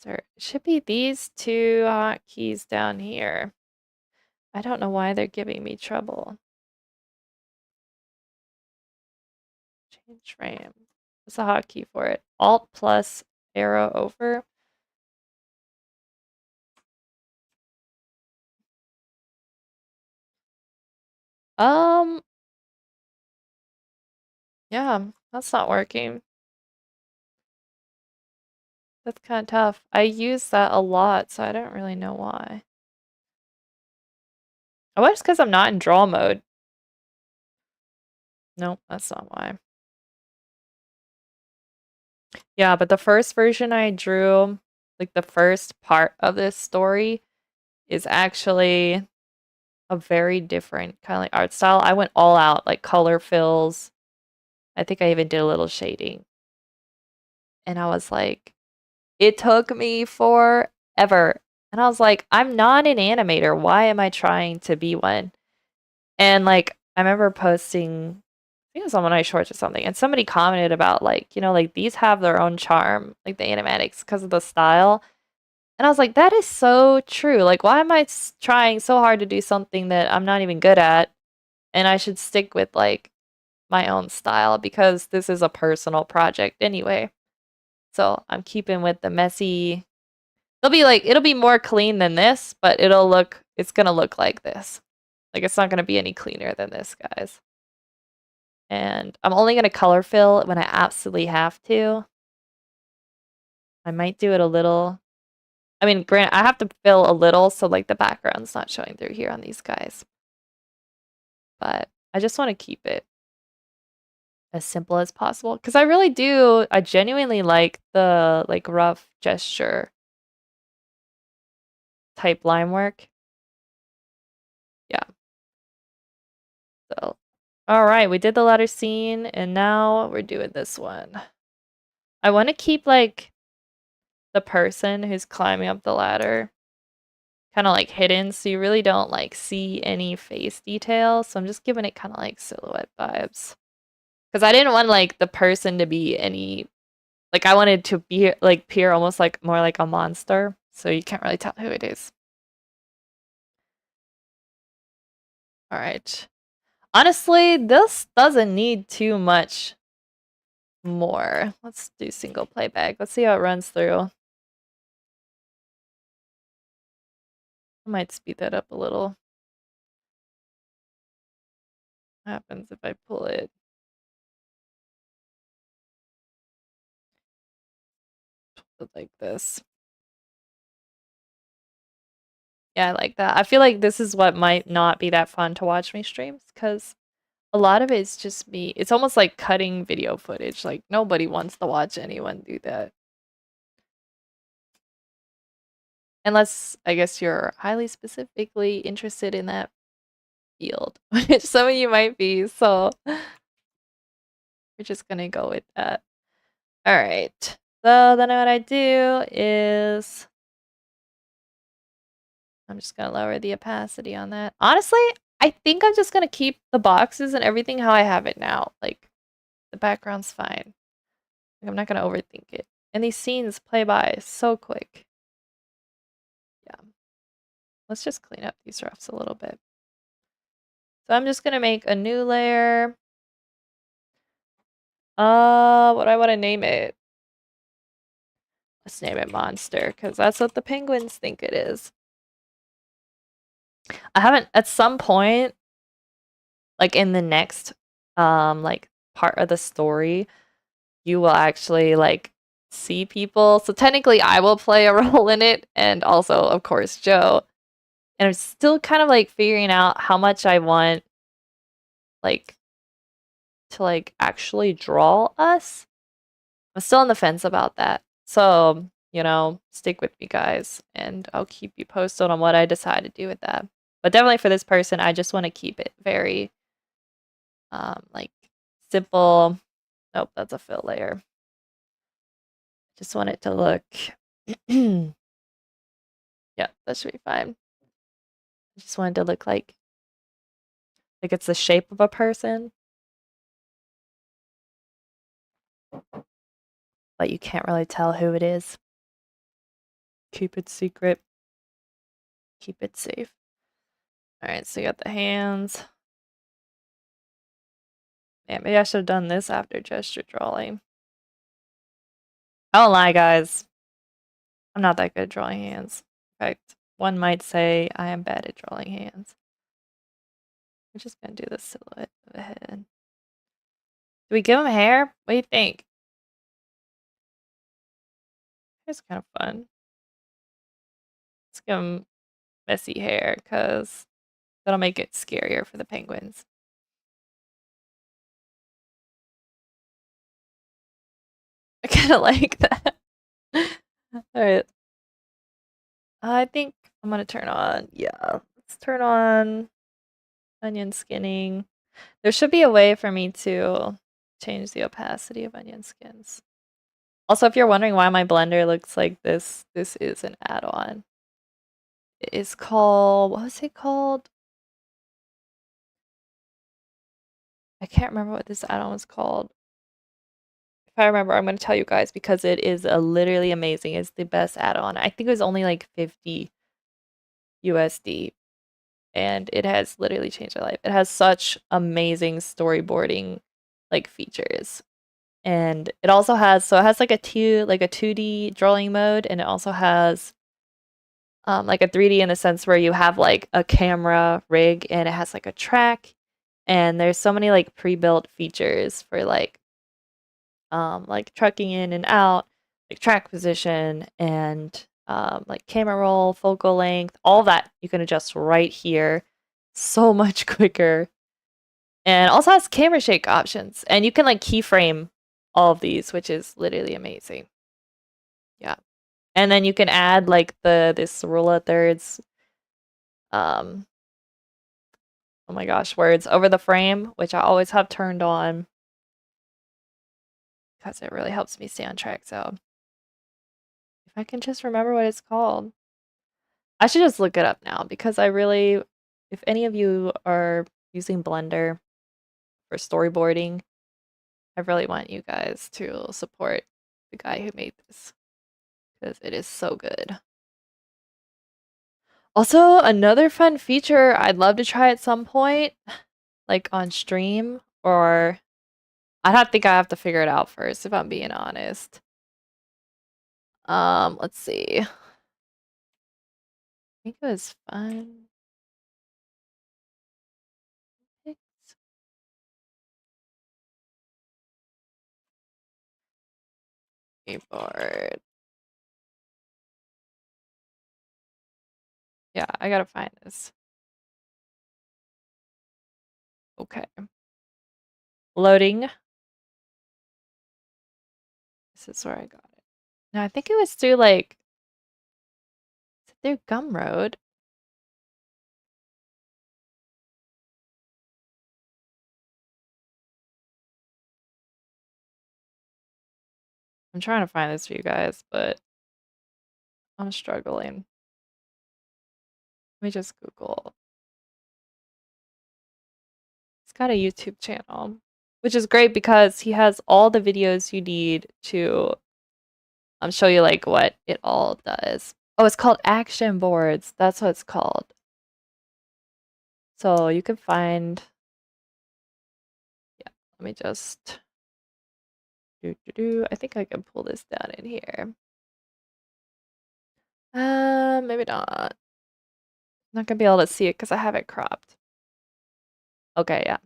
Speaker 1: it should be these 2 hotkeys down here. I don't know why they're giving me trouble. Change frame. What's a hotkey for it? Alt plus arrow over. Yeah, that's not working. That's kind of tough. I use that a lot, so I don't really know why. Oh, it's because I'm not in draw mode. Nope, that's not why. Yeah, but the first version I drew, like the first part of this story, is actually a very different kind of like art style. I went all out, like color fills. I think I even did a little shading. And I was like, it took me forever. And I was like, I'm not an animator. Why am I trying to be one? And like, I remember posting, I think it was on one of my shorts or something, and somebody commented about like, like these have their own charm, like the animatics, because of the style. And I was like, that is so true. Like, why am I trying so hard to do something that I'm not even good at? And I should stick with like my own style because this is a personal project anyway. So I'm keeping with the messy. It'll be more clean than this, but it's gonna look like this. Like, it's not gonna be any cleaner than this, guys. And I'm only gonna color fill when I absolutely have to. I might do it a little. I mean, I have to fill a little so like the background's not showing through here on these guys. But I just want to keep it as simple as possible because I genuinely like the like rough gesture type line work. Yeah. So, all right, we did the ladder scene and now we're doing this one. I want to keep like the person who's climbing up the ladder kind of like hidden so you really don't like see any face detail. So I'm just giving it kind of like silhouette vibes. Because I didn't want like the person to be any Like I wanted to be like appear almost like more like a monster, so you can't really tell who it is. All right. Honestly, this doesn't need too much more. Let's do single playback. Let's see how it runs through. I might speed that up a little. What happens if I pull it? Like this. Yeah, I like that. I feel like this is what might not be that fun to watch me streams because a lot of it's just me. It's almost like cutting video footage. Like nobody wants to watch anyone do that. Unless I guess you're highly specifically interested in that field, which some of you might be, so we're just gonna go with that. All right. So then what I do is I'm just gonna lower the opacity on that. Honestly, I think I'm just gonna keep the boxes and everything how I have it now. Like the background's fine. Like, I'm not gonna overthink it. And these scenes play by so quick. Yeah. Let's just clean up these roughs a little bit. So I'm just gonna make a new layer. What do I want to name it? Let's name it Monster, because that's what the penguins think it is. I haven't, at some point, like in the next, like part of the story, you will actually like see people. So technically I will play a role in it, and also, of course, Joe. And I'm still kind of like figuring out how much I want, like, to like actually draw us. I'm still on the fence about that. So, you know, stick with me, guys, and I'll keep you posted on what I decide to do with that. But definitely for this person, I just want to keep it very, like, simple. Nope, that's a fill layer. Just want it to look, yeah, that should be fine. I just want it to look like it's the shape of a person, but you can't really tell who it is. Keep it secret. Keep it safe. All right, so you got the hands. Yeah, maybe I should have done this after gesture drawing. I won't lie, guys. I'm not that good at drawing hands. In fact, one might say I am bad at drawing hands. We're just gonna do the silhouette of a head. Do we give him hair? What do you think? It's kind of fun. Let's give him messy hair, because that'll make it scarier for the penguins. I kind of like that. Alright. I think I'm gonna turn on, yeah, let's turn on onion skinning. There should be a way for me to change the opacity of onion skins. Also, if you're wondering why my blender looks like this is an add-on. It is called, what was it called? I can't remember what this add-on was called. If I remember, I'm going to tell you guys because it is literally amazing. It's the best add-on. I think it was only like 50 USD, and it has literally changed my life. It has such amazing storyboarding like features. And it also has, so it has like a 2D drawing mode, and it also has like a 3D in the sense where you have like a camera rig and it has like a track, and there's so many like pre-built features for like trucking in and out, like track position and like camera roll, focal length, all that you can adjust right here so much quicker. And also has camera shake options, and you can like keyframe all of these, which is literally amazing. Yeah. And then you can add like this rule of thirds, oh my gosh, words over the frame, which I always have turned on because it really helps me stay on track. So if I can just remember what it's called, I should just look it up now because I really, if any of you are using Blender for storyboarding, I really want you guys to support the guy who made this because it is so good. Also, another fun feature I'd love to try at some point, like on stream, or think I have to figure it out first, if I'm being honest. Let's see. I think it was fun. Storyboard. Yeah, I gotta find this. Okay. Loading. This is where I got it. No, I think it was through like through Gumroad. I'm trying to find this for you guys, but I'm struggling. Let me just Google. He's got a YouTube channel, which is great because he has all the videos you need to show you like what it all does. Oh, it's called Action Boards. That's what it's called. So you can find, yeah, let me just I think I can pull this down in here. Maybe not. Not gonna be able to see it because I have it cropped. Okay, yeah.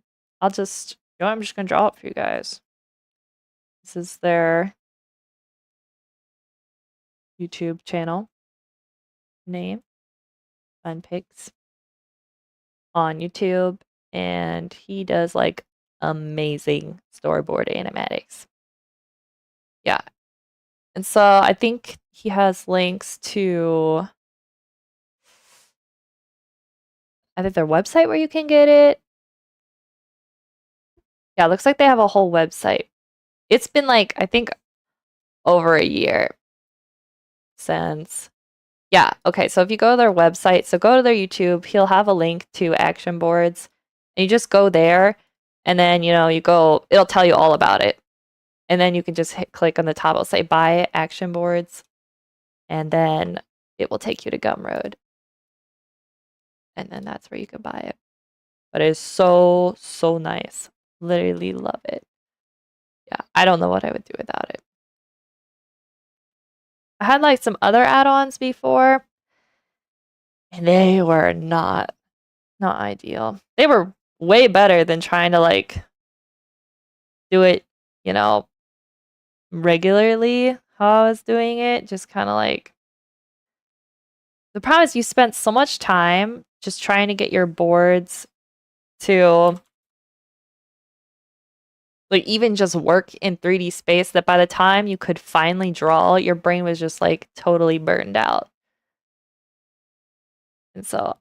Speaker 1: I'm just gonna draw it for you guys. This is their YouTube channel name, Fun Pics on YouTube, and he does like amazing storyboard animatics. Yeah. And so I think he has links to either their website where you can get it. Yeah, it looks like they have a whole website. It's been like, I think, over a year since. Yeah, okay, so if you go to their website, so go to their YouTube, he'll have a link to Action Boards, and you just go there, and then, you go, it'll tell you all about it. And then you can just click on the top, it'll say buy Action Boards, and then it will take you to Gumroad. And then that's where you can buy it. But it's so, so nice. Literally love it. Yeah, I don't know what I would do without it. I had like some other add-ons before, and they were not ideal. They were way better than trying to like do it, regularly how I was doing it. Just kind of like the problem is you spent so much time just trying to get your boards to like even just work in 3D space that by the time you could finally draw, your brain was just like totally burned out. And so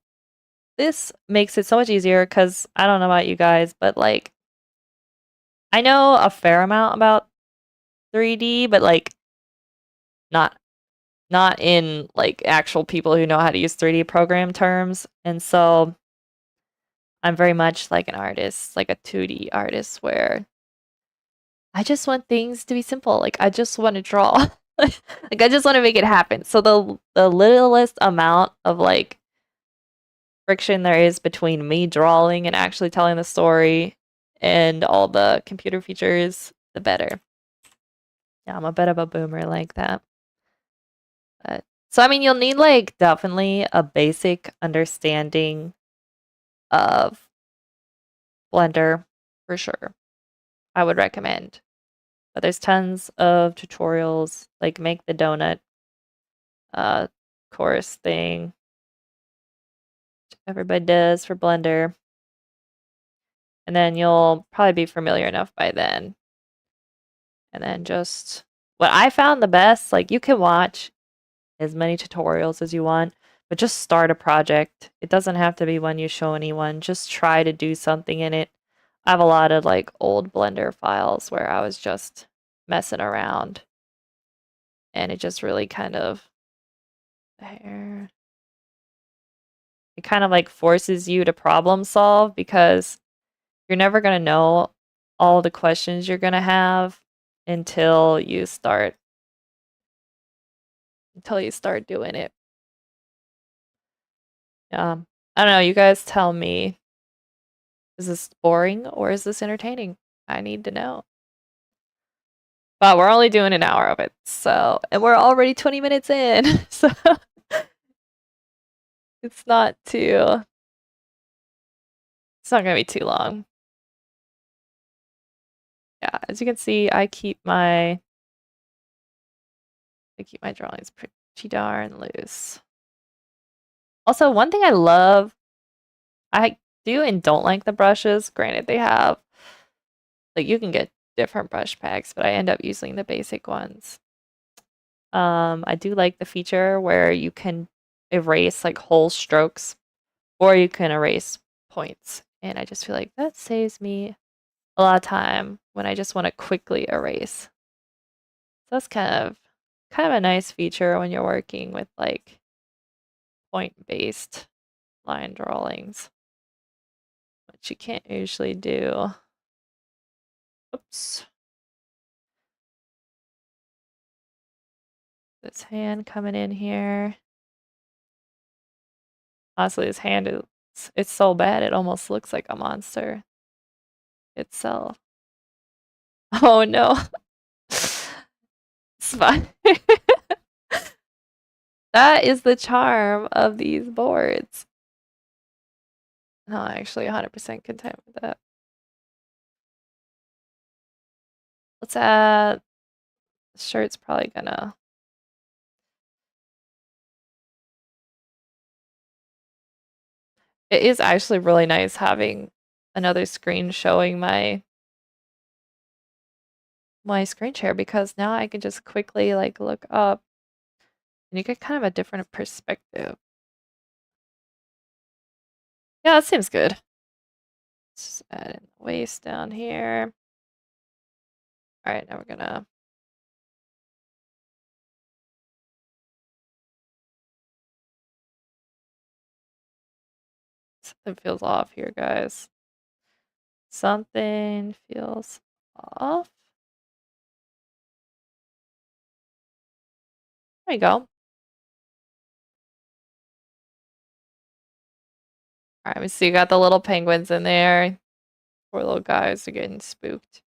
Speaker 1: this makes it so much easier because I don't know about you guys, but like I know a fair amount about 3D, but like not in like actual people who know how to use 3D program terms. And so I'm very much like an artist, like a 2D artist where I just want things to be simple. Like I just want to draw. Like I just want to make it happen. So the littlest amount of like friction there is between me drawing and actually telling the story and all the computer features, the better. Yeah, I'm a bit of a boomer like that. But, so I mean, you'll need like definitely a basic understanding of Blender for sure. I would recommend. But there's tons of tutorials, like make the donut course thing. Everybody does for Blender. And then you'll probably be familiar enough by then. And then just what I found the best, like you can watch as many tutorials as you want, but just start a project. It doesn't have to be one you show anyone. Just try to do something in it. I have a lot of like old Blender files where I was just messing around. And it just really kind of there. It kind of like forces you to problem solve because you're never going to know all the questions you're going to have until you start until you start doing it. I don't know, you guys tell me. Is this boring or is this entertaining? I need to know. But we're only doing an hour of it, so, and we're already 20 minutes in, so it's not too, it's not gonna be too long. Yeah, as you can see, I keep my drawings pretty darn loose. Also, one thing I love, I do and don't like the brushes. Granted, they have, like, you can get different brush packs, but I end up using the basic ones. I do like the feature where you can erase like whole strokes or you can erase points. And I just feel like that saves me a lot of time when I just want to quickly erase. So that's kind of a nice feature when you're working with like point-based line drawings, which you can't usually do. Oops. This hand coming in here. Honestly, this hand is, it's so bad it almost looks like a monster itself. Oh no. It's fine. That is the charm of these boards. No, I'm actually 100% content with that. Let's add, shirt's probably gonna, it is actually really nice having another screen showing my screen share because now I can just quickly like look up and you get kind of a different perspective. Yeah, that seems good. Let's just add in the waist down here. All right, now we're gonna, something feels off here, guys. Something feels off. There you go. All right, so you got the little penguins in there. Poor little guys are getting spooked.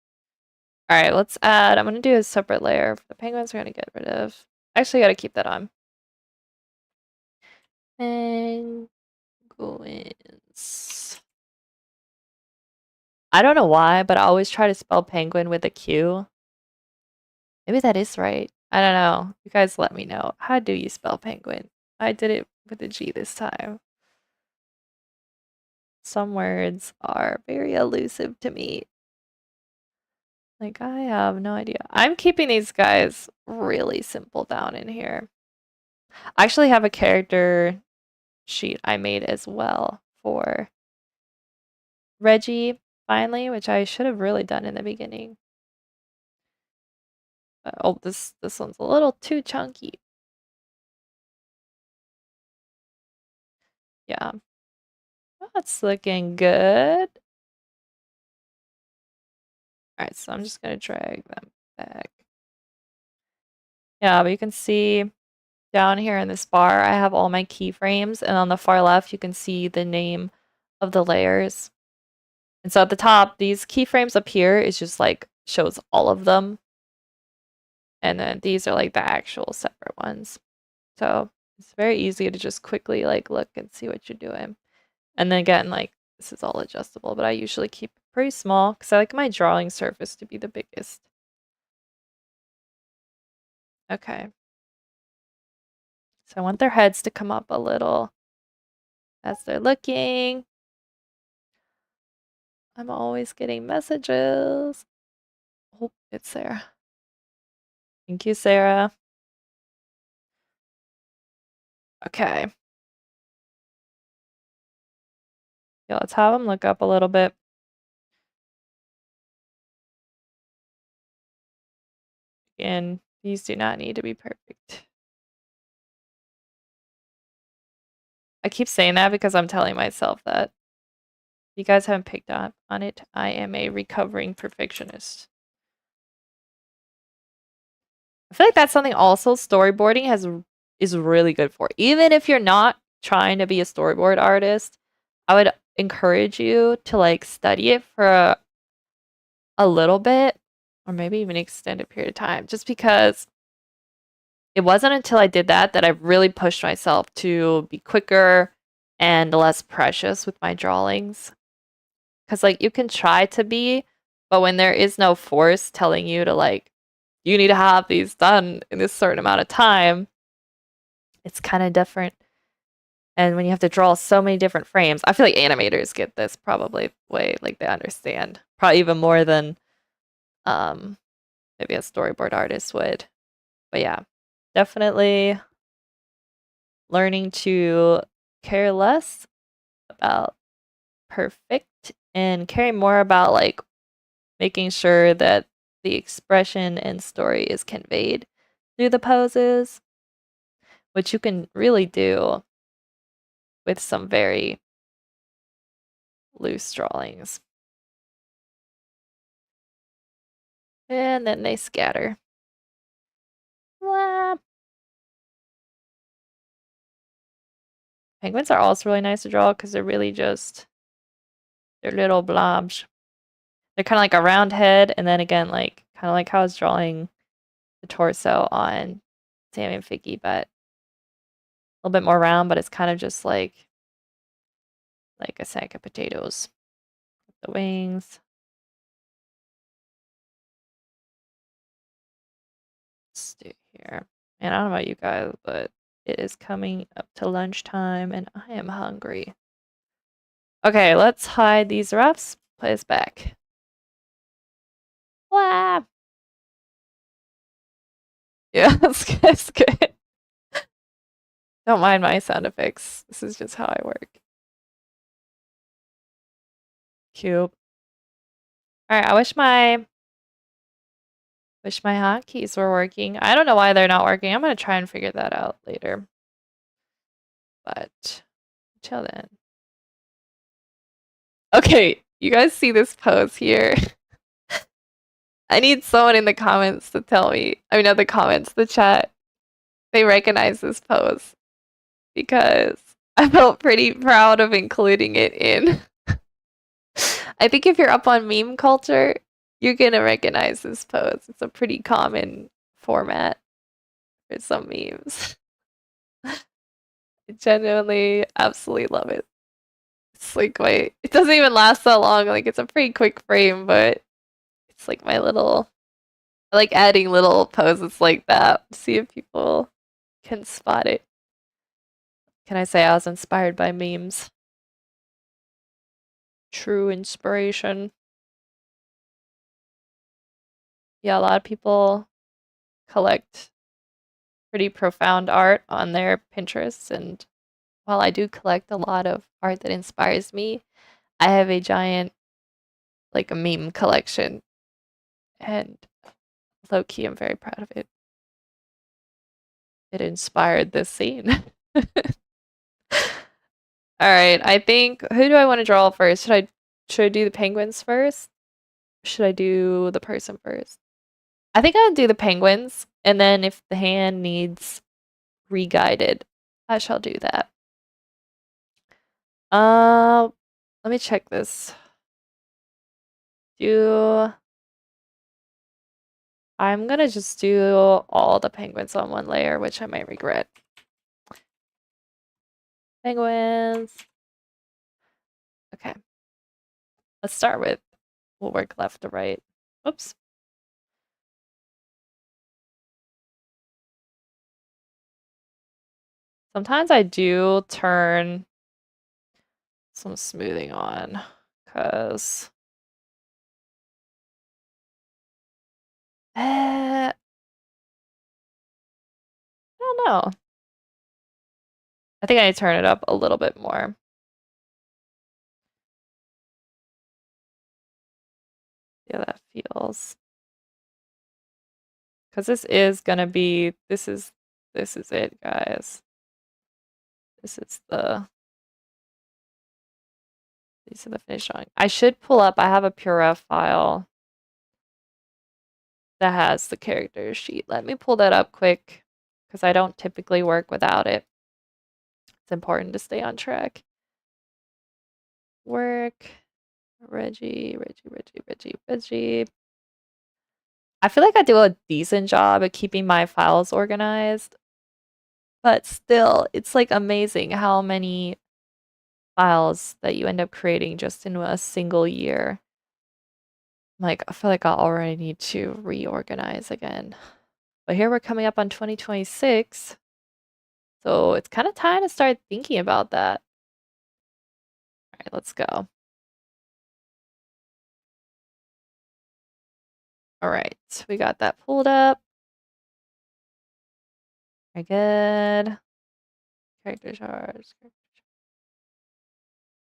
Speaker 1: All right, let's add, I'm gonna do a separate layer. The penguins we're gonna get rid of. Actually, gotta keep that on. Penguins. I don't know why, but I always try to spell penguin with a Q. Maybe that is right. I don't know. You guys let me know. How do you spell penguin? I did it with a G this time. Some words are very elusive to me. Like, I have no idea. I'm keeping these guys really simple down in here. I actually have a character sheet I made as well for Reggie, finally, which I should have really done in the beginning. Oh, this one's a little too chunky. Yeah. That's looking good. Alright, so I'm just gonna drag them back. Yeah, but you can see down here in this bar, I have all my keyframes, and on the far left, you can see the name of the layers. And so at the top, these keyframes up here is just like shows all of them. And then these are like the actual separate ones. So it's very easy to just quickly like look and see what you're doing. And then again, like this is all adjustable, but I usually keep it pretty small because I like my drawing surface to be the biggest. Okay. So I want their heads to come up a little as they're looking. I'm always getting messages. Oh, it's there. Thank you, Sarah. Okay. Yeah, let's have them look up a little bit. And these do not need to be perfect. I keep saying that because I'm telling myself that. If you guys haven't picked up on it, I am a recovering perfectionist. I feel like that's something also storyboarding has is really good for. Even if you're not trying to be a storyboard artist, I would encourage you to like study it for a little bit or maybe even an extended period of time just because it wasn't until I did that that I really pushed myself to be quicker and less precious with my drawings. Because, like, you can try to be, but when there is no force telling you to, like, you need to have these done in this certain amount of time, it's kind of different. And when you have to draw so many different frames, I feel like animators get this probably way, like, they understand. Probably even more than um, maybe a storyboard artist would. But yeah, definitely learning to care less about perfect and care more about like making sure that the expression and story is conveyed through the poses, which you can really do with some very loose drawings. And then they scatter. Blah. Penguins are also really nice to draw because they're really just, they're little blobs. They're kind of like a round head, and then again, like kind of like how I was drawing the torso on Sammy and Figgy, but a little bit more round, but it's kind of just like a sack of potatoes. The wings. Let's do here. And I don't know about you guys, but it is coming up to lunchtime and I am hungry. Okay, let's hide these roughs. Put this back. Blah. Yeah, that's good. Don't mind my sound effects. This is just how I work. Cute. All right, I wish my hotkeys were working. I don't know why they're not working. I'm gonna try and figure that out later. But until then. Okay, you guys see this pose here? I need someone in the comments to tell me. I mean, not the comments, the chat. They recognize this pose because I felt pretty proud of including it in. I think if you're up on meme culture, you're gonna recognize this pose. It's a pretty common format for some memes. I genuinely absolutely love it. It's like it doesn't even last that long. Like it's a pretty quick frame, but it's like my little, I like adding little poses like that. See if people can spot it. Can I say I was inspired by memes? True inspiration. Yeah, a lot of people collect pretty profound art on their Pinterest, and while I do collect a lot of art that inspires me, I have a giant, like a meme collection, and low key, I'm very proud of it. It inspired this scene. All right, I think who do I want to draw first? Should I do the penguins first? Should I do the person first? I think I'll do the penguins, and then if the hand needs re-guided, I shall do that. Uh, let me check this. I'm gonna just do all the penguins on one layer, which I might regret. Penguins. Okay. Let's start with, we'll work left to right. Oops. Sometimes I do turn some smoothing on, because I don't know. I think I need to turn it up a little bit more. Yeah, that feels. Because this is gonna be, this is it, guys. This is these are the finished drawing. I should pull up, I have a PureRef file that has the character sheet. Let me pull that up quick, because I don't typically work without it. It's important to stay on track. Work, Reggie. I feel like I do a decent job at keeping my files organized, but still, it's like amazing how many files that you end up creating just in a single year. Like, I feel like I already need to reorganize again. But here we're coming up on 2026, so it's kind of time to start thinking about that. All right, let's go. All right, we got that pulled up. Very good. Character charts.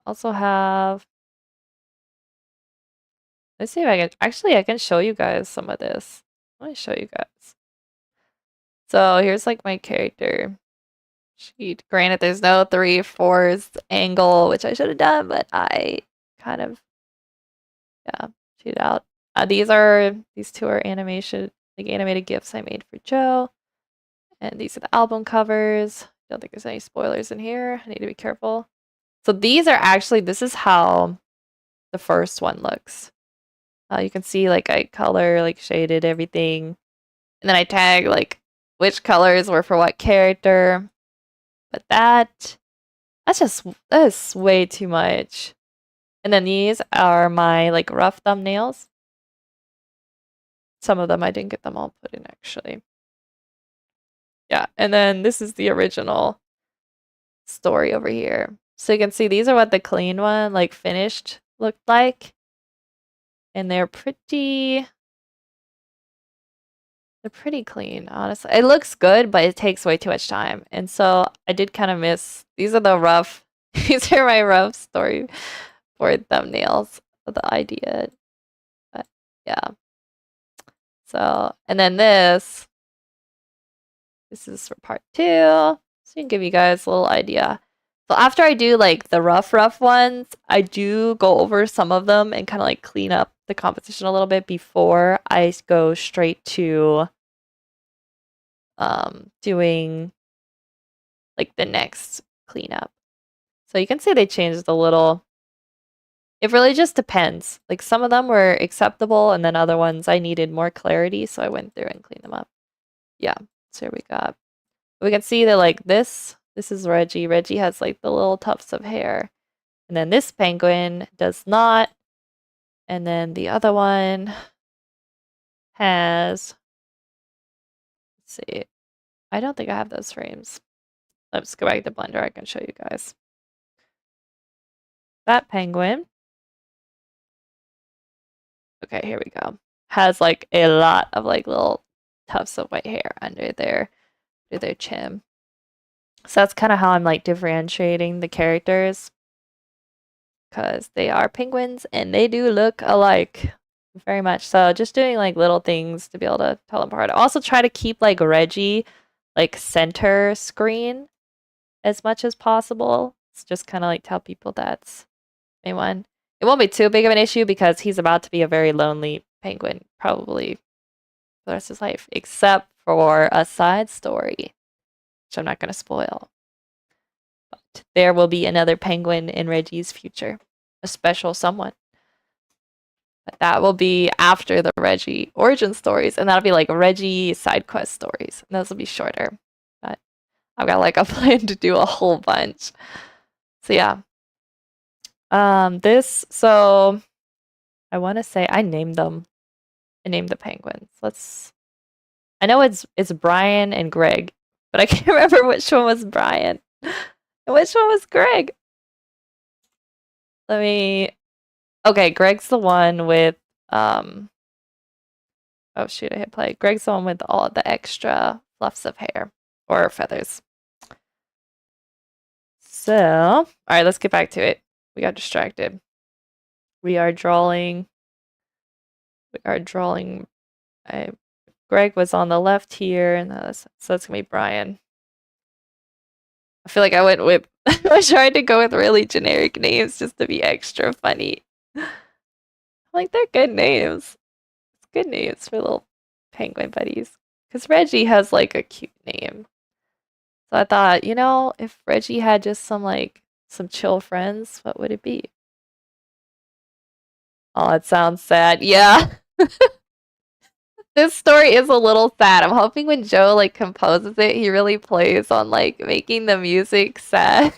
Speaker 1: Also have, let's see if I can, actually I can show you guys some of this. Let me show you guys. So here's like my character sheet. Granted, there's no 3/4 angle, which I should have done, but I kind of, yeah, cheated out. These two are animation, like animated GIFs I made for Joe. And these are the album covers. Don't think there's any spoilers in here. I need to be careful. So these are actually, this is how the first one looks. You can see like I color, like shaded everything. And then I tag like which colors were for what character. But that is way too much. And then these are my like rough thumbnails. Some of them I didn't get them all put in actually. Yeah, and then this is the original story over here. So you can see these are what the clean one, like finished, looked like. And they're pretty clean, honestly. It looks good, but it takes way too much time. And so I did kind of miss, these are the rough, these are my rough storyboard thumbnails of the idea. But yeah. So, and then this is for part 2. So you can give you guys a little idea. So after I do like the rough ones, I do go over some of them and kind of like clean up the composition a little bit before I go straight to doing like the next cleanup. So you can see they changed a little. It really just depends. Like some of them were acceptable and then other ones I needed more clarity, so I went through and cleaned them up. Yeah, so here we can see that like this is Reggie. Reggie has like the little tufts of hair. And then this penguin does not. And then the other one has, let's see, I don't think I have those frames. Let's go back to Blender. I can show you guys. That penguin, okay, here we go, has like a lot of like little tufts of white hair under their chin. So that's kind of how I'm like differentiating the characters, because they are penguins and they do look alike very much. So just doing like little things to be able to tell them apart. I also try to keep like Reggie like center screen as much as possible. It's just kind of like tell people that's main one. It won't be too big of an issue because he's about to be a very lonely penguin probably for the rest of his life, except for a side story, which I'm not going to spoil. But there will be another penguin in Reggie's future, a special someone. But that will be after the Reggie origin stories, and that'll be like Reggie side quest stories. And those will be shorter. But I've got like a plan to do a whole bunch. So yeah. So I want to say I named them. I named the penguins. I know it's Brian and Greg, but I can't remember which one was Brian and which one was Greg. Okay, Greg's the one with oh shoot, I hit play. Greg's the one with all the extra fluffs of hair or feathers. So, all right, let's get back to it. We got distracted. We are drawing. Greg was on the left here, and so that's gonna be Brian. I feel like I went with I tried to go with really generic names just to be extra funny. Like they're good names. It's good names for little penguin buddies. Because Reggie has like a cute name. So I thought, you know, if Reggie had just some chill friends, what would it be? Oh, it sounds sad. Yeah. This story is a little sad. I'm hoping when Joe like composes it, he really plays on like making the music sad.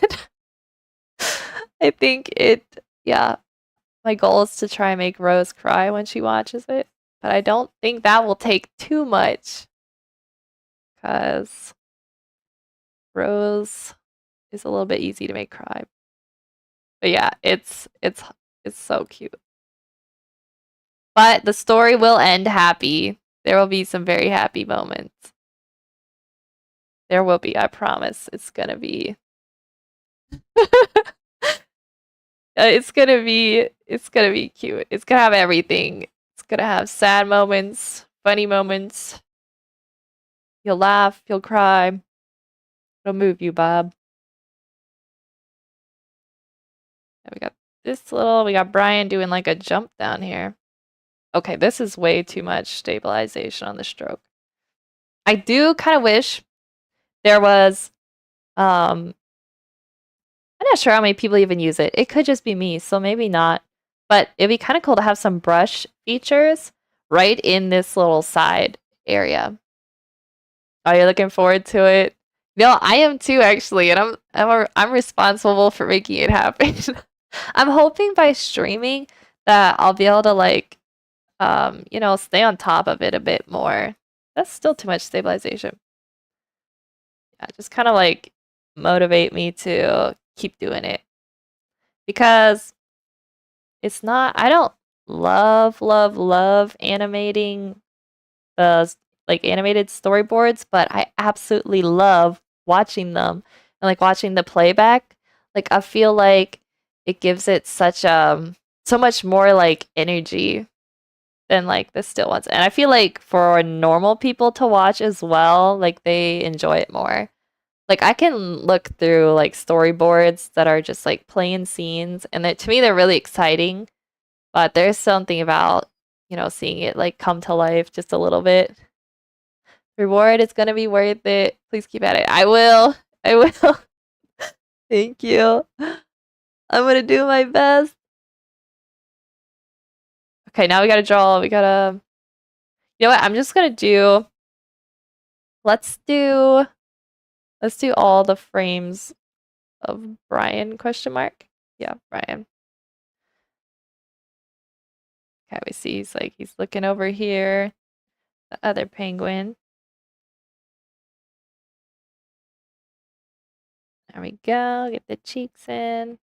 Speaker 1: I think yeah, my goal is to try and make Rose cry when she watches it, but I don't think that will take too much because Rose is a little bit easy to make cry. But yeah, it's so cute. But the story will end happy. There will be some very happy moments. There will be, I promise. It's gonna be it's gonna be cute. It's gonna have everything. It's gonna have sad moments, funny moments. You'll laugh, you'll cry. It'll move you, Bob. And we got Brian doing like a jump down here. Okay, this is way too much stabilization on the stroke. I do kind of wish there was, I'm not sure how many people even use it. It could just be me, so maybe not. But it'd be kind of cool to have some brush features right in this little side area. Are you looking forward to it? No, I am too, actually, and I'm responsible for making it happen. I'm hoping by streaming that I'll be able to stay on top of it a bit more. That's still too much stabilization. Yeah, just kind of like motivate me to keep doing it because I don't love animating the like animated storyboards, but I absolutely love watching them and like watching the playback. Like I feel like it gives it so much more like energy than like the still ones. And I feel like for normal people to watch as well, like they enjoy it more. Like I can look through like storyboards that are just like plain scenes and to me they're really exciting, but there's something about, seeing it like come to life just a little bit. Reward is gonna be worth it. Please keep at it. I will. I will. Thank you. I'm gonna do my best. Okay, now we gotta draw. You know what? I'm just gonna do. Let's do. Let's do all the frames of Brian? Question mark. Yeah, Brian. Okay, we see he's looking over here. The other penguin. There we go. Get the cheeks in.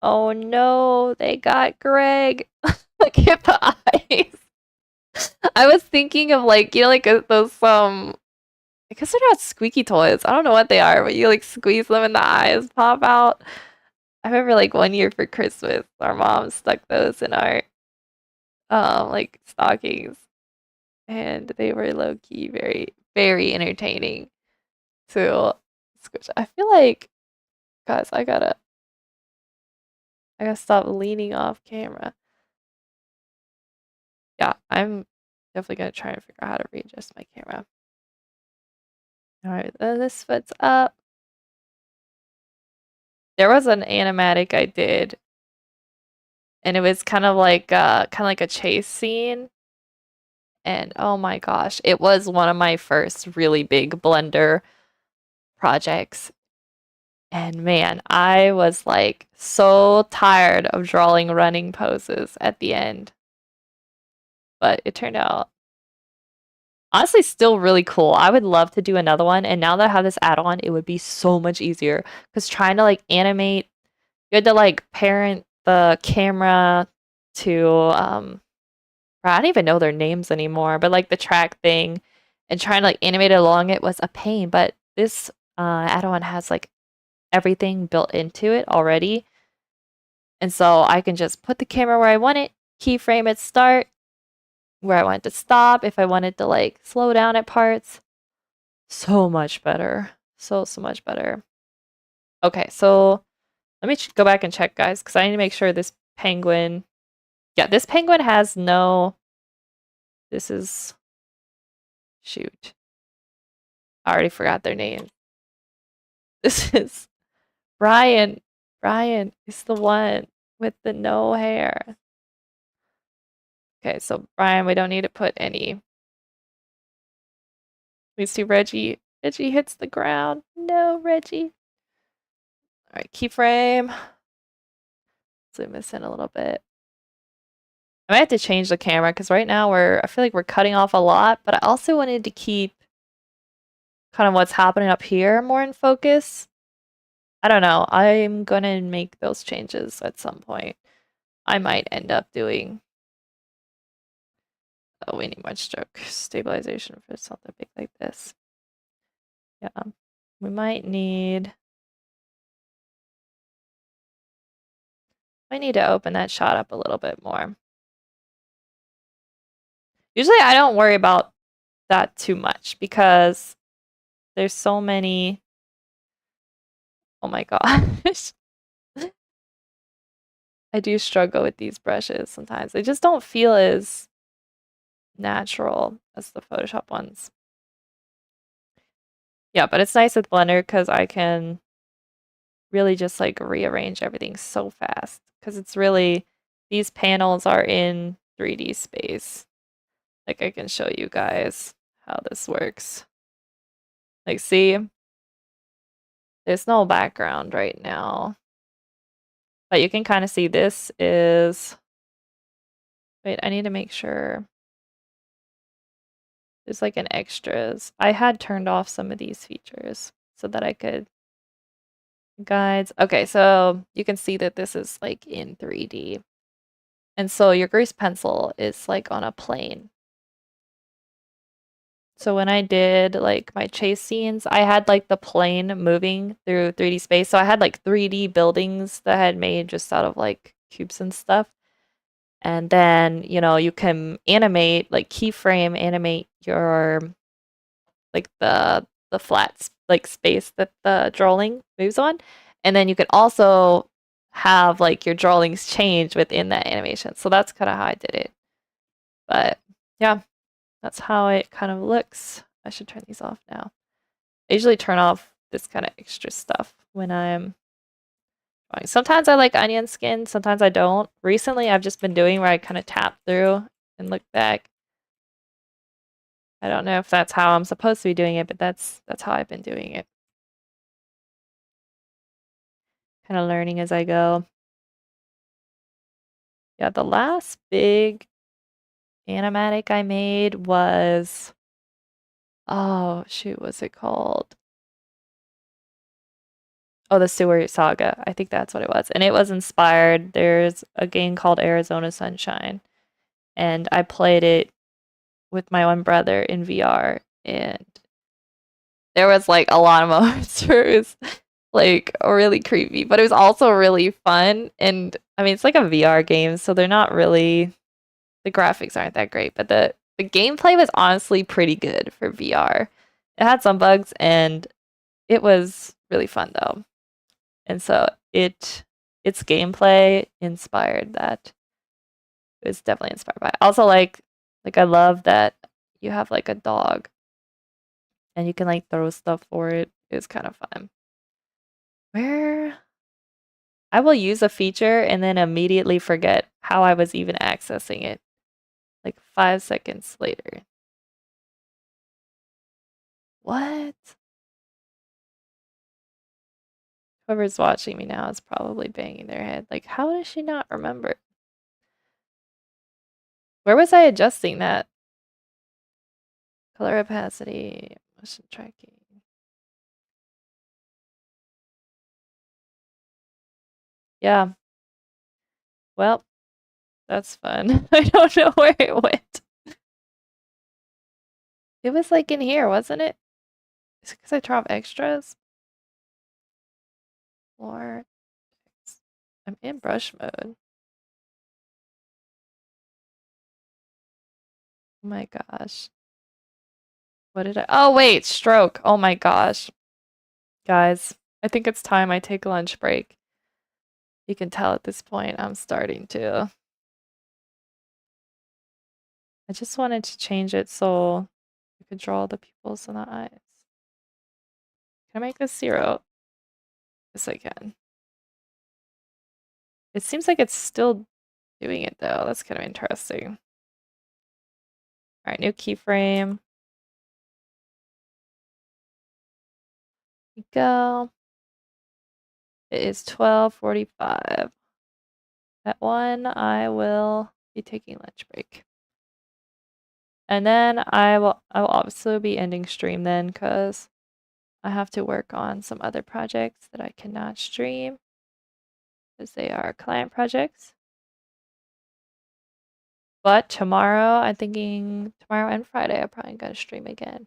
Speaker 1: Oh no, they got Greg. Look at the eyes. I was thinking of those I guess they're not squeaky toys. I don't know what they are, but you like squeeze them and the eyes pop out. I remember like one year for Christmas, our mom stuck those in our like stockings, and they were low key very very entertaining to squish. I feel like, guys, I gotta stop leaning off camera. Yeah, I'm definitely gonna try and figure out how to readjust my camera. All right, then this foot's up. There was an animatic I did, and it was kind of like a chase scene. And oh my gosh, it was one of my first really big Blender projects. And man, I was like so tired of drawing running poses at the end. But it turned out honestly still really cool. I would love to do another one. And now that I have this add-on, it would be so much easier. Because trying to like animate, you had to like parent the camera to I don't even know their names anymore, but like the track thing and trying to like animate it along it was a pain. But this add-on has like everything built into it already. And so I can just put the camera where I want it, keyframe it start, where I want it to stop, if I wanted to like slow down at parts. So much better. So much better. Okay, so let me go back and check, guys, because I need to make sure this penguin. Yeah, this penguin has no. This is. Shoot. I already forgot their names. This is Brian. Brian is the one with the no hair. Okay, so Brian, we don't need to put any. We see Reggie. Reggie hits the ground. No, Reggie. All right, keyframe. Zoom this in a little bit. I might have to change the camera because right now I feel like we're cutting off a lot, but I also wanted to keep kind of what's happening up here more in focus. I don't know. I'm gonna make those changes at some point. I might end up doing. Oh, we need more stroke stabilization for something big like this. Yeah, we might need. I need to open that shot up a little bit more. Usually I don't worry about that too much because there's so many. Oh my gosh. I do struggle with these brushes sometimes. They just don't feel as natural as the Photoshop ones. Yeah, but it's nice with Blender because I can really just like rearrange everything so fast because it's really these panels are in 3D space. Like I can show you guys how this works. Like see, there's no background right now. But you can kind of see this is, wait, I need to make sure there's like an extras. I had turned off some of these features so that I could guides. Okay, so you can see that this is like in 3D. And so your grease pencil is like on a plane. So when I did like my chase scenes, I had like the plane moving through 3D space. So I had like 3D buildings that I had made just out of like cubes and stuff. And then, you can animate, like keyframe animate your like the flat like space that the drawing moves on. And then you can also have like your drawings change within that animation. So that's kind of how I did it. But yeah, that's how it kind of looks. I should turn these off now. I usually turn off this kind of extra stuff when I'm drawing. Sometimes I like onion skin, sometimes I don't. Recently, I've just been doing where I kind of tap through and look back. I don't know if that's how I'm supposed to be doing it, but that's how I've been doing it. Kind of learning as I go. Yeah, the last big animatic I made was, oh shoot, what's it called? Oh, the Sewer Saga. I think that's what it was. And it was inspired. There's a game called Arizona Sunshine, and I played it with my one brother in VR, and there was like a lot of moments where it was like really creepy, but it was also really fun. And I mean, it's like a VR game, so they're not really the graphics aren't that great, but the gameplay was honestly pretty good for VR. It had some bugs and it was really fun though. And so its gameplay inspired that. It was definitely inspired by it. Also like I love that you have like a dog and you can like throw stuff for it. It was kind of fun. Where I will use a feature and then immediately forget how I was even accessing it. Like 5 seconds later. What? Whoever's watching me now is probably banging their head. Like, how does she not remember? Where was I adjusting that? Color opacity, motion tracking. Yeah. Well, that's fun. I don't know where it went. It was like in here, wasn't it? Is it because I turned off extras? Or I'm in brush mode. Oh my gosh. What did I? Oh, wait, stroke. Oh my gosh. Guys, I think it's time I take a lunch break. You can tell at this point I'm starting to. I just wanted to change it so I could draw the pupils in the eyes. Can I make this 0? Yes, I can. It seems like it's still doing it though. That's kind of interesting. All right, new keyframe. Here we go. It is 12:45. At 1, I will be taking lunch break. And then I will obviously be ending stream then because I have to work on some other projects that I cannot stream because they are client projects. But tomorrow, I'm thinking tomorrow and Friday, I'm probably gonna stream again.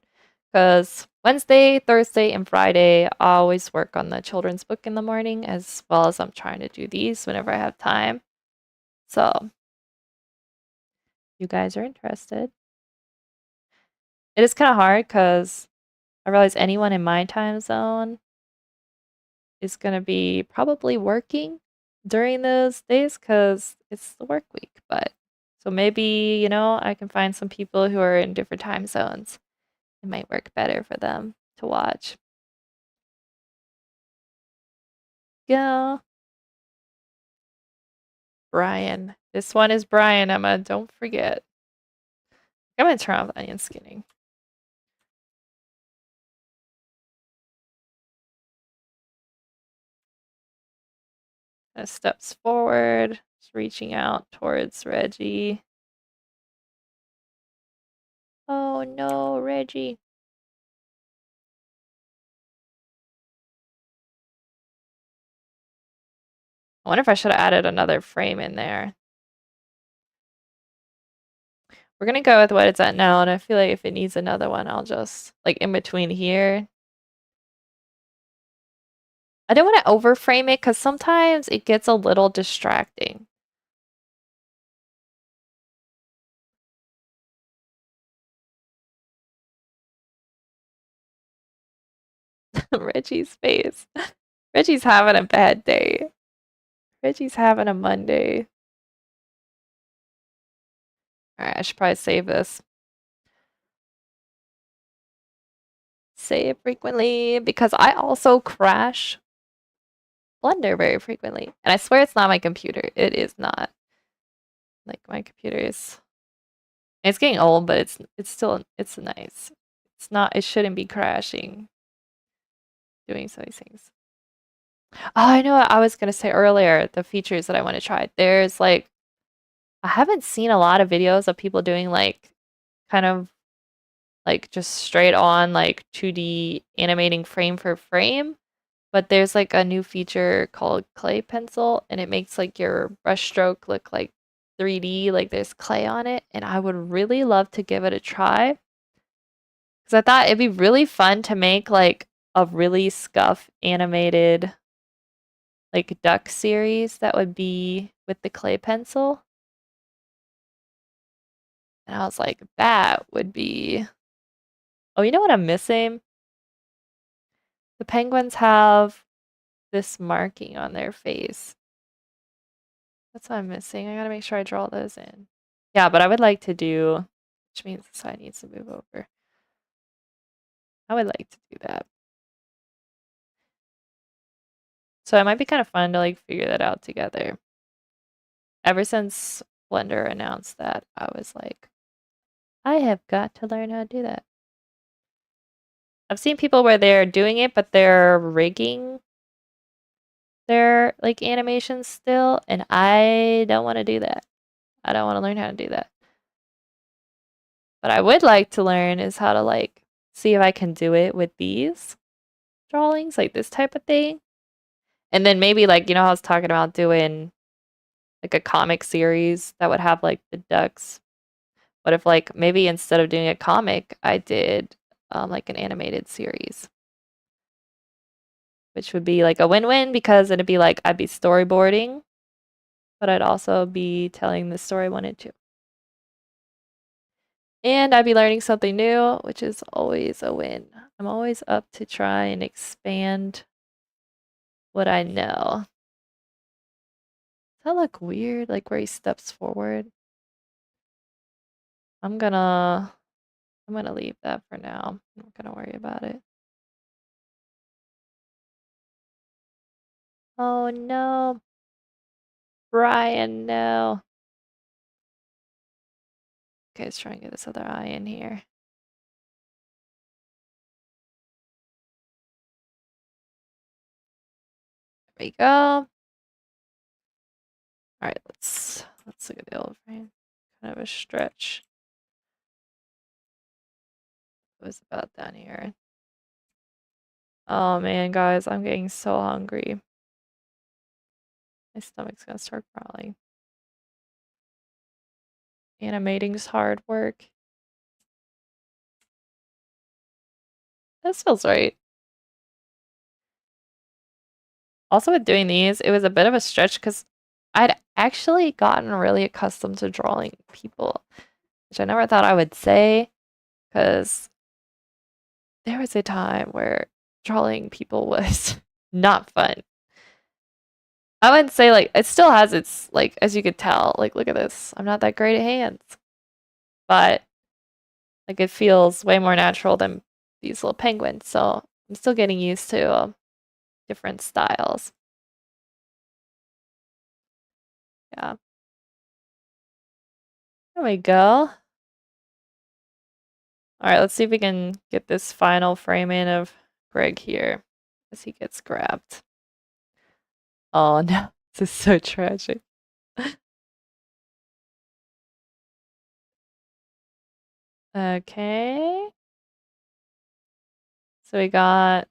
Speaker 1: Because Wednesday, Thursday, and Friday, I always work on the children's book in the morning as well as I'm trying to do these whenever I have time. So, you guys are interested. It is kind of hard because I realize anyone in my time zone is going to be probably working during those days because it's the work week. But so maybe, I can find some people who are in different time zones. It might work better for them to watch. Yeah. Brian. This one is Brian, Emma. Don't forget. I'm going to turn off onion skinning. Steps forward, just reaching out towards Reggie. Oh no, Reggie. I wonder if I should have added another frame in there. We're gonna go with what it's at now, and I feel like if it needs another one, I'll just, like, in between here. I don't want to overframe it because sometimes it gets a little distracting. Reggie's face. Reggie's having a bad day. Reggie's having a Monday. Alright, I should probably save this. Save frequently because I also crash Blender very frequently. And I swear it's not my computer. It is not. Like my computer is it's getting old, but it's still it's nice. It's not it shouldn't be crashing doing some of these things. Oh, I know what I was gonna say earlier, the features that I want to try. There's like I haven't seen a lot of videos of people doing like kind of like just straight on like 2D animating frame for frame. But there's like a new feature called clay pencil and it makes like your brush stroke look like 3D, like there's clay on it. And I would really love to give it a try because I thought it'd be really fun to make like a really scuff animated like duck series that would be with the clay pencil. And I was like, that would be. Oh, you know what I'm missing? The penguins have this marking on their face. That's what I'm missing. I gotta make sure I draw those in. Yeah, but I would like to do, which means the side needs to move over. I would like to do that. So it might be kind of fun to like figure that out together. Ever since Blender announced that, I was like, I have got to learn how to do that. I've seen people where they're doing it, but they're rigging their like animations still, and I don't want to do that. I don't want to learn how to do that. What I would like to learn is how to like see if I can do it with these drawings, like this type of thing. And then maybe like, I was talking about doing like a comic series that would have like the ducks. What if like maybe instead of doing a comic, I did like an animated series, which would be like a win-win because it'd be like I'd be storyboarding, but I'd also be telling the story 1 and 2. And I'd be learning something new, which is always a win. I'm always up to try and expand what I know. Does that look weird? Like where he steps forward? I'm gonna leave that for now. I'm not gonna worry about it. Oh no. Brian, no. Okay, let's try and get this other eye in here. There we go. Alright, let's look at the old frame. Kind of a stretch. It was about down here. Oh man, guys, I'm getting so hungry. My stomach's gonna start growling. Animating's hard work. This feels right. Also with doing these, it was a bit of a stretch because I'd actually gotten really accustomed to drawing people, which I never thought I would say, because there was a time where drawing people was not fun. I wouldn't say like it still has its like as you could tell, like look at this. I'm not that great at hands. But like it feels way more natural than these little penguins. So I'm still getting used to different styles. Yeah. There we go. All right, let's see if we can get this final frame in of Greg here as he gets grabbed. Oh no, this is so tragic. Okay. So we got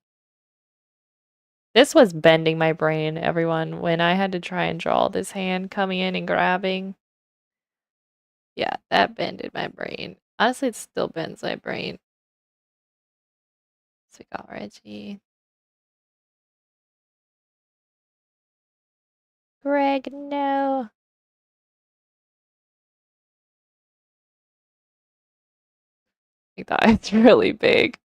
Speaker 1: this was bending my brain, everyone, when I had to try and draw this hand coming in and grabbing. Yeah, that bended my brain. Honestly, it still bends my brain. So we got Reggie. Greg, no. I thought it's really big.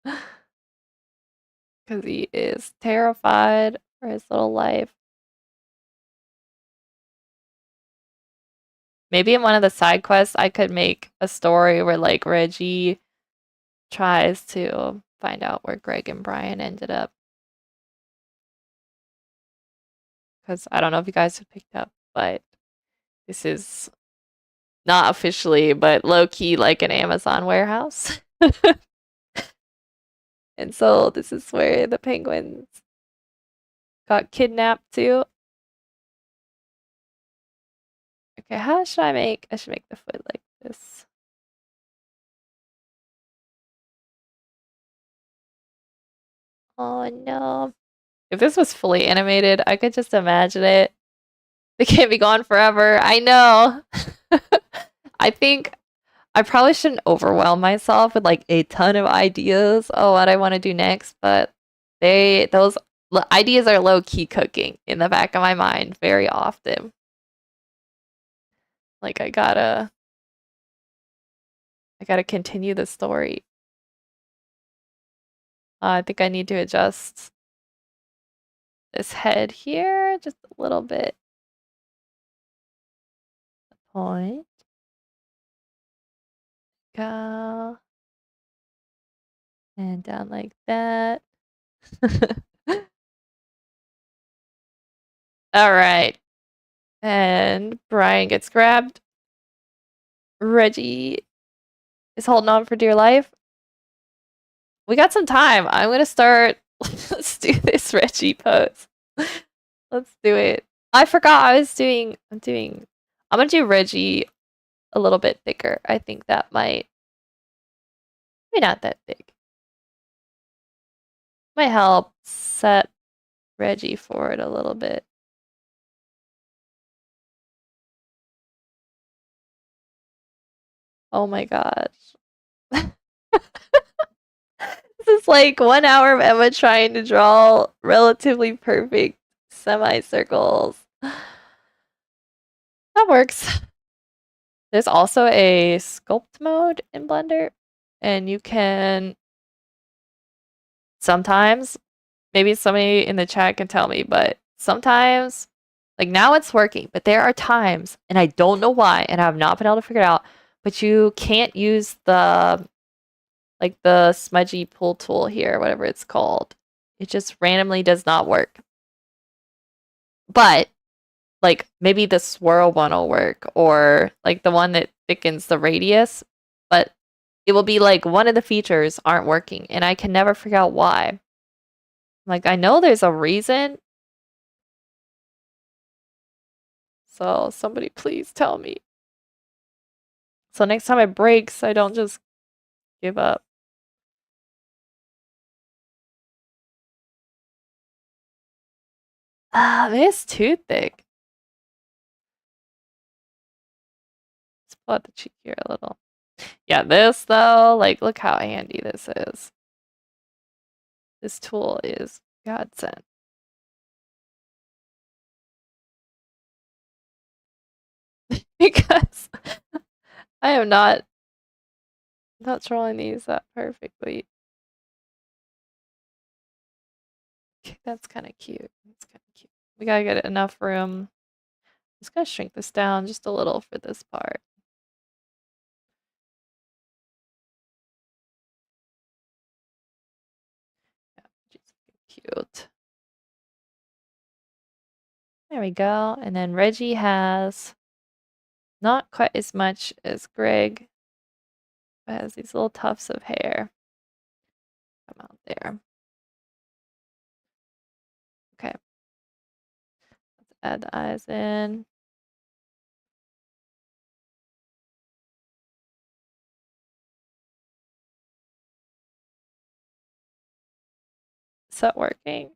Speaker 1: Because he is terrified for his little life. Maybe in one of the side quests, I could make a story where, like, Reggie tries to find out where Greg and Brian ended up. Because I don't know if you guys have picked up, but this is not officially, but low-key like an Amazon warehouse. And so this is where the penguins got kidnapped too. Okay, how should I make? I should make the foot like this. Oh no. If this was fully animated, I could just imagine it. They can't be gone forever. I know. I think I probably shouldn't overwhelm myself with like a ton of ideas of what I want to do next, but those ideas are low key cooking in the back of my mind very often. Like I gotta continue the story. I think I need to adjust this head here just a little bit. Point. Go. And down like that. All right. And Brian gets grabbed. Reggie is holding on for dear life. We got some time. I'm gonna start. Let's do this Reggie pose. Let's do it. I forgot I'm gonna do Reggie a little bit thicker. I think that maybe not that big. Might help set Reggie forward a little bit. Oh my gosh. This is like 1 hour of Emma trying to draw relatively perfect semicircles. That works. There's also a sculpt mode in Blender, and you can sometimes, maybe somebody in the chat can tell me, but sometimes, like now it's working, but there are times, and I don't know why, and I have not been able to figure it out, but you can't use like the smudgy pull tool here, whatever it's called. It just randomly does not work. But like maybe the swirl one will work or like the one that thickens the radius, but it will be like one of the features aren't working and I can never figure out why. Like I know there's a reason. So somebody please tell me. So next time it breaks, I don't just give up. Ah, it's too thick. Let's pull out the cheek here a little. Yeah, this though, like look how handy this is. This tool is godsend. Because I am not drawing these that perfectly. Okay, that's kind of cute. That's kind of cute. We gotta get enough room. Just gotta shrink this down just a little for this part. Yeah, she's cute. There we go. And then Reggie has not quite as much as Greg, but has these little tufts of hair come out there. Okay, let's add the eyes in. Is that working?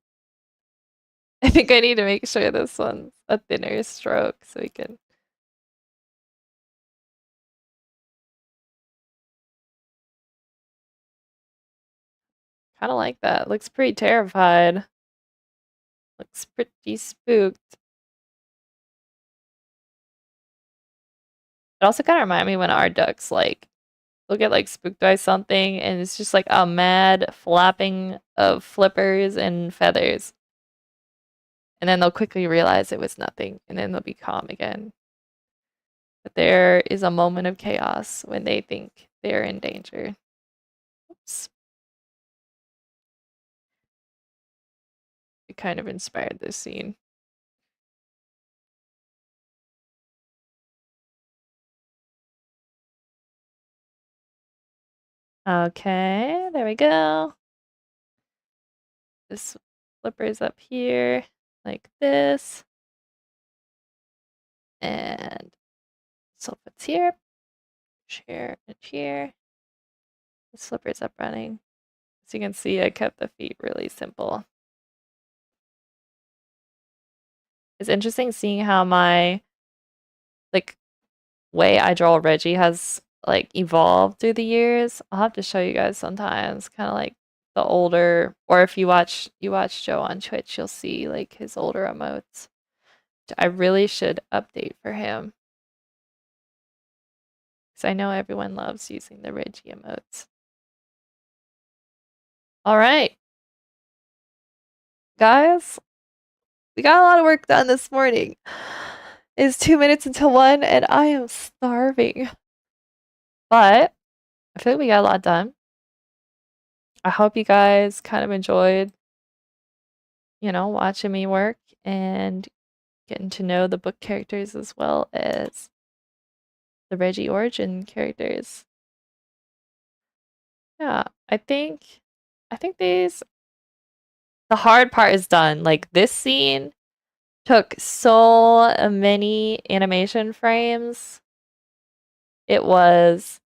Speaker 1: I think I need to make sure this one's a thinner stroke so we can. Kind of like that. Looks pretty terrified. Looks pretty spooked. It also kind of reminded me when our ducks like will get like spooked by something and it's just like a mad flapping of flippers and feathers. And then they'll quickly realize it was nothing and then they'll be calm again. But there is a moment of chaos when they think they're in danger. Oops. It kind of inspired this scene. Okay, there we go. This flipper's up here like this. And so it's here, here, and here. The slipper's up running. As you can see, I kept the feet really simple. It's interesting seeing how my like way I draw Reggie has like evolved through the years. I'll have to show you guys sometimes, kind of like the older, or if you watch Joe on Twitch, you'll see like his older emotes. I really should update for him because I know everyone loves using the Reggie emotes. All right, guys, we got a lot of work done this morning. It's 2 minutes until 1, and I am starving. But I feel like we got a lot done. I hope you guys kind of enjoyed, watching me work and getting to know the book characters as well as the Reggie Origin characters. Yeah, I think the hard part is done. Like this scene took so many animation frames. It was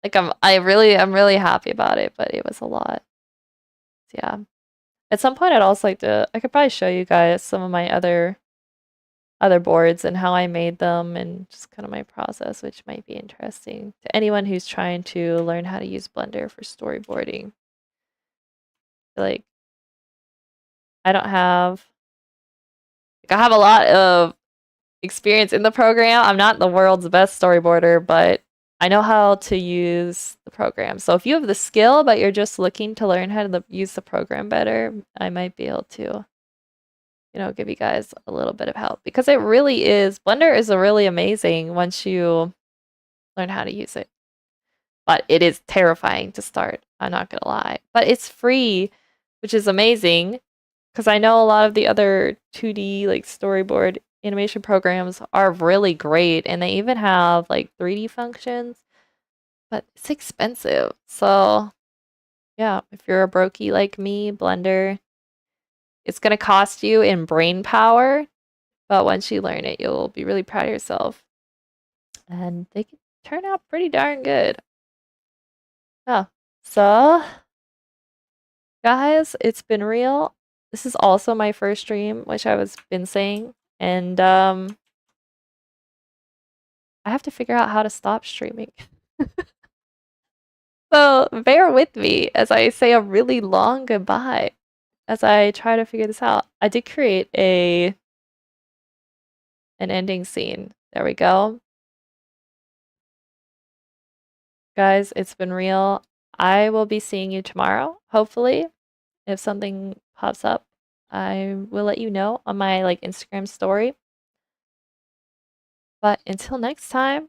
Speaker 1: like I'm really happy about it, but it was a lot. Yeah. At some point, I could probably show you guys some of my other boards and how I made them and just kind of my process, which might be interesting to anyone who's trying to learn how to use Blender for storyboarding. Like, I don't have, like, I have a lot of experience in the program. I'm not the world's best storyboarder, but I know how to use the program. So if you have the skill, but you're just looking to learn how to use the program better, I might be able to give you guys a little bit of help because it really is. Blender is a really amazing once you learn how to use it. But it is terrifying to start. I'm not gonna lie. But it's free, which is amazing Because I know a lot of the other 2D like storyboard animation programs are really great and they even have like 3D functions, but it's expensive. So, yeah, if you're a brokey like me, Blender, it's going to cost you in brain power, but once you learn it, you'll be really proud of yourself. And they can turn out pretty darn good. Yeah. So, guys, it's been real. This is also my first stream, which I was been saying, and I have to figure out how to stop streaming. So bear with me as I say a really long goodbye as I try to figure this out. I did create an ending scene. There we go. Guys, it's been real. I will be seeing you tomorrow, hopefully. If something pops up, I will let you know on my like Instagram story. But until next time,